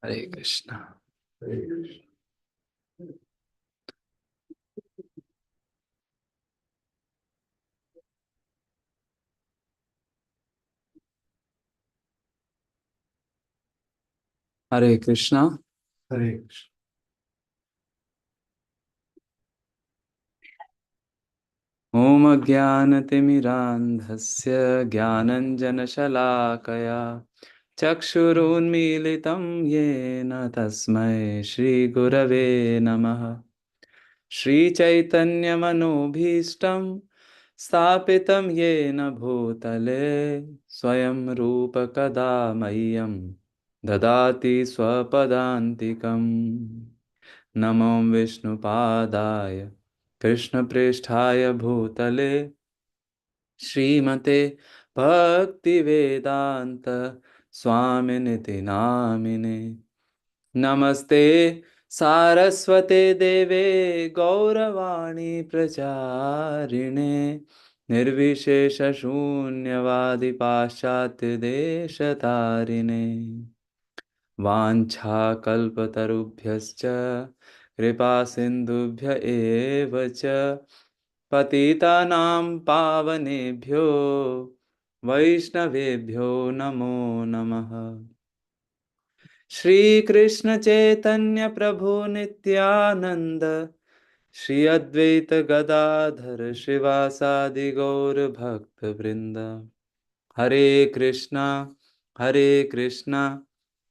Hare Krishna. Hare Krishna. Hare Krishna. Hare Krishna. Om Jnanatimirandhasya Jnananjanashalakaya Chakshurunmilitam Yena Tasmai Shri Gurave Namaha. Shri Chaitanya Manobhishtam Stapitam Yena Bhutale Swayam Rupa Kadamayyam Dadati Swapadantikam. Namo Vishnupadaya Krishna Presthaya Bhutale Srimate Bhaktivedanta Swaminiti Namine Namaste Saraswate Deve Gauravani Pracharine Nirvishesha Shunyavadi Paschatya Deshatarine Vanchakalpatarubhyascha Kripa Sindhubhya eva cha Patitanam Pavanebhyo Vaishnavebhyo Namo Namaha. Shri Krishna Chaitanya Prabhu Nityananda Shri Advaita Gadadhar Shivasadi Gaur Bhakta Vrinda Hare Krishna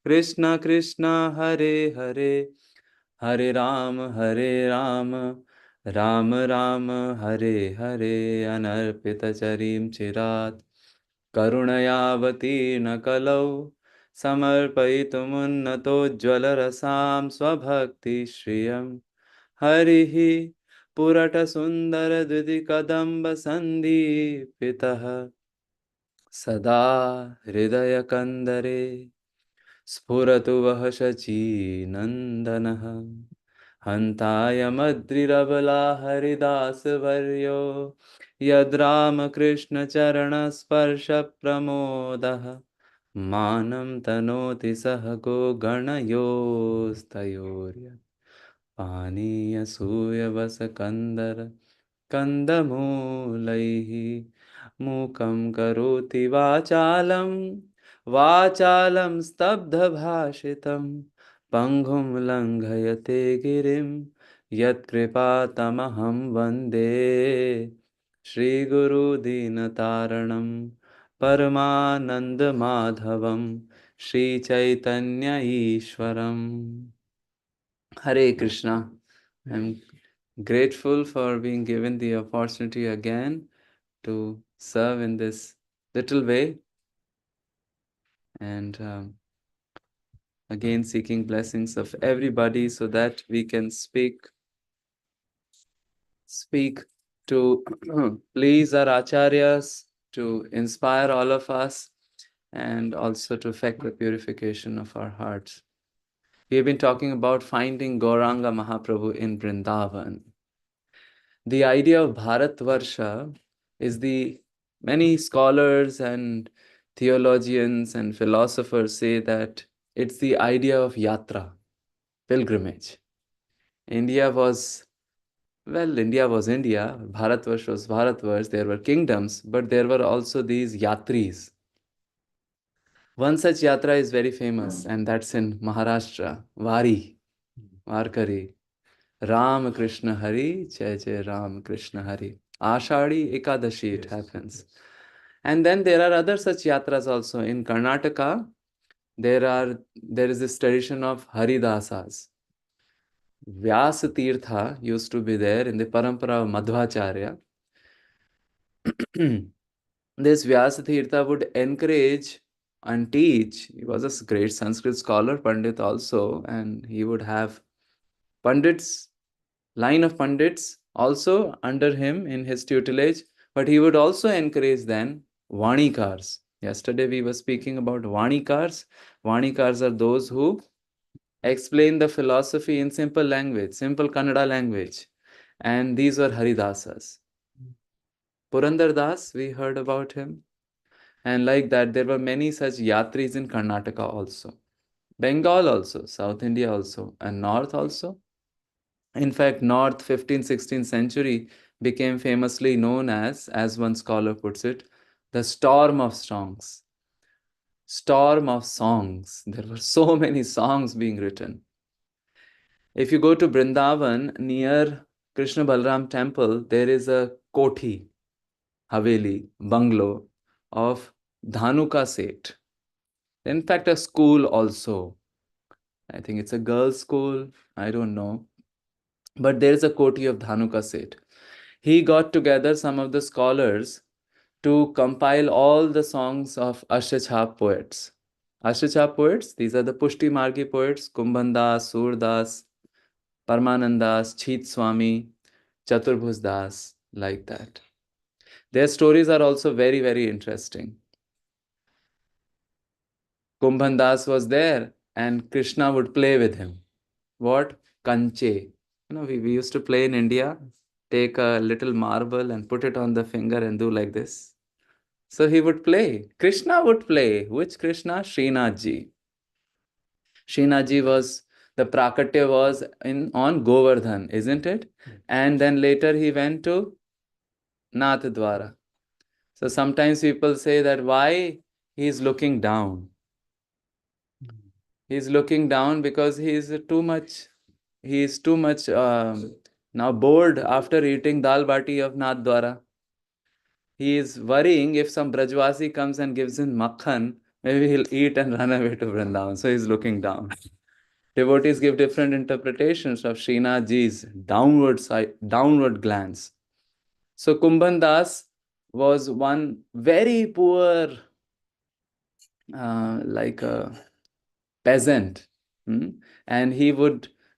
Krishna Krishna Hare Hare Hare Ram Ram Ram Hare Hare Anarpita Charim Chirat Karunayavati Kalau Samarpaitumunnatojjalarasam Swabhakti Shriyam Harihi Purata Sundara Dudi Kadamba Sandipitaha Sada Hridaya Kandare Spuratu Vahashachi Nandanaha Hantaya Madrirabala Haridas Varyo Yadrama Krishna Charana Sparsha Pramodaha Manam Tanoti Sahago Ganayostayorya Paniya Suya Vasakandara Kandamulaihi Mukam Karoti Vachalam Stabdha Bhashitam Panghum Langhayate Girim Yat Kripatamaham Vande Shri Guru Dinataranam Paramananda Madhavam Shri Chaitanya Ishwaram. Hare Krishna. I'm grateful for being given the opportunity again to serve in this little way, and again seeking blessings of everybody so that we can speak to please our acharyas, to inspire all of us, and also to effect the purification of our hearts. We have been talking about finding Gauranga Mahaprabhu in Vrindavan. The idea of Bharatvarsha is many scholars and theologians and philosophers say that it's the idea of yatra, pilgrimage. India was India, Bharatvarsh was Bharatvarsh, there were kingdoms, but there were also these yatris. One such yatra is very famous, and that's in Maharashtra, Varkari. Ram Krishna Hari, Jai Jai Ram Krishna Hari. Ashadi Ekadashi it happens. And then there are other such yatras also. In Karnataka, there is this tradition of Haridasas. Vyasa Tirtha used to be there in the parampara of Madhvacharya. This Vyasa Tirtha would encourage and teach. He was a great Sanskrit scholar, Pandit also, and he would have Pandits, line of Pandits also under him in his tutelage, but he would also encourage then Vanikars. Yesterday we were speaking about Vanikars. Vanikars are those who explain the philosophy in simple language, simple Kannada language. And these were Haridasas. Purandar Das, we heard about him. And like that, there were many such yatris in Karnataka also, Bengal also, South India also, and North also. In fact, North 15th, 16th century became famously known as one scholar puts it, the storm of songs. Storm of songs. There were so many songs being written. If you go to Brindavan, near Krishna Balram temple, there is a koti, haveli, bungalow of Dhanuka Seth. In fact, a school also. I think it's a girls' school. I don't know. But there is a koti of Dhanuka Seth. He got together some of the scholars to compile all the songs of Ashachap poets. Ashachap poets, these are the Pushti Margi poets, Kumbhandas, Surdas, Parmanandas, Chit Swami, Chaturbhus Das, like that. Their stories are also very, very interesting. Kumbhandas was there and Krishna would play with him. What? Kanche. We used to play in India, take a little marble and put it on the finger and do like this. So he would play. Krishna would play. Which Krishna? Srinathji. Srinathji was, the Prakatya was on Govardhan, isn't it? And then later he went to Nathdwara. So sometimes people say that why he is looking down. He is looking down because he is too much now bored after eating dal bati of Nathdwara. He is worrying if some Brajwasi comes and gives him makhan, maybe he'll eat and run away to Vrindavan. So he's looking down. Devotees give different interpretations of Srinathji's downward glance. So Kumbhan Das was one very poor, like a peasant, and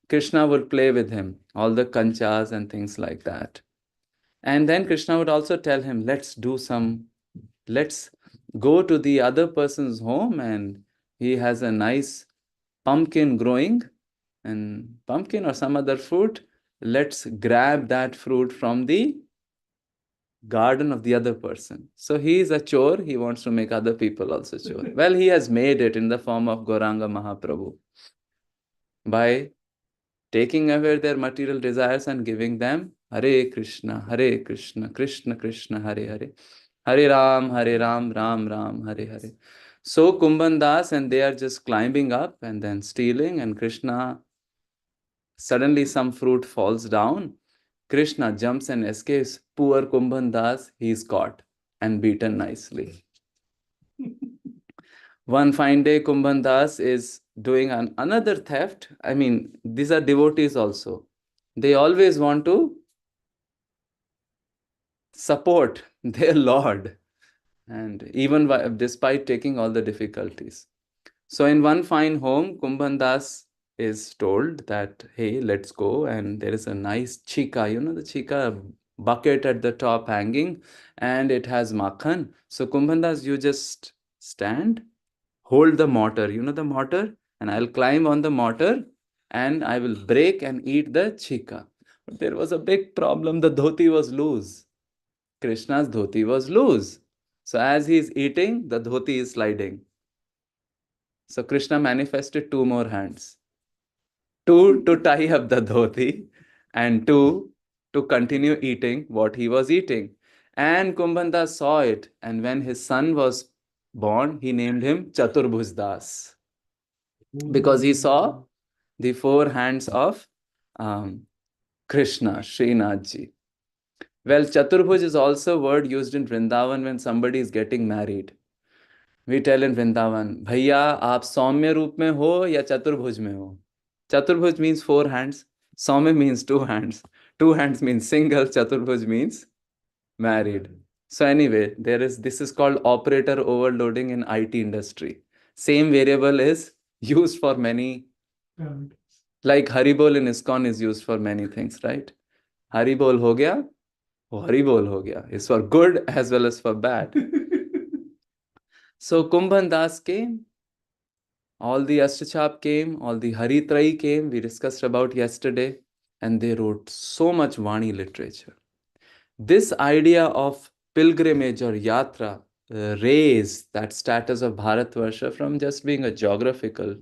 Krishna would play with him, all the kanchas and things like that. And then Krishna would also tell him, let's go to the other person's home, and he has a nice pumpkin growing, and pumpkin or some other fruit, let's grab that fruit from the garden of the other person. So he is a chore, he wants to make other people also chore. Well, he has made it in the form of Gauranga Mahaprabhu by taking away their material desires and giving them Hare Krishna, Krishna Krishna, Hare Hare, Hare Ram, Ram Ram, Hare Hare. So Kumbhan Das, and they are just climbing up and then stealing, and Krishna, suddenly some fruit falls down. Krishna jumps and escapes. Poor Kumbhan Das, he is caught and beaten nicely. One fine day, Kumbhan Das is doing another theft. I mean, these are devotees also. They always want to support their Lord, and even despite taking all the difficulties. So in one fine home, Kumbhan Das is told that, hey, let's go, and there is a nice chika, the chika bucket at the top hanging, and it has makhan. So Kumbhan Das, you just stand, hold the mortar, the mortar, and I'll climb on the mortar and I will break and eat the chika. But there was a big problem. The dhoti was loose. Krishna's dhoti was loose. So as he is eating, the dhoti is sliding. So Krishna manifested two more hands. Two to tie up the dhoti, and two to continue eating what he was eating. And Kumbhan Das saw it, and when his son was born, he named him Chaturbhus Das, because he saw the four hands of Krishna, Srinathji. Well, Chaturbhuj is also a word used in Vrindavan when somebody is getting married. We tell in Vrindavan, Bhaiya, aap Saumya roop mein ho ya Chaturbhuj mein ho? Chaturbhuj means four hands. Saumya means two hands. Two hands means single. Chaturbhuj means married. So anyway, this is called operator overloading in IT industry. Same variable is used for many, like Haribol in ISKCON is used for many things, right? Haribol ho gaya, Haribol ho gaya. It's for good as well as for bad. So Kumbhan Das came, all the Ashtachap came, all the Haritrai came, we discussed about yesterday, and they wrote so much Vani literature. This idea of pilgrimage or yatra raise that status of Bharatvarsha from just being a geographical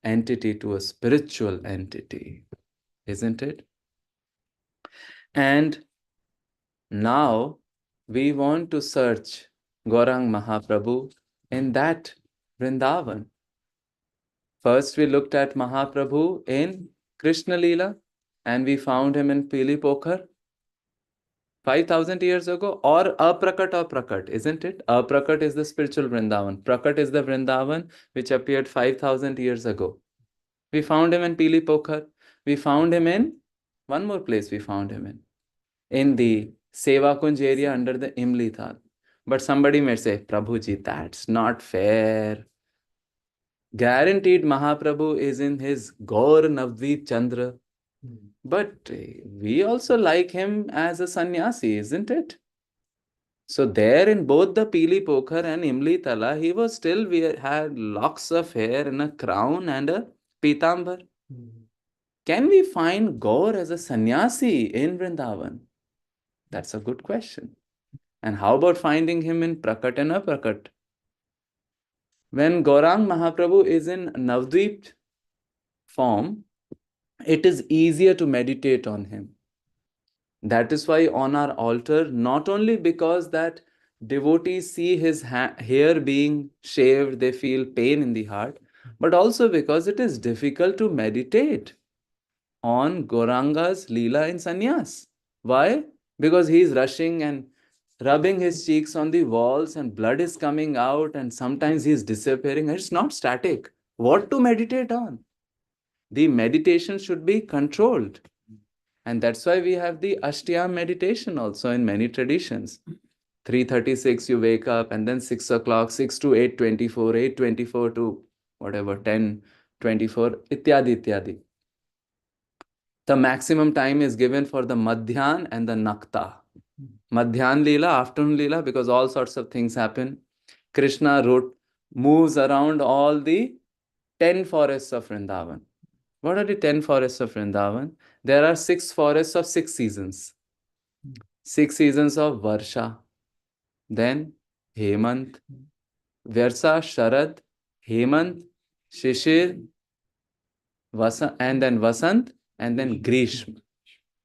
entity to a spiritual entity, isn't it? And now we want to search Gaurang Mahaprabhu in that Vrindavan. First, we looked at Mahaprabhu in Krishna Leela and we found him in Pili Pokhar 5,000 years ago, or Aprakat or Prakat, isn't it? Aprakat is the spiritual Vrindavan. Prakat is the Vrindavan which appeared 5,000 years ago. We found him in Pili Pokhar. We found him in one more place we found him in the Seva Kunj area under the Imli Thal. But somebody may say, Prabhuji, that's not fair. Guaranteed Mahaprabhu is in his Gaur Navdeep Chandra. But we also like him as a sannyasi, isn't it? So there in both the Pili Pokhar and Imli Tala, he was still, we had locks of hair and a crown and a pitambar. Can we find Gaur as a sannyasi in Vrindavan? That's a good question. And how about finding him in Prakat and Aprakat? When Gaurang Mahaprabhu is in Navdeep form, it is easier to meditate on him. That is why on our altar, not only because that devotees see his hair being shaved, they feel pain in the heart, but also because it is difficult to meditate on Gauranga's Leela in Sannyas. Why? Because he is rushing and rubbing his cheeks on the walls and blood is coming out and sometimes he is disappearing. It's not static. What to meditate on? The meditation should be controlled. And that's why we have the Ashtayam meditation also in many traditions. 3:36 you wake up and then 6 o'clock, 6 to 8:24, 8:24 to whatever, 10:24, ityadi, ityadi. The maximum time is given for the Madhyan and the Nakta. Madhyan Leela, afternoon Leela, because all sorts of things happen. Krishna moves around all the 10 forests of Vrindavan. What are the 10 forests of Vrindavan? There are 6 forests of 6 seasons. 6 seasons of Varsha, then Hemant, Versa, Sharad, Hemant, Shishir, and then Vasant, and then Grishma.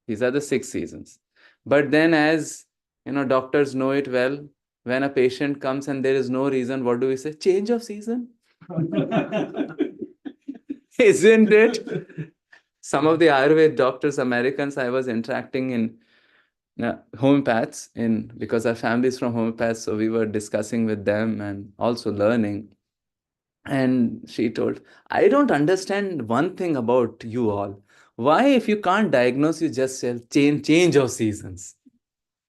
These are the 6 seasons. But then, as you know, doctors know it well, when a patient comes and there is no reason, what do we say? Change of season. Isn't it? Some of the Ayurveda doctors, Americans, I was interacting in homeopaths because our family is from homeopaths, so we were discussing with them and also learning. And she told, I don't understand one thing about you all. Why, if you can't diagnose, you just say change of seasons?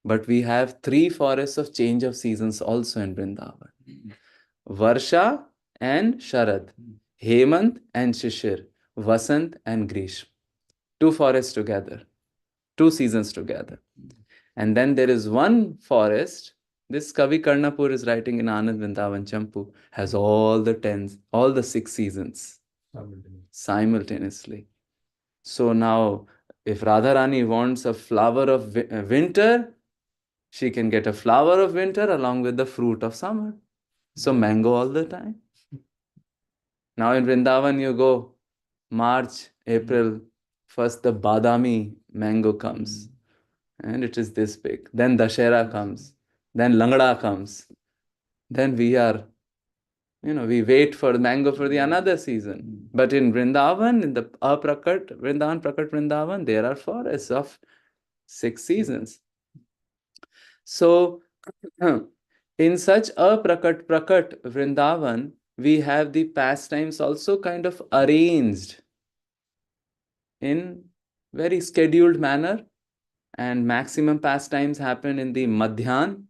But we have 3 forests of change of seasons also in Vrindavan. Varsha and Sharad, Hemant and Shishir, Vasant and Grishma. 2 forests together, 2 seasons together. And then there is one forest, this Kavi Karnapur is writing in Anand Vrindavan Champu, has all the 6 seasons simultaneously. So now, if Radharani wants a flower of winter, she can get a flower of winter along with the fruit of summer. So mango all the time. Now in Vrindavan you go March, April, first the Badami mango comes and it is this big. Then Dashera comes. Then Langda comes. Then we wait for the mango for the another season. But in Vrindavan, in the Aprakat, Vrindavan, Prakat Vrindavan, there are forests of 6 seasons. So, in such a Prakat Vrindavan, we have the pastimes also kind of arranged in very scheduled manner, and maximum pastimes happen in the Madhyan.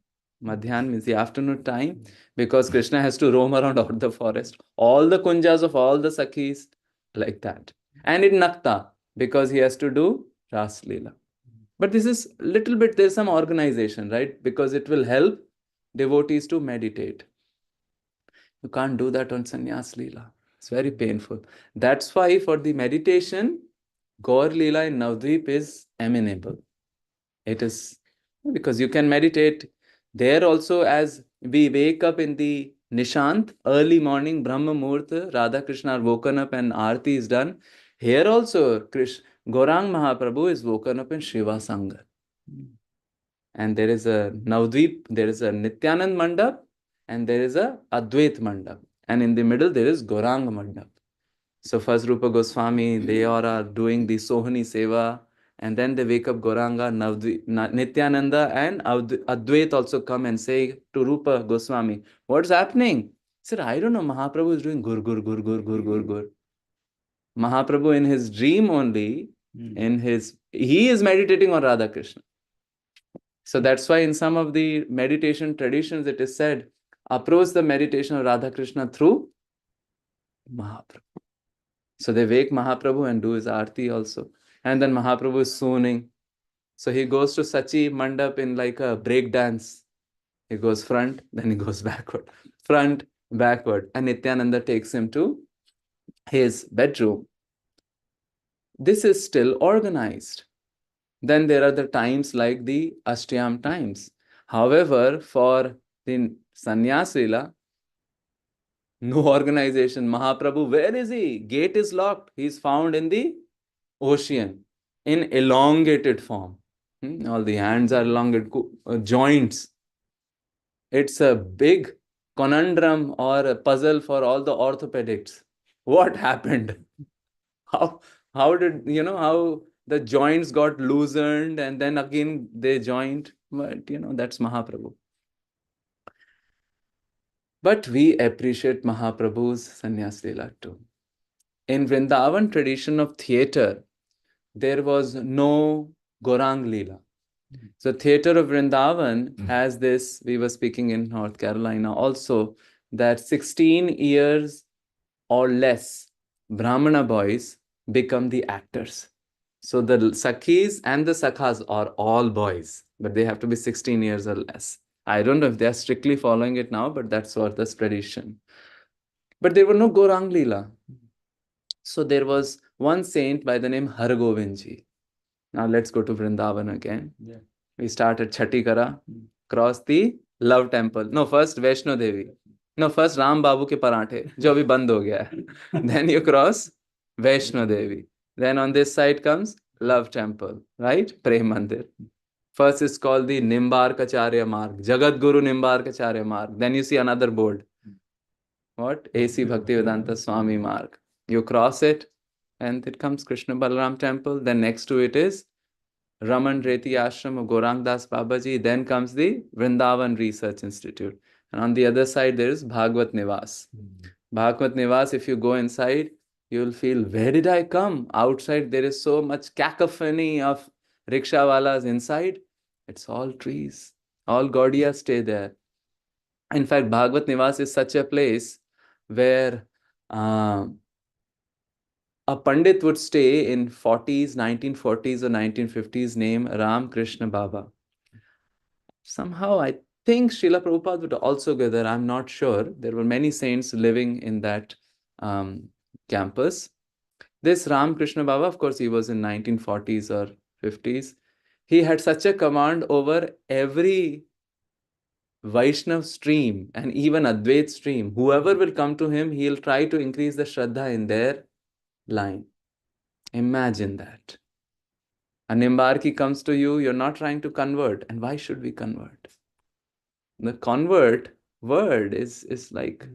Madhyan means the afternoon time, because Krishna has to roam around all the forest, all the kunjas of all the Sakhis, like that. And in Nakta, because he has to do Ras Leela. But this is little bit, there's some organization, right? Because it will help devotees to meditate. You can't do that on Sannyas Leela. It's very painful. That's why for the meditation, Gaur Leela in Navdeep is amenable. It is because you can meditate there also as We wake up in the Nishant, early morning, Brahma Muhurta, Radha Krishna are woken up and Aarti is done. Here also, Gaurang Mahaprabhu is woken up in Shiva Sangha. And there is a Navdvip, there is a Nityanand Mandap, and there is a Advait Mandap. And in the middle, there is Gaurang Mandap. So first Rupa Goswami, they all are doing the Sohani Seva, and then they wake up Gauranga, Nityananda, and Advait also come and say to Rupa Goswami, what's happening? He said, I don't know, Mahaprabhu is doing gur, gur, gur, gur, gur, gur, gur. Mahaprabhu in his dream only, he is meditating on Radha Krishna. So that's why in some of the meditation traditions, it is said, approach the meditation of Radha Krishna through Mahaprabhu. So they wake Mahaprabhu and do his aarti also. And then Mahaprabhu is swooning. So he goes to Sachi Mandap in like a break dance. He goes front, then he goes backward. Front, backward. And Nityananda takes him to his bedroom. This is still organized. Then there are the times like the Ashtayam times. However, for the Sannyas Leela, no organization. Mahaprabhu, where is he? Gate is locked. He is found in the ocean in elongated form. All the hands are elongated, joints. It's a big conundrum or a puzzle for all the orthopedics. What happened? How did, how the joints got loosened and then again they joined? But, that's Mahaprabhu. But we appreciate Mahaprabhu's Sannyas Leela too. In Vrindavan tradition of theatre, there was no Gaurang Leela. So theatre of Vrindavan has this, we were speaking in North Carolina also, that 16 years or less Brahmana boys become the actors. So the Sakhis and the Sakhas are all boys, but they have to be 16 years or less. I don't know if they are strictly following it now, but that's what the tradition. But there were no Gaurang Leela. So there was one saint by the name Hargovind Ji. Now let's go to Vrindavan again. Yeah. We start at Chatikara, cross the Love Temple. No, first Vaishno Devi. No, first Ram Babu ke Paranthe, jo abhi band ho gaya hai. Then you cross Vaishno Devi. Then on this side comes Love Temple, right? Prem Mandir. First is called the Nimbarkacharya Marg, Jagat Guru Nimbarkacharya Marg. Then you see another board. What? A.C. Bhaktivedanta Swami Marg. You cross it, and it comes Krishna Balaram Temple. Then next to it is Raman Reti Ashram of Gaurang Das Babaji. Then comes the Vrindavan Research Institute. And on the other side, there is Bhagwat Nivas. Bhagwat Nivas, if you go inside, you will feel, where did I come? Outside, there is so much cacophony of rickshawalas. Inside, it's all trees. All Gaudiyas stay there. In fact, Bhagwat Nivas is such a place where a Pandit would stay in 1940s or 1950s, name Ram Krishna Baba. Somehow, I think Srila Prabhupada would also go there. I'm not sure. There were many saints living in that campus. This Ram Krishna Baba, of course, he was in 1940s or 50s. He had such a command over every Vaishnav stream and even Advait stream. Whoever will come to him, he'll try to increase the Shraddha in their line. Imagine that. A Nimbarki comes to you, you're not trying to convert. And why should we convert? The convert word is like,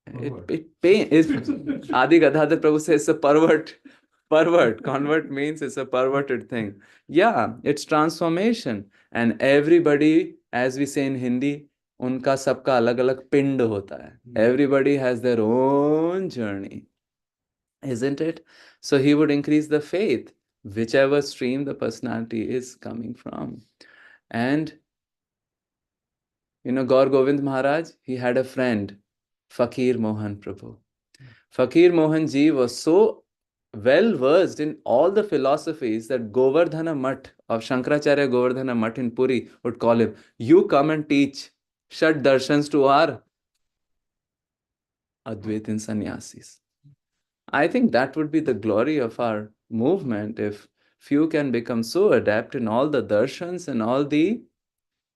it pains. Adi Gadadhar Prabhu says it's a pervert. Convert means it's a perverted thing. Yeah, it's transformation. And everybody, as we say in Hindi, unka sabka alag alag pind hota hai. Everybody has their own journey. Isn't it? So he would increase the faith, whichever stream the personality is coming from. And, Gaur Govind Maharaj, he had a friend, Fakir Mohan Prabhu. Fakir Mohan Ji was so well versed in all the philosophies that Govardhana Mutt of Shankaracharya Govardhana Mutt in Puri would call him, you come and teach Shat Darshans to our Advaitin Sannyasis. I think that would be the glory of our movement if few can become so adept in all the darshans and all the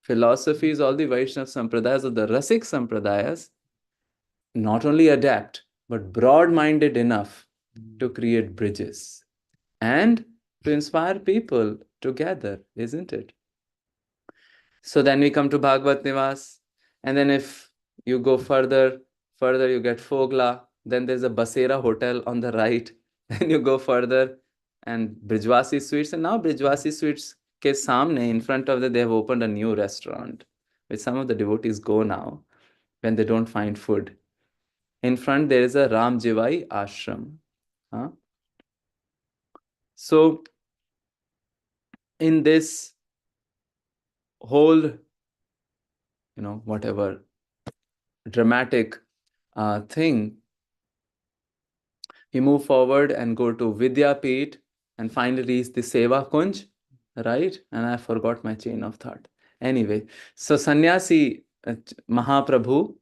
philosophies, all the Vaishnava Sampradayas or the Rasik Sampradayas not only adapt, but broad-minded enough to create bridges and to inspire people to gather, isn't it? So then we come to Bhagavad Nivas, and then if you go further you get Fogla, then there's a Basera hotel on the right, then you go further and Brijwasi Sweets, and now Brijwasi Sweets ke samne, in front of that, they have opened a new restaurant, which some of the devotees go now when they don't find food. In front there is a Ram Jivai ashram. Huh? So in this whole, whatever dramatic thing, we move forward and go to Vidyapit and finally reach the Seva Kunj, right? And I forgot my chain of thought. Anyway, so Sannyasi Mahaprabhu,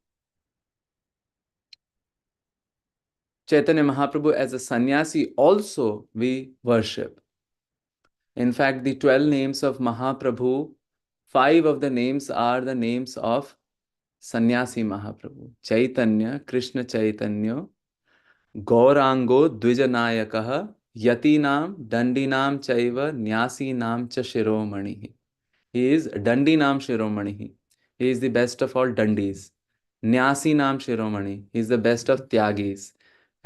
Chaitanya Mahaprabhu as a sannyasi also we worship. In fact, the 12 names of Mahaprabhu, 5 of the names are the names of Sannyasi Mahaprabhu. Chaitanya, Krishna Chaitanya, Gaurango Dvijanayakaha, Yatinam, Dandinam Chaiva, Nyasinam Cha Shiromanihi. He is Dandinam Shiromanihi. He is the best of all Dandis. Nyasinam Shiromani. He is the best of Tyagis.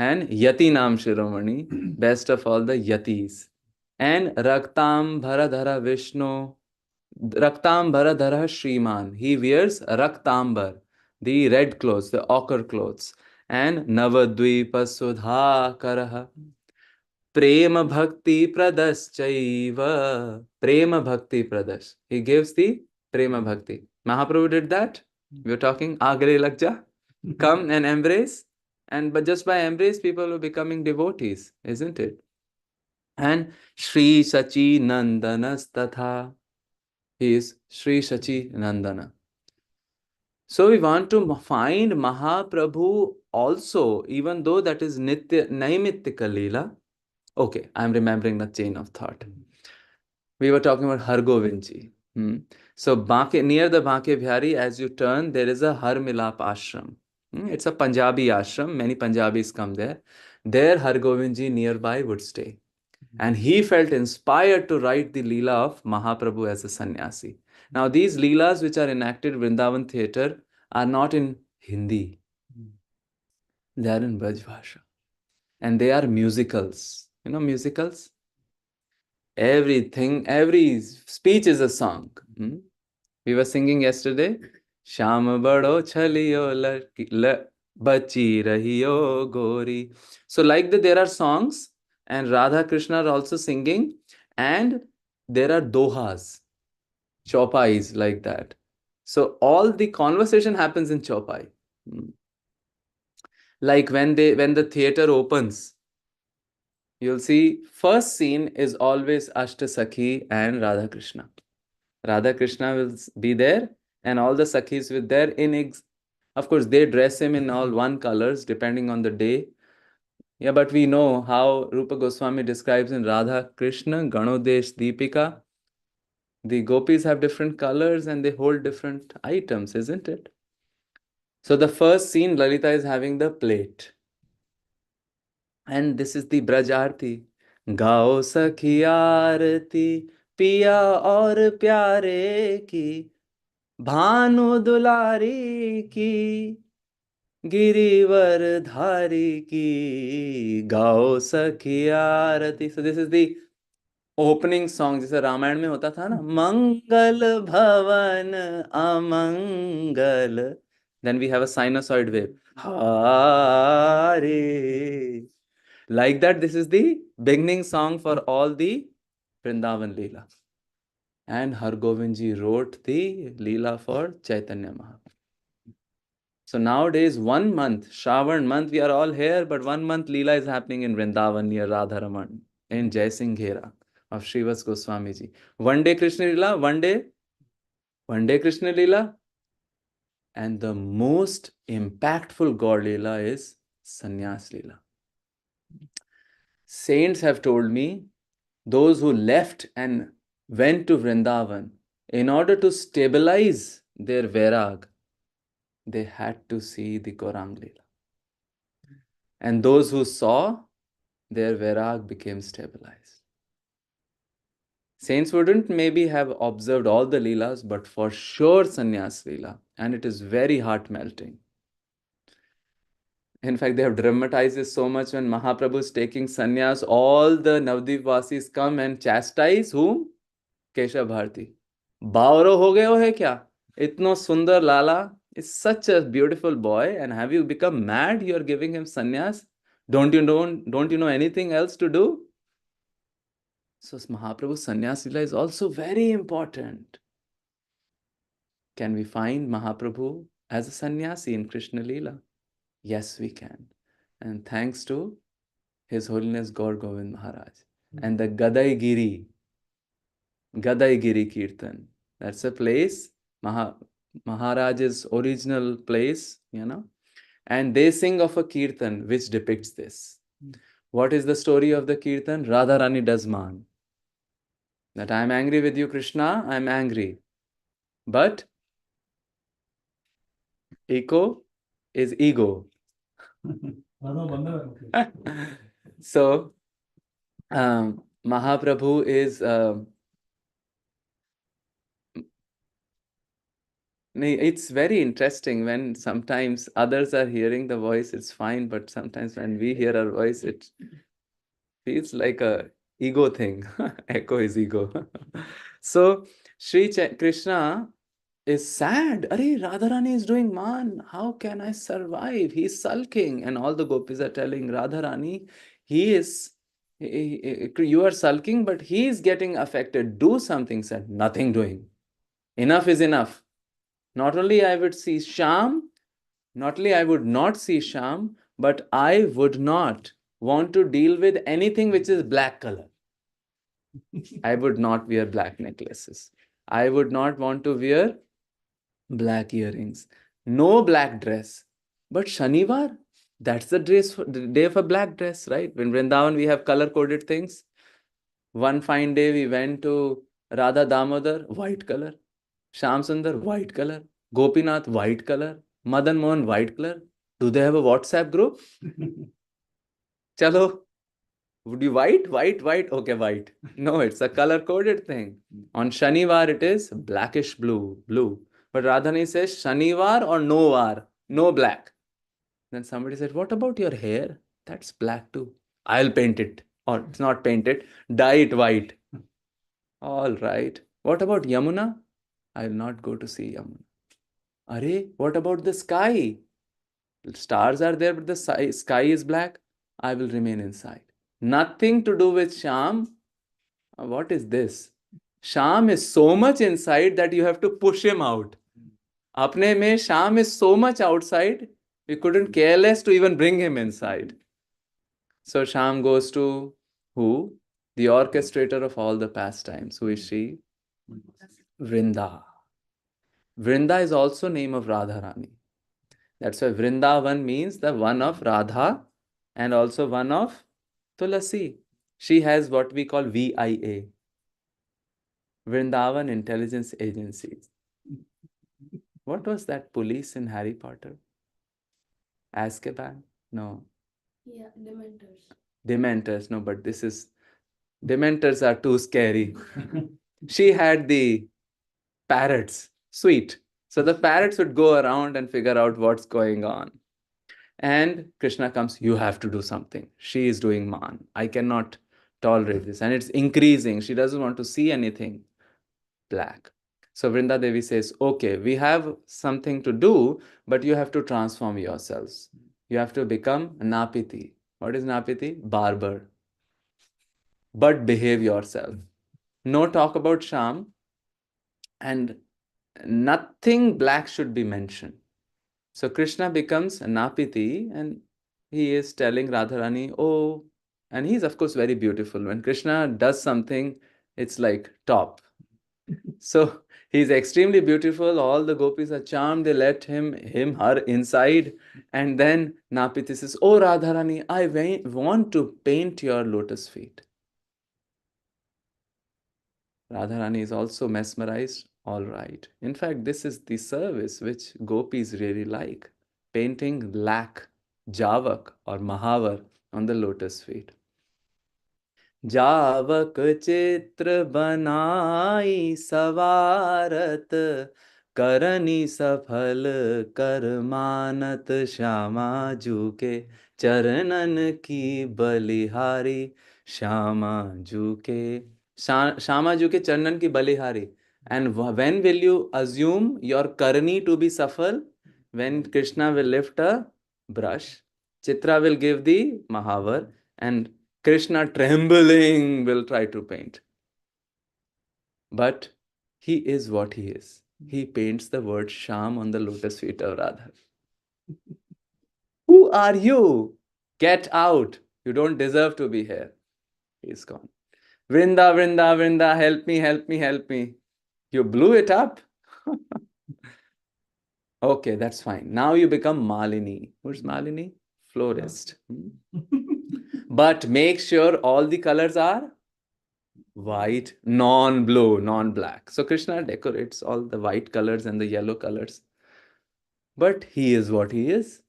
And Yatinam Shiromani, best of all the Yatis. And Raktam Bharadhara Vishnu, Raktam Bharadhara Shriman. He wears Raktambar, the red clothes, the ochre clothes. And Navadvipa Sudha Karaha. Prema Bhakti Pradaschaiva. Prema Bhakti Pradas. He gives the Prema Bhakti. Mahaprabhu did that. We were talking, Agre Lagja. Come and embrace. But just by embrace, people are becoming devotees, isn't it? And Sri Sachi Nandanas Tatha. He is Sri Sachi Nandana. So we want to find Mahaprabhu also, even though that is Nitya Naimittika Leela. Okay, I'm remembering the chain of thought. We were talking about Har Govind Ji. So near the Banke Bihari, as you turn, there is a Har Milap ashram. It's a Punjabi ashram. Many Punjabis come there. There Har Govind Ji nearby would stay. And he felt inspired to write the Leela of Mahaprabhu as a sannyasi. Now these Leelas which are enacted in Vrindavan theatre are not in Hindi. They are in Braj Bhasha. And they are musicals. You know musicals? Everything, every speech is a song. We were singing yesterday, Sham bado chaliyo bachi rahiyo gori. So like that there are songs and Radha Krishna are also singing and there are dohas, chaupais like that. So all the conversation happens in chaupai. Like when the theater opens, you'll see first scene is always Ashtasakhi and Radha Krishna. Radha Krishna will be there and all the Sakhis will there of course they dress him in all one colors depending on the day. Yeah, but we know how Rupa Goswami describes in Radha Krishna, Ganodesh Deepika. The gopis have different colors and they hold different items, isn't it? So the first scene, Lalita is having the plate. And this is the Braj Aarti. Gao Sakhi Aarti, Piya aur Pyare ki, Bhanu Dulari ki, Girivar Dhari ki, Gao Sakhi Aarti. So this is the opening song, जैसे रामायण में होता था ना, मंगल भवन अमंगल. Then we have a sinusoid wave. Hare. Like that, this is the beginning song for all the Vrindavan Leela. And Har Govind Ji wrote the Leela for Chaitanya Mahaprabhu. So nowadays, 1 month, Shravan month, we are all here, but 1 month Leela is happening in Vrindavan near Radharaman, in Jaisinghera of Srivas Goswami Ji. 1 day Krishna Leela, 1 day Krishna Leela. And the most impactful God Leela is Sannyas Leela. Saints have told me, those who left and went to Vrindavan, In order to stabilize their Vairag, they had to see the Gaurang Leela. And those who saw, their Vairag became stabilized. Saints wouldn't maybe have observed all the Leelas, but for sure Sannyas Leela. And it is very heart melting. In fact, they have dramatized this so much when Mahaprabhu is taking sannyas, all the Navdeep Vasis come and chastise whom? Keshav Bharati. Bauro ho gayo hai kya? Itno sundar Lala is such a beautiful boy, and have you become mad? You are giving him sannyas. Don't you know anything else to do? So Mahaprabhu's sannyas lila is also very important. Can we find Mahaprabhu as a sannyasi in Krishna Lila? Yes, we can. And thanks to His Holiness Gaur Govind Maharaj. And the Gadaigiri Kirtan. That's a place, Maharaj's original place, and they sing of a Kirtan which depicts this. What is the story of the Kirtan? Radharani does man. That I am angry with you, Krishna, I am angry. But echo is ego. So, Mahaprabhu is... it's very interesting when sometimes others are hearing the voice, it's fine, but sometimes when we hear our voice, it feels like a ego thing. Echo is ego. So, Krishna is sad. Are Radharani is doing man. How can I survive? He's sulking. And all the gopis are telling Radharani, you are sulking, but he is getting affected. Do something, said. Nothing doing. Enough is enough. Not only I would see Sham, not only I would not see Sham, but I would not want to deal with anything which is black color. I would not wear black necklaces. I would not want to wear black earrings. No black dress. But Shanivar, that's the day of a black dress, right? In Vrindavan, we have color-coded things. One fine day, we went to Radha Damodar, white color. Sham Sundar, white color. Gopinath, white color. Madan Mohan, white color. Do they have a WhatsApp group? Chalo. Would you white? Okay, white. No, it's a color-coded thing. On Shanivar, it is blackish blue. But Radhani says Shanivar or no var, no black. Then somebody said, what about your hair? That's black too. I'll paint it. Or it's not painted, dye it white. All right. What about Yamuna? I'll not go to see Yamuna. Are, what about the sky? Stars are there, but the sky is black. I will remain inside. Nothing to do with Sham. What is this? Sham is so much inside that you have to push him out. Apne mein Sham is so much outside, we couldn't care less to even bring him inside. So Sham goes to who? The orchestrator of all the pastimes. Who is she? Vrinda. Vrinda is also name of Radharani. That's why Vrindavan means the one of Radha and also one of Tulasi. She has what we call VIA. Vrindavan Intelligence Agency. What was that police in Harry Potter? Azkaban? No. Yeah, Dementors. Dementors. No, but this is... Dementors are too scary. She had the parrots. Sweet. So the parrots would go around and figure out what's going on. And Krishna comes, you have to do something. She is doing man. I cannot tolerate this. And it's increasing. She doesn't want to see anything black. So Vrinda Devi says, okay, we have something to do, but you have to transform yourselves. You have to become Napiti. What is Napiti? Barber. But behave yourself. No talk about Sham. And nothing black should be mentioned. So Krishna becomes Napiti and he is telling Radharani, oh, and he's of course very beautiful. When Krishna does something, it's like top. So he's extremely beautiful. All the gopis are charmed. They let her inside. And then Napiti says, oh Radharani, I want to paint your lotus feet. Radharani is also mesmerized. All right. In fact, this is the service which gopis really like. Painting Lak, Javak or Mahavar on the lotus feet. जावक चित्र बनाई सवारत करनी सफल कर मानत श्यामा जू के चरणन की बलिहारी श्यामा जू के श्यामा जू के चरणन की बलिहारी. And when will you assume your karani to be safal? When Krishna will lift a brush, Chitra will give the mahavar, and Krishna trembling will try to paint. But he is what he is. He paints the word Sham on the lotus feet of Radha. Who are you? Get out. You don't deserve to be here. He's gone. Vrinda, Vrinda, Vrinda, help me, help me, help me. You blew it up. Okay, that's fine. Now you become Malini. Who's Malini? Florist. But make sure all the colors are white, non-blue, non-black. So Krishna decorates all the white colors and the yellow colors. But he is what he is.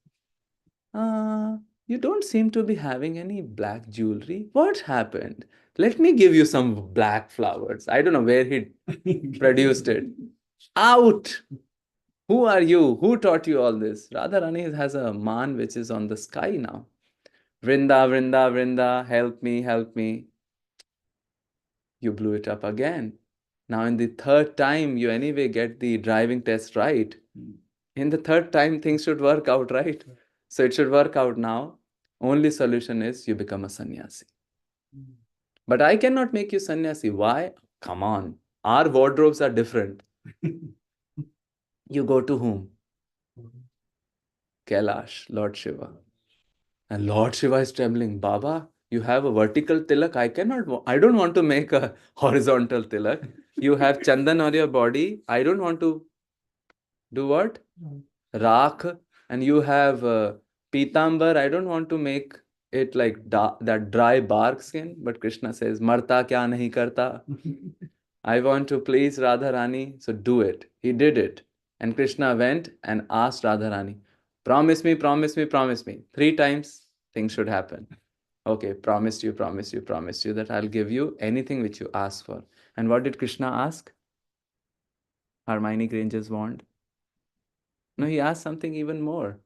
You don't seem to be having any black jewelry. What happened? Let me give you some black flowers. I don't know where he produced it. Out! Who are you? Who taught you all this? Radharani has a man which is on the sky now. Vrinda, Vrinda, Vrinda, help me, help me. You blew it up again. Now in the third time, you anyway get the driving test right. In the third time, things should work out, right? So it should work out now. Only solution is you become a sannyasi. But I cannot make you sannyasi. Why? Come on. Our wardrobes are different. You go to whom? Kailash, Lord Shiva. And Lord Shiva is trembling. Baba, you have a vertical tilak. I don't want to make a horizontal tilak. You have chandan on your body. I don't want to do what? Rakh. And you have pitambar. I don't want to make it like that dry bark skin. But Krishna says, Marta kya nahi karta. I want to please Radharani. So do it. He did it. And Krishna went and asked Radharani, promise me, promise me, promise me. 3 times things should happen. Okay, promised you that I'll give you anything which you ask for. And what did Krishna ask? Hermione Granger's wand? No, he asked something even more.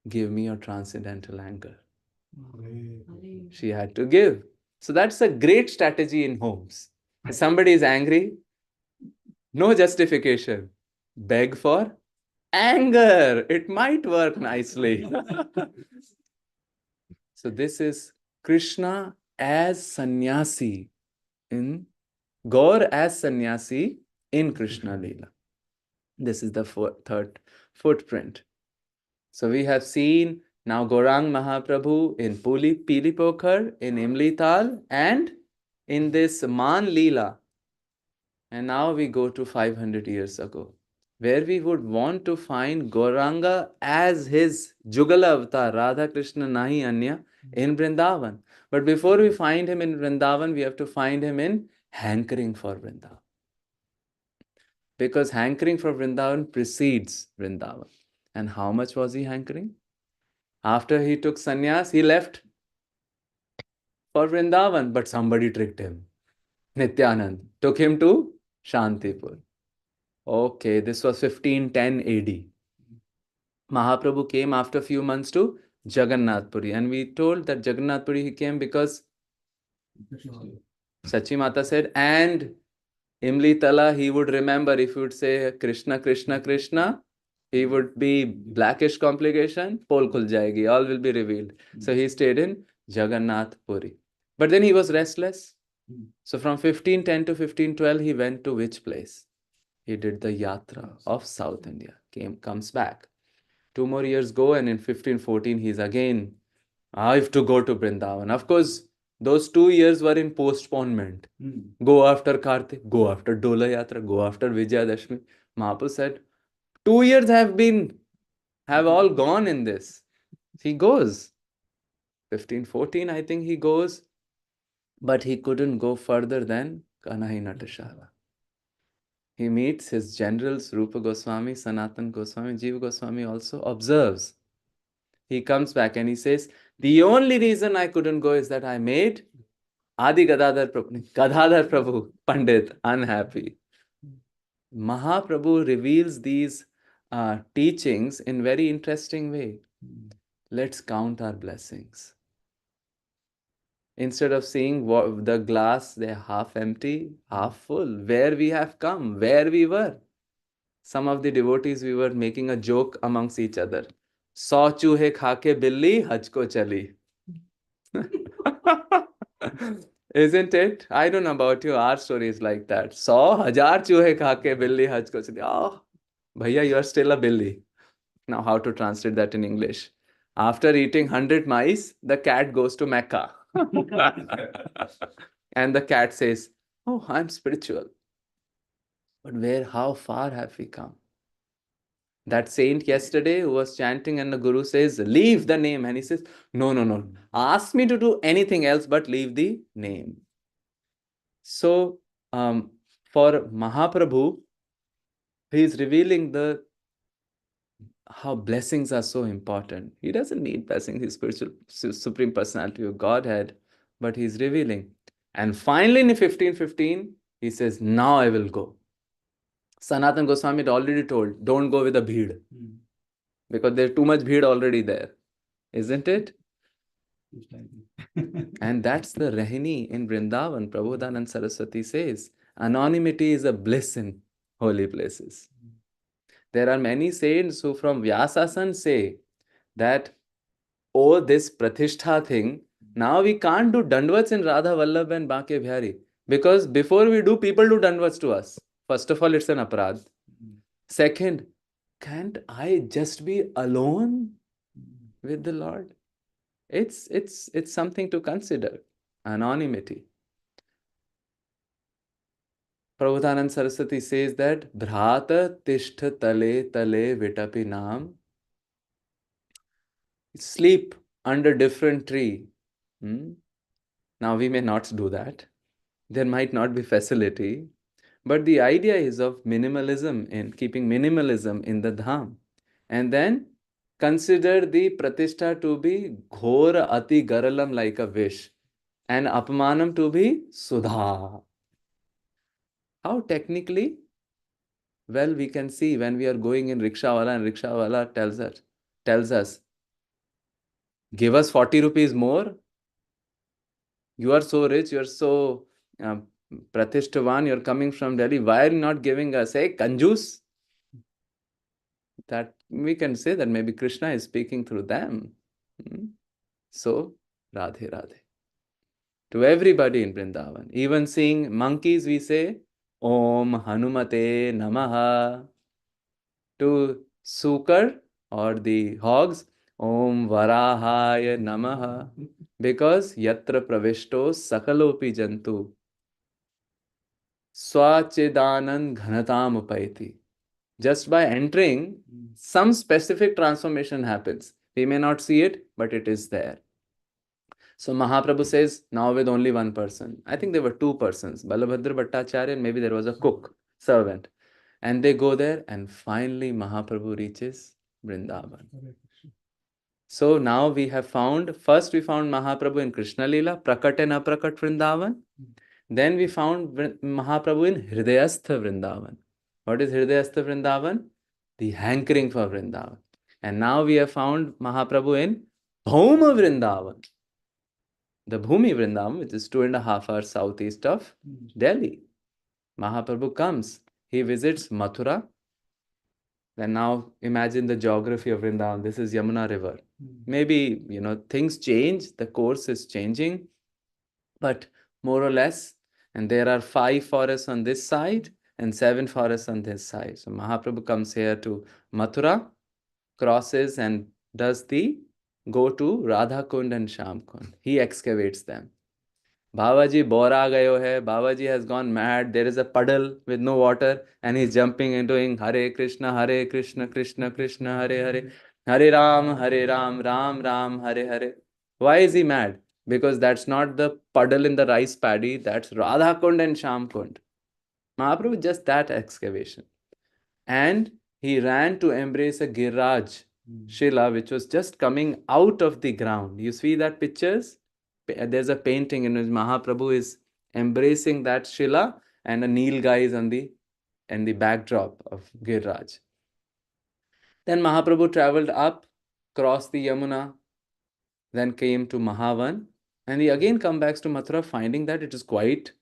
Give me your transcendental anger. She had to give. So that's a great strategy in homes. If somebody is angry, no justification. Beg for anger. It might work nicely. So this is Krishna as sannyasi in Gaur as sannyasi in Krishna Leela. This is the third footprint. So we have seen now Gaurang Mahaprabhu in Pili Pokhar, in Imli Tal, and in this Man Leela. And now we go to 500 years ago, where we would want to find Gauranga as his Jugala avatar, Radha Krishna Nahi Anya, in Vrindavan. But before we find him in Vrindavan, we have to find him in hankering for Vrindavan. Because hankering for Vrindavan precedes Vrindavan. And how much was he hankering? After he took sannyas, he left for Vrindavan, but somebody tricked him. Nityanand took him to Shantipur. Okay, this was 1510 AD. Mahaprabhu came after a few months to Jagannath Puri, and we told that Jagannath Puri he came because Sachi Mata said, and Imli Tala he would remember. If you would say Krishna, Krishna, Krishna, he would be blackish complication, pol khul jayegi, all will be revealed. So he stayed in Jagannath Puri. But then he was restless. So from 1510 to 1512, he went to which place? He did the Yatra of South India, comes back. 2 more years go, and in 1514, he's again, I have to go to Vrindavan. Of course, those 2 years were in postponement. Go after Kartik, go after Dola Yatra, go after Vijayadashmi. Mahaprabhu said, 2 years have all gone in this. He goes. 1514, I think he goes, but he couldn't go further than Kanai Natashala. he meets his generals, Rupa Goswami, Sanatan Goswami, Jiva Goswami also observes. He comes back and he says, the only reason I couldn't go is that I made Adi Gadadhar Prabhu Pandit unhappy. Mahaprabhu reveals these teachings in very interesting way. Let's count our blessings. Instead of seeing the glass, they're half empty, half full, where we have come, where we were. Some of the devotees, we were making a joke amongst each other. 100 चूहे खाके बिल्ली हज को चली. Isn't it? I don't know about you. Our story is like that. 100,000 चूहे खाके बिल्ली हज को चली. Oh, bhaiya, you are still a billy. Now, how to translate that in English? After eating 100 mice, the cat goes to Mecca. And the cat says, oh, I'm spiritual. But how far have we come? That saint yesterday who was chanting and the Guru says, leave the name. And he says, no. Ask me to do anything else but leave the name. So, for Mahaprabhu, he is revealing how blessings are so important. He doesn't need blessings, his spiritual supreme personality of Godhead, but he's revealing. And finally in 1515, he says, now I will go. Sanatan Goswami had already told, don't go with a bheed. Because there's too much bheed already there. Isn't it? And that's the Rahini in Vrindavan. Prabodhanand Saraswati says, anonymity is a bliss in holy places. There are many saints who from Vyasasan say that, oh, this Pratishtha thing, now we can't do Dandvats in Radha Vallabh and Banke Bihari. Because before we do, people do Dandvats to us. First of all, it's an aparad. Second, can't I just be alone with the Lord? It's something to consider. Anonymity. Prabodhanand Saraswati says that Bhrata Tishtha Tale Tale Vitapi Nam. Sleep under different tree. Now we may not do that. There might not be facility. But the idea is of minimalism, in keeping minimalism in the dham. And then consider the pratishtha to be ghora ati garalam, like a wish, and apmanam to be sudha. How technically? Well, we can see when we are going in rickshawala and rickshawala tells us, give us 40 rupees more. You are so rich, you are so Pratishtavan, you're coming from Delhi. Why are you not giving us a kanjus? That we can say that maybe Krishna is speaking through them. So, Radhe Radhe. To everybody in Vrindavan. Even seeing monkeys, we say, Om Hanumate Namaha. To Sukar or the hogs, Om Varahaya Namaha. Because Yatra Pravishto Sakalopi Jantu. Swachidanand Ghanatam Upaiti. Just by entering, some specific transformation happens. We may not see it, but it is there. So Mahaprabhu says, now with only one person. I think there were two persons, Balabhadra Bhattacharya, and maybe there was a cook, servant. And they go there, and finally Mahaprabhu reaches Vrindavan. So now we have found, first we found Mahaprabhu in Krishna Leela, Prakat and Aprakat Vrindavan. Then we found Mahaprabhu in Hridayastha Vrindavan. What is Hridayastha Vrindavan? The hankering for Vrindavan. And now we have found Mahaprabhu in Bhauma Vrindavan. The Bhumi Vrindavan, which is 2.5 hours southeast of Delhi. Mahaprabhu comes. He visits Mathura. And now imagine the geography of Vrindavan. This is Yamuna River. Maybe, things change. The course is changing. But more or less, and there are 5 forests on this side and 7 forests on this side. So Mahaprabhu comes here to Mathura, crosses and go to Radha Kund and Sham Kund. He excavates them. Babaji bora gayo hai. Babaji has gone mad. There is a puddle with no water and he's jumping and doing Hare Krishna, Krishna Krishna, Hare Hare. Hare Ram, Ram Ram, Hare Hare. Why is he mad? Because that's not the puddle in the rice paddy. That's Radha Kund and Sham Kund. Mahaprabhu, just that excavation. And he ran to embrace a Giriraj Shila, which was just coming out of the ground. You see that pictures? There's a painting in which Mahaprabhu is embracing that Shila, and a Nilgai is on the backdrop of Giriraj. Then Mahaprabhu traveled up, crossed the Yamuna, then came to Mahavan, and he again comes back to Mathura, finding that it is quite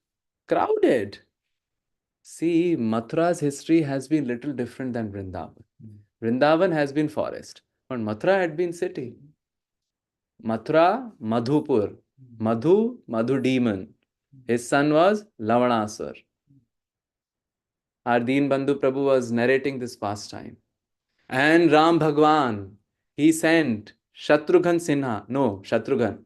crowded. See, Mathura's history has been little different than Vrindavan. Vrindavan has been forest, but Mathura had been city. Mathura, Madhupur. Madhu demon. His son was Lavanasur. Our Deen Bandhu Prabhu was narrating this pastime. And Ram Bhagwan, he sent Shatrughan Sinha. No, Shatrughan.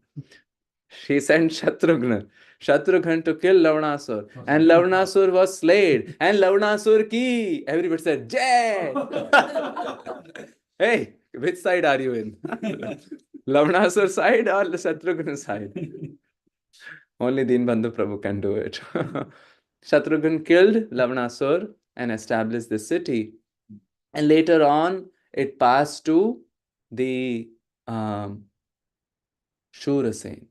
He sent Shatrughan to kill Lavanasur. And Lavanasur was slain. And Lavanasur ki. Everybody said, Jai! Hey, which side are you in? Lavanasur side or Shatrughan side? Only Deen Bandhu Prabhu can do it. Shatrughan killed Lavanasur and established the city. And later on, it passed to the Shurasen.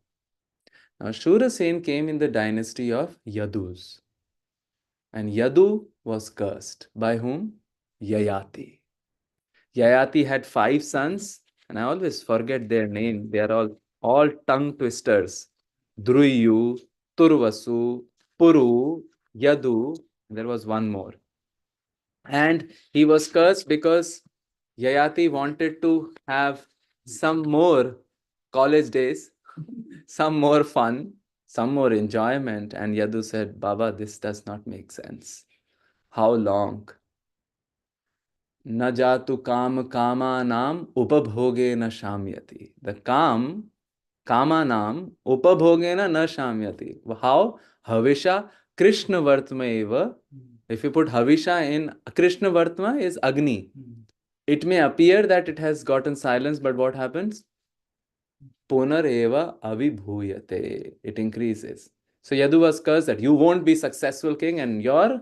Now, Shurasen came in the dynasty of Yadus. And Yadu was cursed. By whom? Yayati. Yayati had 5 sons, and I always forget their name. They are all tongue twisters. Druyu, Turvasu, Puru, Yadu, there was one more. And he was cursed because Yayati wanted to have some more college days, some more fun, some more enjoyment. And Yadu said, Baba, this does not make sense. How long? Na jatu kam kama nam upabhoge na shamyati. The kama nam upabhoge na shamyati. How? Havisha Krishna Vartma eva. If you put Havisha in Krishna Vartma is Agni. It may appear that it has gotten silence, but what happens? Punar eva avibhuyate. It increases. So Yadu was cursed that you won't be successful king and your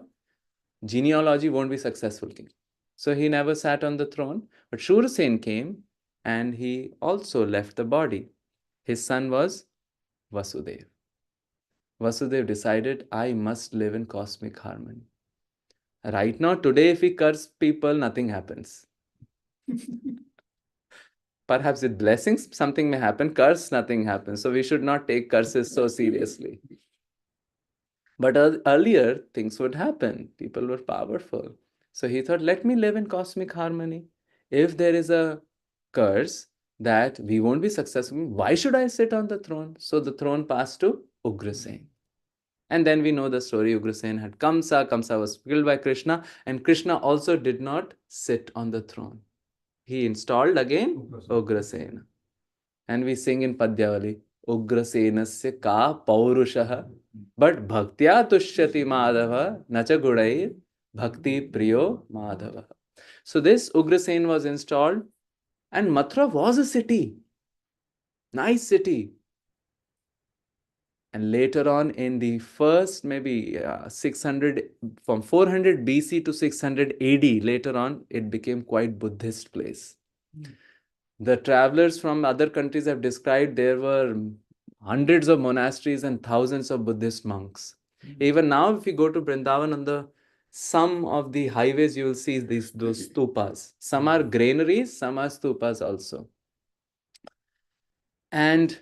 genealogy won't be successful king. So he never sat on the throne. But Shurasen came and he also left the body. His son was Vasudev. Vasudev decided, I must live in cosmic harmony. Right now, today, if we curse people, nothing happens. Perhaps with blessings, something may happen. Curse, nothing happens. So we should not take curses so seriously. But earlier, things would happen. People were powerful. So he thought, let me live in cosmic harmony. If there is a curse that we won't be successful, why should I sit on the throne? So the throne passed to Ugrasen. And then we know the story. Ugrasen had Kamsa. Kamsa was killed by Krishna. And Krishna also did not sit on the throne. He installed again Ugrasena. And we sing in Padyavali, Ugrasenasya ka paurushaha, but bhaktya tushyati madhava, nacha gudai bhakti priyo madhava. So this Ugrasen was installed, and Mathura was a city. Nice city. And later on in the first maybe 600, from 400 BC to 600 AD, later on, it became quite Buddhist place. The travelers from other countries have described there were hundreds of monasteries and thousands of Buddhist monks. Even now, if you go to Vrindavan, on some of the highways, you will see those stupas. Some are granaries, some are stupas also. And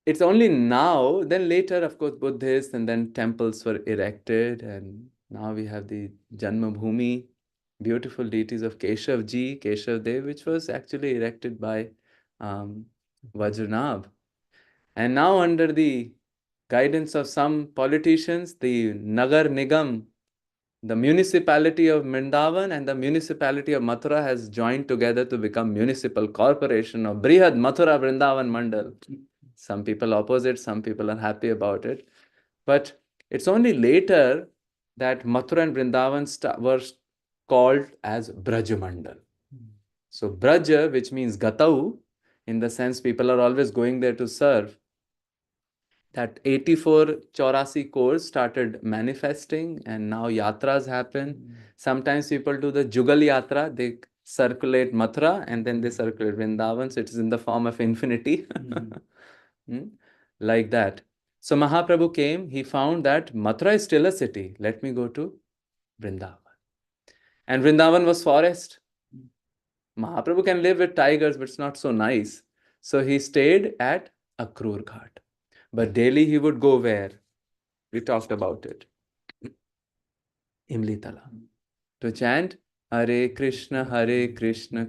it's only now, then later, of course, Buddhists, and then temples were erected, and now we have the Janmabhoomi, beautiful deities of Keshavji, Keshavdev, which was actually erected by Vajranabh. And now under the guidance of some politicians, the Nagar Nigam, the municipality of Vrindavan and the municipality of Mathura has joined together to become municipal corporation of Brihad Mathura Vrindavan Mandal. Some people oppose it, some people are happy about it. But it's only later that Mathura and Vrindavan were called as Brajamandal. So Braja, which means Gatau, in the sense people are always going there to serve. that 84 Chaurasi cores started manifesting, and now yatras happen. Sometimes people do the Jugal Yatra, they circulate Mathura and then they circulate Vrindavan, so it is in the form of infinity. Like that. So Mahaprabhu came, he found that Mathura is still a city. Let me go to Vrindavan. And Vrindavan was forest. Mahaprabhu can live with tigers, but it's not so nice. So he stayed at Akrur Ghat. But daily he would go where? We talked about it. Imlitala. To chant Hare Krishna, Krishna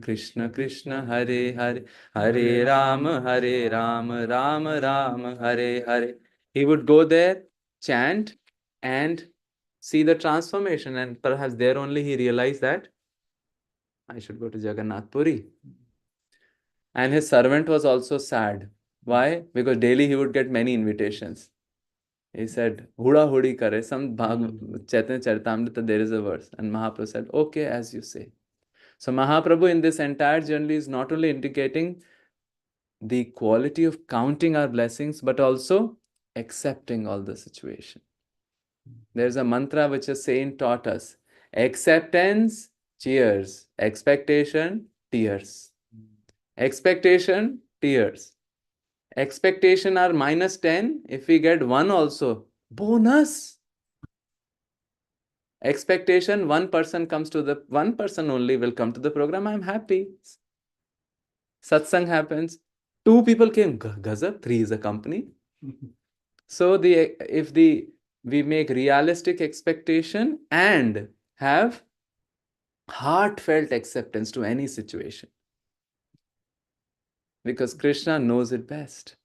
Krishna, Hare Hare, Hare Rama, Rama Rama, Hare Hare. He would go there, chant, and see the transformation. And perhaps there only he realized that I should go to Jagannath Puri. And his servant was also sad. Why? Because daily he would get many invitations. He said, Huda hudi kare. Some Chaitanya Charitamrita, there is a verse. And Mahaprabhu said, okay, as you say. So Mahaprabhu in this entire journey is not only indicating the quality of counting our blessings, but also accepting all the situation. There's a mantra which a saint taught us. Acceptance, cheers. Expectation, tears. Expectation, tears. Expectation are -10. If we get 1 also, bonus. Expectation, one person only will come to the program. I'm happy. Satsang happens. 2 people came. Gazab, 3 is a company. So if we make realistic expectation and have heartfelt acceptance to any situation. Because Krishna knows it best.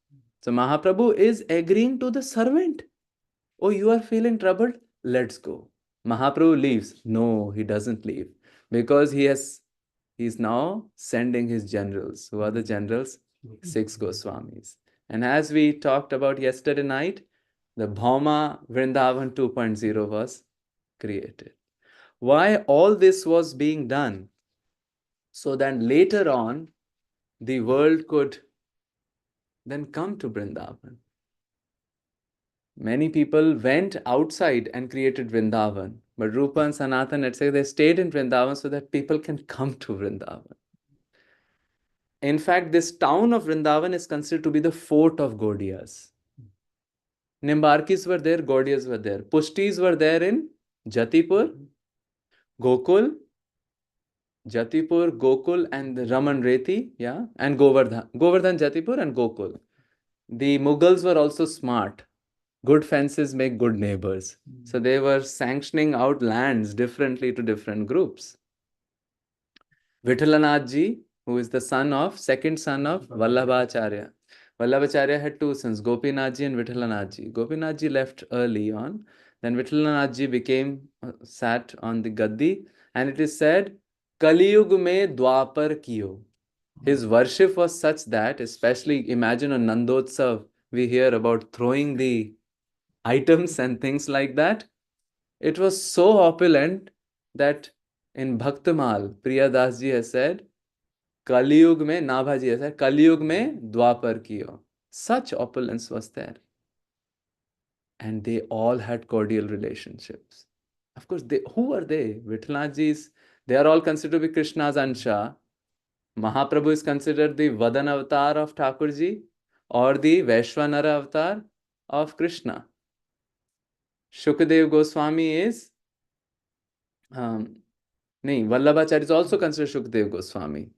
So Mahaprabhu is agreeing to the servant. Oh, you are feeling troubled? Let's go. Mahaprabhu leaves. No, he doesn't leave. Because he's now sending his generals. Who are the generals? 6 Goswamis. And as we talked about yesterday night, the Bhauma Vrindavan 2.0 was created. Why all this was being done? So that later on, the world could then come to Vrindavan. Many people went outside and created Vrindavan, but Rupa and Sanatan, etc., they stayed in Vrindavan so that people can come to Vrindavan. In fact, this town of Vrindavan is considered to be the fort of Gaudiyas. Nimbarkis were there, Gaudiyas were there. Pushtis were there in Jatipur, Gokul, Gokul, and Raman Reti, yeah, and Govardhan. Govardhan, Jatipur, and Gokul. The Mughals were also smart. Good fences make good neighbors. So they were sanctioning out lands differently to different groups. Vithalanathji, who is the second son of Vallabhacharya. Vallabhacharya had 2 sons, Gopinathji and Vithalanathji. Gopinathji left early on. Then Vithalanathji sat on the gaddi, and it is said, Kaliyug mein Dwapar kiyo. His worship was such that, especially imagine on Nandotsav, we hear about throwing the items and things like that. It was so opulent that in Bhaktamal, Priyadas ji has said, Kaliyug mein, Nabhaji has said, Kaliyug mein Dwapar kiyo. Such opulence was there. And they all had cordial relationships. Of course, who are they? Vithalanathjis, they are all considered to be Krishna's Ansha. Mahaprabhu is considered the Vadan avatar of Thakurji or the Vaishwanara avatar of Krishna. Shukadev Goswami is, Vallabhacharya is also considered Shukadev Goswami.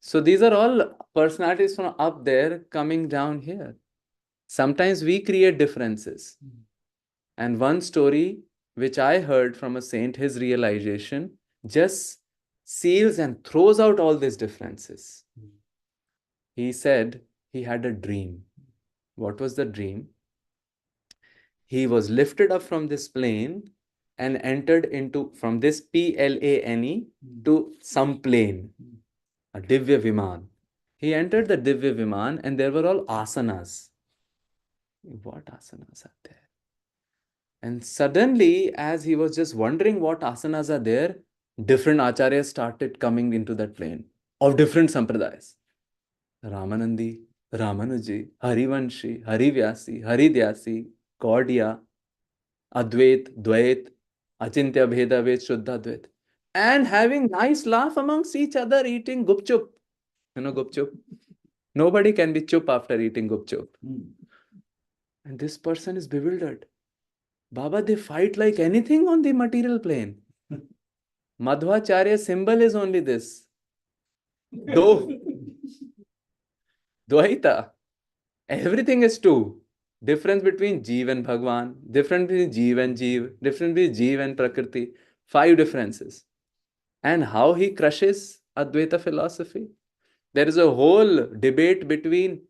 So these are all personalities from up there coming down here. Sometimes we create differences. And one story which I heard from a saint, his realization just seals and throws out all these differences. He said he had a dream. What was the dream? He was lifted up from this plane and entered from this plane to some plane, a Divya Viman. He entered the Divya Viman and there were all asanas. What asanas are there? And suddenly, as he was just wondering what asanas are there, different acharyas started coming into that plane of different sampradayas. Ramanandi, Ramanuji, Harivanshi, Harivyasi, Haridyasi, Gaudiya, Advait, Dvait, Achintya Bhedavet, Shuddhadvait, and having nice laugh amongst each other, eating gupchup. You know gupchup? Nobody can be chup after eating gupchup. And this person is bewildered. Baba, they fight like anything on the material plane. Madhvacharya's symbol is only this. Dvaita. Everything is two. Difference between Jeev and Bhagwan, difference between Jeev and Jeev, difference between Jeev and Prakriti. 5 differences. And how he crushes Advaita philosophy. There is a whole debate between,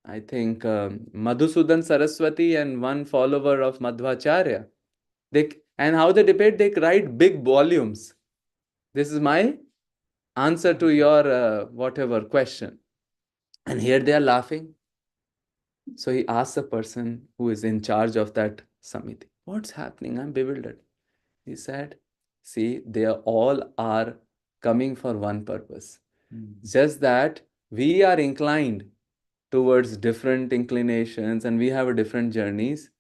I think, Madhusudan Saraswati and one follower of Madhvacharya. And how they debate, they write big volumes. This is my answer to your whatever question. And here they are laughing. So he asks the person who is in charge of that samiti, what's happening? I'm bewildered. He said, see, they all are coming for one purpose. Just that we are inclined towards different inclinations and we have different journeys.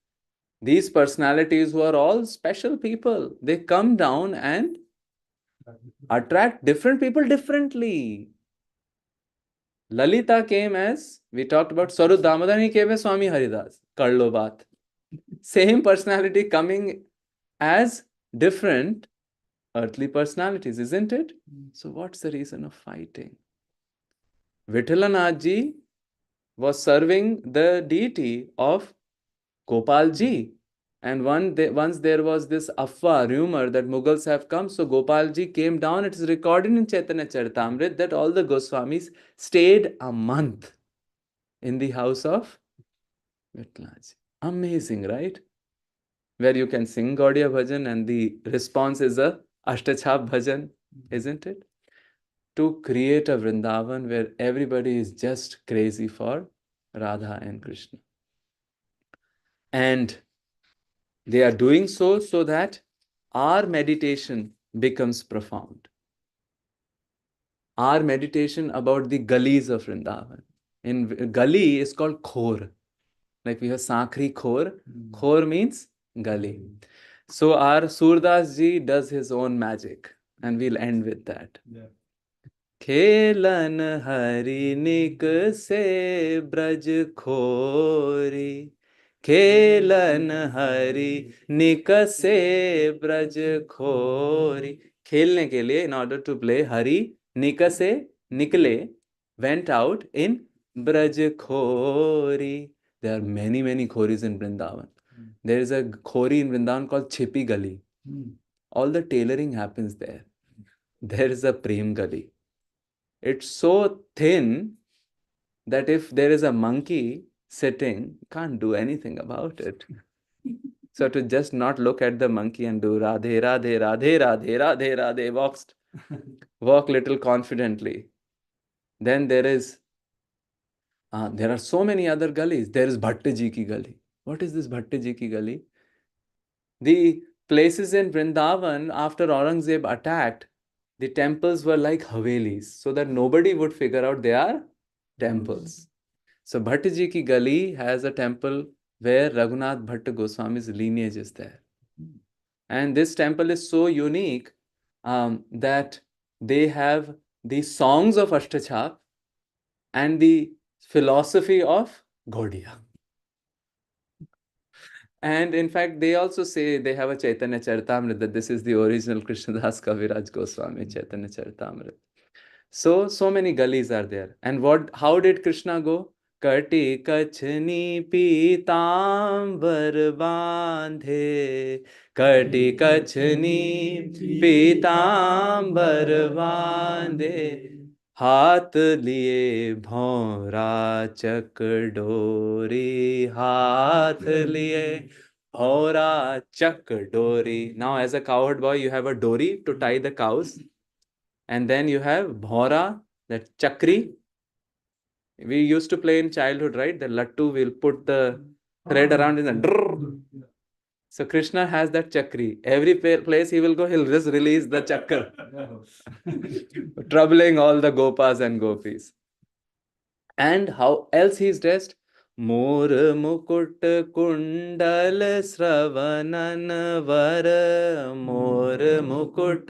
These personalities who are all special people, they come down and attract different people differently. Lalita came as, we talked about Swarup Damodar, he came as Swami Haridas, Karlo Baat. Same personality coming as different earthly personalities, isn't it? So what's the reason of fighting? Vithalanathji was serving the deity of Gopalji. And once there was this afwa, rumor that Mughals have come, so Gopalji came down. It is recorded in Chaitanya Charitamrita that all the Goswamis stayed a month in the house of Vithalanathji. Amazing, right? Where you can sing Gaudiya Bhajan and the response is a Ashtachap Bhajan, isn't it? To create a Vrindavan where everybody is just crazy for Radha and Krishna. And they are doing so that our meditation becomes profound. Our meditation about the gullies of Vrindavan. In gully is called khor. Like we have Sakhri khor. Khor means gully. So our Surdas ji does his own magic. And we'll end with that. Khelan hari nik se braj khori. खेलन हरि निकसे ब्रज खोरी. खेलने के लिए, in order to play, Hari निकसे निकले, went out in Braj Khori. There are many khoris in Vrindavan. There is a khori in Vrindavan called Chipi Gali. All the tailoring happens there. There is a Prem Gali. It's so thin that if there is a monkey sitting, can't do anything about it. So to just not look at the monkey and do Radhe, Radhe, Radhe, Radhe, Radhe, Radhe, walk little confidently. Then there are so many other gullies. There is Bhattaji ki Gali. What is this Bhattaji ki Gali? The places in Vrindavan, after Aurangzeb attacked, the temples were like Havelis, so that nobody would figure out they are temples. So Bhattaji ki Gali has a temple where Raghunath Bhatta Goswami's lineage is there. And this temple is so unique that they have the songs of Ashtachap and the philosophy of Gaudiya. And in fact, they also say they have a Chaitanya Charitamrita, that this is the original Krishnadas Kaviraj Goswami Chaitanya Charitamrita. So many gullies are there. And how did Krishna go? Kati kachni pitambar bandhe, Kati kachni pitambar bandhe, हाथ लिए भौरा चकडोरी, हाथ लिए भौरा चकडोरी. Now as a cowherd boy, you have a dory to tie the cows. And then you have bhaura, that chakri. We used to play in childhood, right? The lattu will put the thread around in the drrr. So Krishna has that chakri. Every place he will go, he'll just release the chakra, troubling all the gopas and gopis. And how else he is dressed? Mor mukut kundal sravanan var. Mor mukut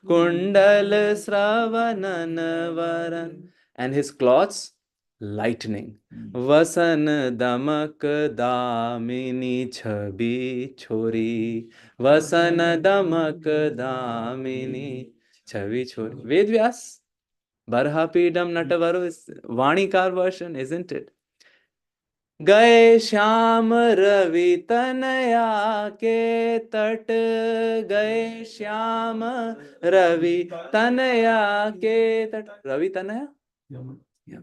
kundal sravanan varan. And his clothes, lightning. Vasan damak damini chhabi chori. Vasan damak damini chhabi chori. Ved Vyas. Barhapidam Natavaru is Vanikar version, isn't it? गए श्याम रवि तनया के तट गए श्याम रवि तनया के तट रवि तनया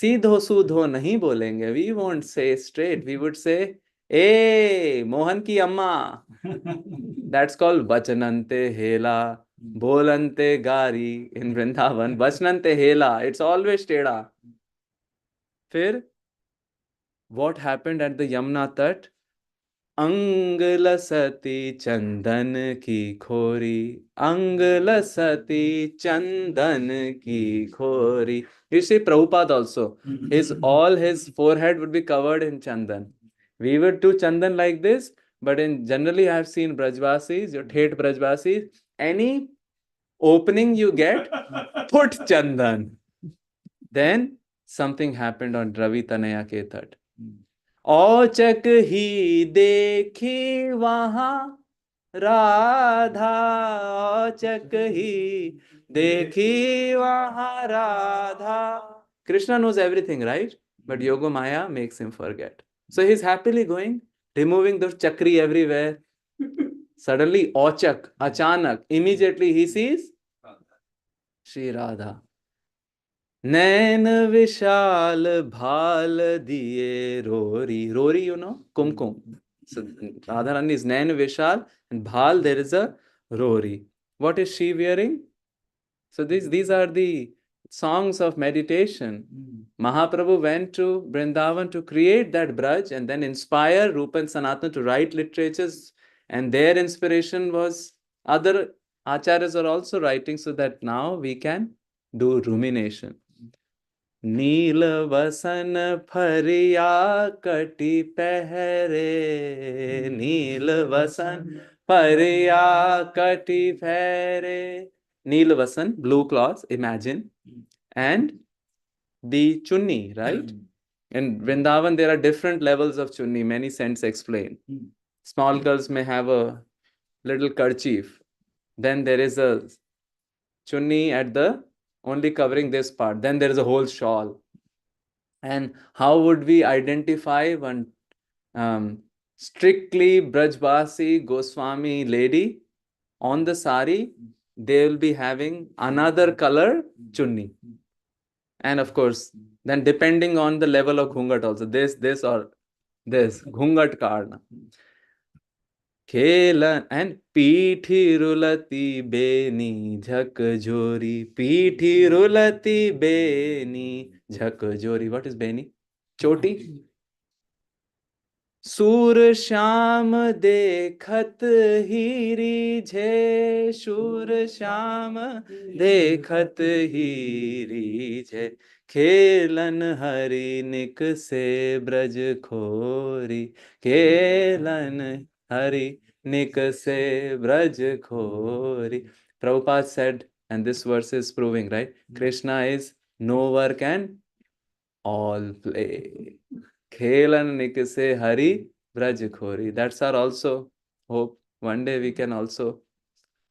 सीधो सूधो नहीं बोलेंगे we won't say straight we would say a Mohan की अम्मा दैट्स कॉल्ड वचनंते हेला बोलंते गारी इन वृंदावन वचनंते हेला इट्स ऑलवेज टेढ़ा फिर what happened at the Yamuna Tat? Anglasati Chandan ki khori. Anglasati Chandan ki khori. You see Prabhupada also. All his forehead would be covered in Chandan. We would do Chandan like this, but generally I have seen Brajvasis, your Thet Brajvasis, any opening you get, put Chandan. Then something happened on Ravi Tanaya ke Tat. औचक ही देखी वहां राधा औचक ही देखी वहां Radha Krishna knows everything, right? But Yoga Maya makes him forget. So he's happily going, removing the chakri everywhere. Suddenly, Ochak, Achanak, immediately he sees Shri Radha. नैन विशाल भाल दिए Rory Rory you know kumkum so Radharani is nain vishal and bhal there is a rory what is she wearing so these are the songs of meditation Mahaprabhu went to Vrindavan to create that braj and then inspire Rupa and Sanatana to write literatures and their inspiration was other acharyas are also writing so that now we can do rumination नील वसन फरिया कटी पहरे नील वसन फरिया कटी पहरे नील vasan blue cloth imagine and the chunni right in Vrindavan there are different levels of chunni many saints explain small girls may have a little kerchief then there is a chunni at the only covering this part. Then there is a whole shawl. And how would we identify one strictly Brajbasi Goswami lady on the sari? They will be having another color chunni. And of course, then depending on the level of ghungat also, this or this, ghungat karna. खेलन and पीठी रुलती बेनी झकझोरी पीठी रुलती Beni झकझोरी what is Beni चोटी सूर श्याम देखत हीरी झे सूर श्याम देखत हीरी झे खेलन हरि निक से ब्रज खोरी खेलन Hari Nikase Braj Khori. Prabhupada said, and this verse is proving, right? Krishna is no work and all play. Khelan Nikase Hari Braj Khori. That's our also hope. One day we can also.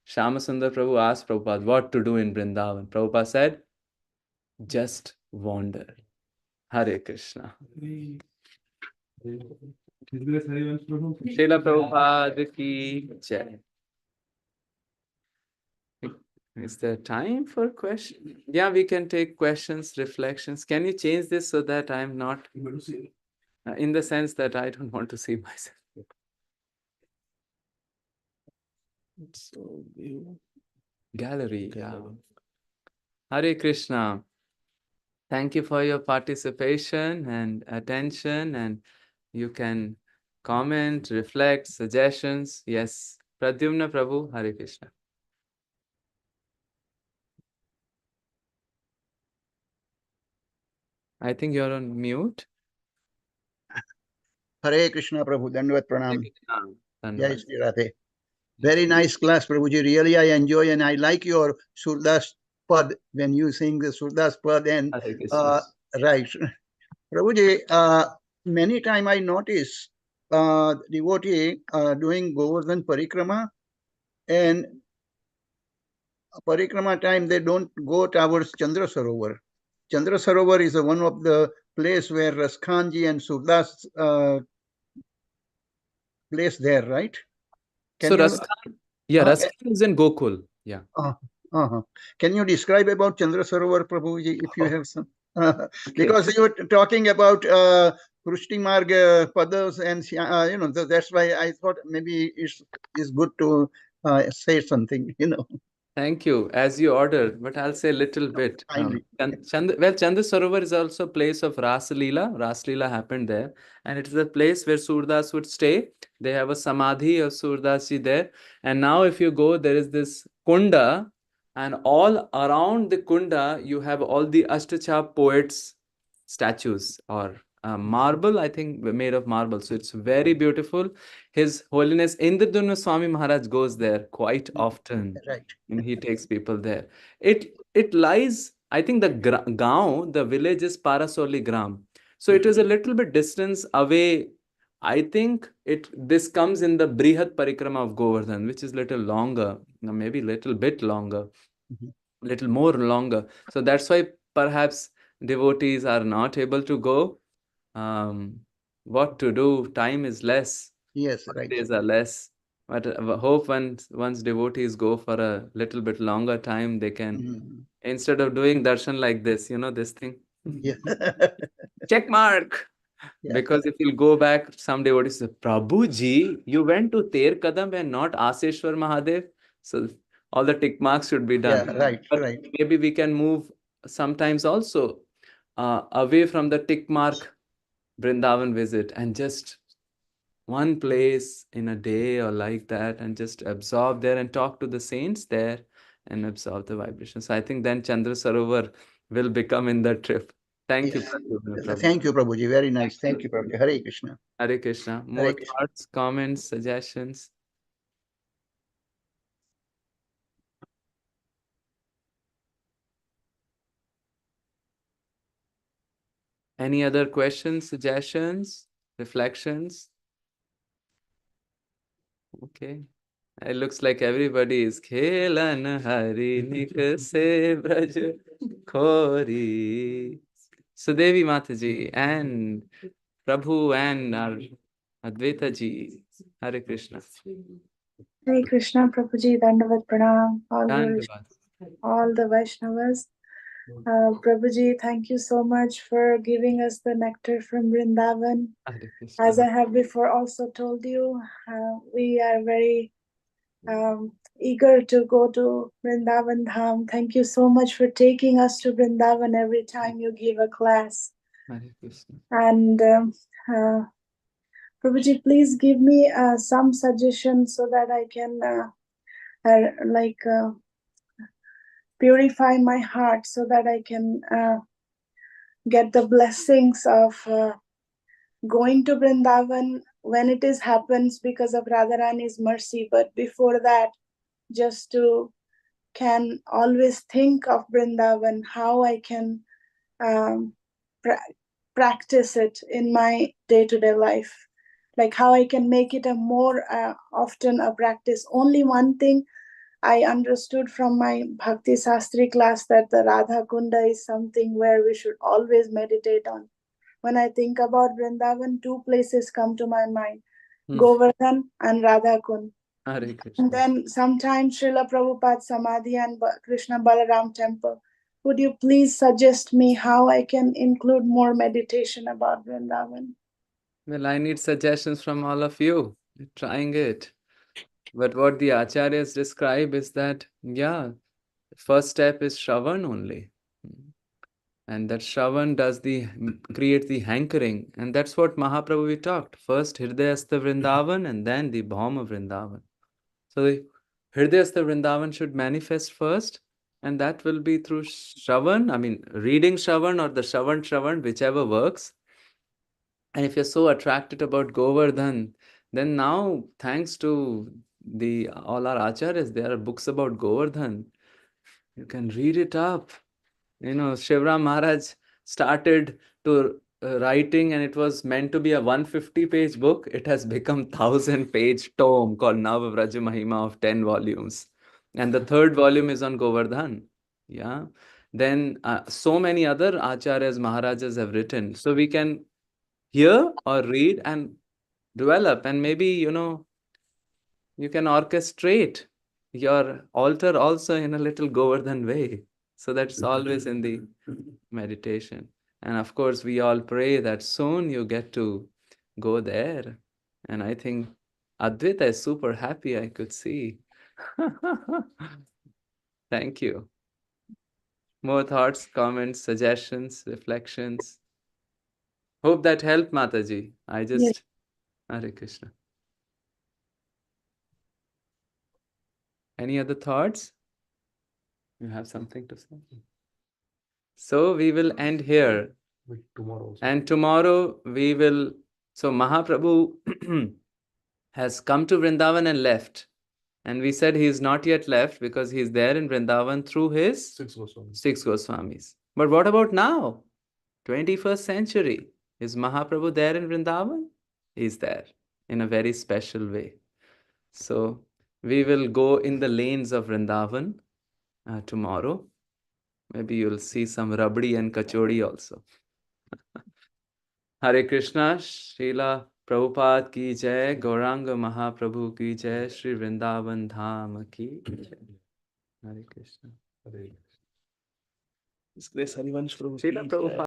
Shyamasundar Prabhu asked Prabhupada what to do in Vrindavan. Prabhupada said, just wander. Hare Krishna. Srila Prabhupada ki jai. Is there time for questions? Yeah, we can take questions, reflections. Can you change this so that I'm not in the sense that I don't want to see myself? So gallery, yeah. Hare Krishna. Thank you for your participation and attention, and you can comment, reflect, suggestions. Yes, Pradyumna Prabhu, Hare Krishna. I think you're on mute. Hare Krishna Prabhu, Dandavat Pranam. Jai Dhanavad. Sri Radhe. Very nice class, Prabhuji. Really, I enjoy and I like your Surdas Pad when you sing the Surdas Pad and Hare Krishna. right. Prabhuji, many time I notice devotee doing Govardhan Parikrama, and Parikrama time they don't go towards Chandra Sarovar. Chandra Sarovar is one of the place where Raskhanji and Surdas place there, right? So Raskhan, yeah, Uh, Raskhan is in Gokul. Yeah. Can you describe about Chandra Sarovar, Prabhuji, if you have some? Okay. Because you were talking about Prushti Marg Padas, and you know, that's why I thought maybe it's good to say something, you know. Thank you, as you order, but I'll say a little bit. Kindly. Chandra Sarovar is also a place of Ras Leela. Ras Leela happened there, and it is a place where Surdas would stay. They have a samadhi of Surdas ji there. And now if you go, there is this kunda, and all around the kunda, you have all the Ashtachap poets' statues or marble, I think, made of marble. So it's very beautiful. His Holiness Indradumna Swami Maharaj goes there quite often. Right. And he takes people there. It lies, I think the Gaon, the village is Parasoli Gram. So it is a little bit distance away. I think this comes in the Brihat Parikrama of Govardhan, which is little longer, maybe little bit longer, little more longer. So that's why perhaps devotees are not able to go. What to do? Time is less. Yes, right. Days are less. But hope once devotees go for a little bit longer time, they can, instead of doing darshan like this, you know, this thing. Yeah. Check mark. Yeah. Because if you'll go back, some devotees say, Prabhuji, you went to Ter Kadam and not Aseshwar Mahadev. So all the tick marks should be done. Yeah, right, But right. maybe we can move sometimes also away from the tick mark Vrindavan visit and just one place in a day or like that, and just absorb there and talk to the saints there and absorb the vibration. So I think then Chandra Sarovar will become in the trip. Thank you. Yes. Thank you, Prabhuji. Very nice. Thank you, Prabhuji. Hare Krishna. Hare Krishna. More thoughts, comments, suggestions? Any other questions, suggestions, reflections? Okay. It looks like everybody is Khelan Hari Nikse Braj Khori. Sudevi Mataji and Prabhu and our Advaita ji. Hare Krishna. Hare Krishna, Prabhuji, Dandavat Pranam, Dandavat. all the Vaishnavas. Prabhuji, thank you so much for giving us the nectar from Vrindavan. Hare Krishna. As I have before also told you, we are very eager to go to Vrindavan Dham. Thank you so much for taking us to Vrindavan every time you give a class. Hare Krishna. And Prabhuji, please give me some suggestions so that I can purify my heart so that I can get the blessings of going to Vrindavan when it happens because of Radharani's mercy. But before that, just to can always think of Vrindavan, how I can practice it in my day-to-day life, like how I can make it a more often a practice. Only one thing I understood from my Bhakti Sastri class, that the Radha Kunda is something where we should always meditate on. When I think about Vrindavan, two places come to my mind, Govardhan and Radha Kund. And then sometimes Srila Prabhupada Samadhi and Krishna Balaram temple. Would you please suggest me how I can include more meditation about Vrindavan? Well, I need suggestions from all of you. You're trying it. But what the acharyas describe is that, yeah, first step is Shravan only. And that Shravan creates the hankering. And that's what Mahaprabhu we talked. First Hridayastha Vrindavan and then the Bhauma Vrindavan. So the Hridayastha Vrindavan should manifest first. And that will be through Shravan, I mean, reading Shravan or the Shravan, whichever works. And if you're so attracted about Govardhan, then now, thanks to all our acharyas, there are books about Govardhan. You can read it up. You know, Shivram Maharaj started to writing, and it was meant to be a 150-page book. It has become 1,000-page tome called Navavraj Mahima of 10 volumes. And the third volume is on Govardhan. Yeah. Then so many other acharyas, Maharajas have written. So we can hear or read and develop, and maybe, you know, you can orchestrate your altar also in a little Govardhan way. So that's always in the meditation. And of course, we all pray that soon you get to go there. And I think Advaita is super happy, I could see. Thank you. More thoughts, comments, suggestions, reflections? Hope that helped, Mataji. I just, Hare Krishna. Any other thoughts? You have something to say? So we will end here. Tomorrow. And tomorrow we will. So Mahaprabhu has come to Vrindavan and left. And we said he is not yet left because he is there in Vrindavan through his 6 Goswamis. 6 Goswamis. But what about now? 21st century. Is Mahaprabhu there in Vrindavan? He is there in a very special way. So we will go in the lanes of Vrindavan tomorrow. Maybe you'll see some rabdi and kachori also. Hare Krishna, Srila Prabhupada ki jai, Gauranga Mahaprabhu ki jai, Sri Vrindavan Dham ki jai. Hare Krishna. Hare Srila Prabhupada.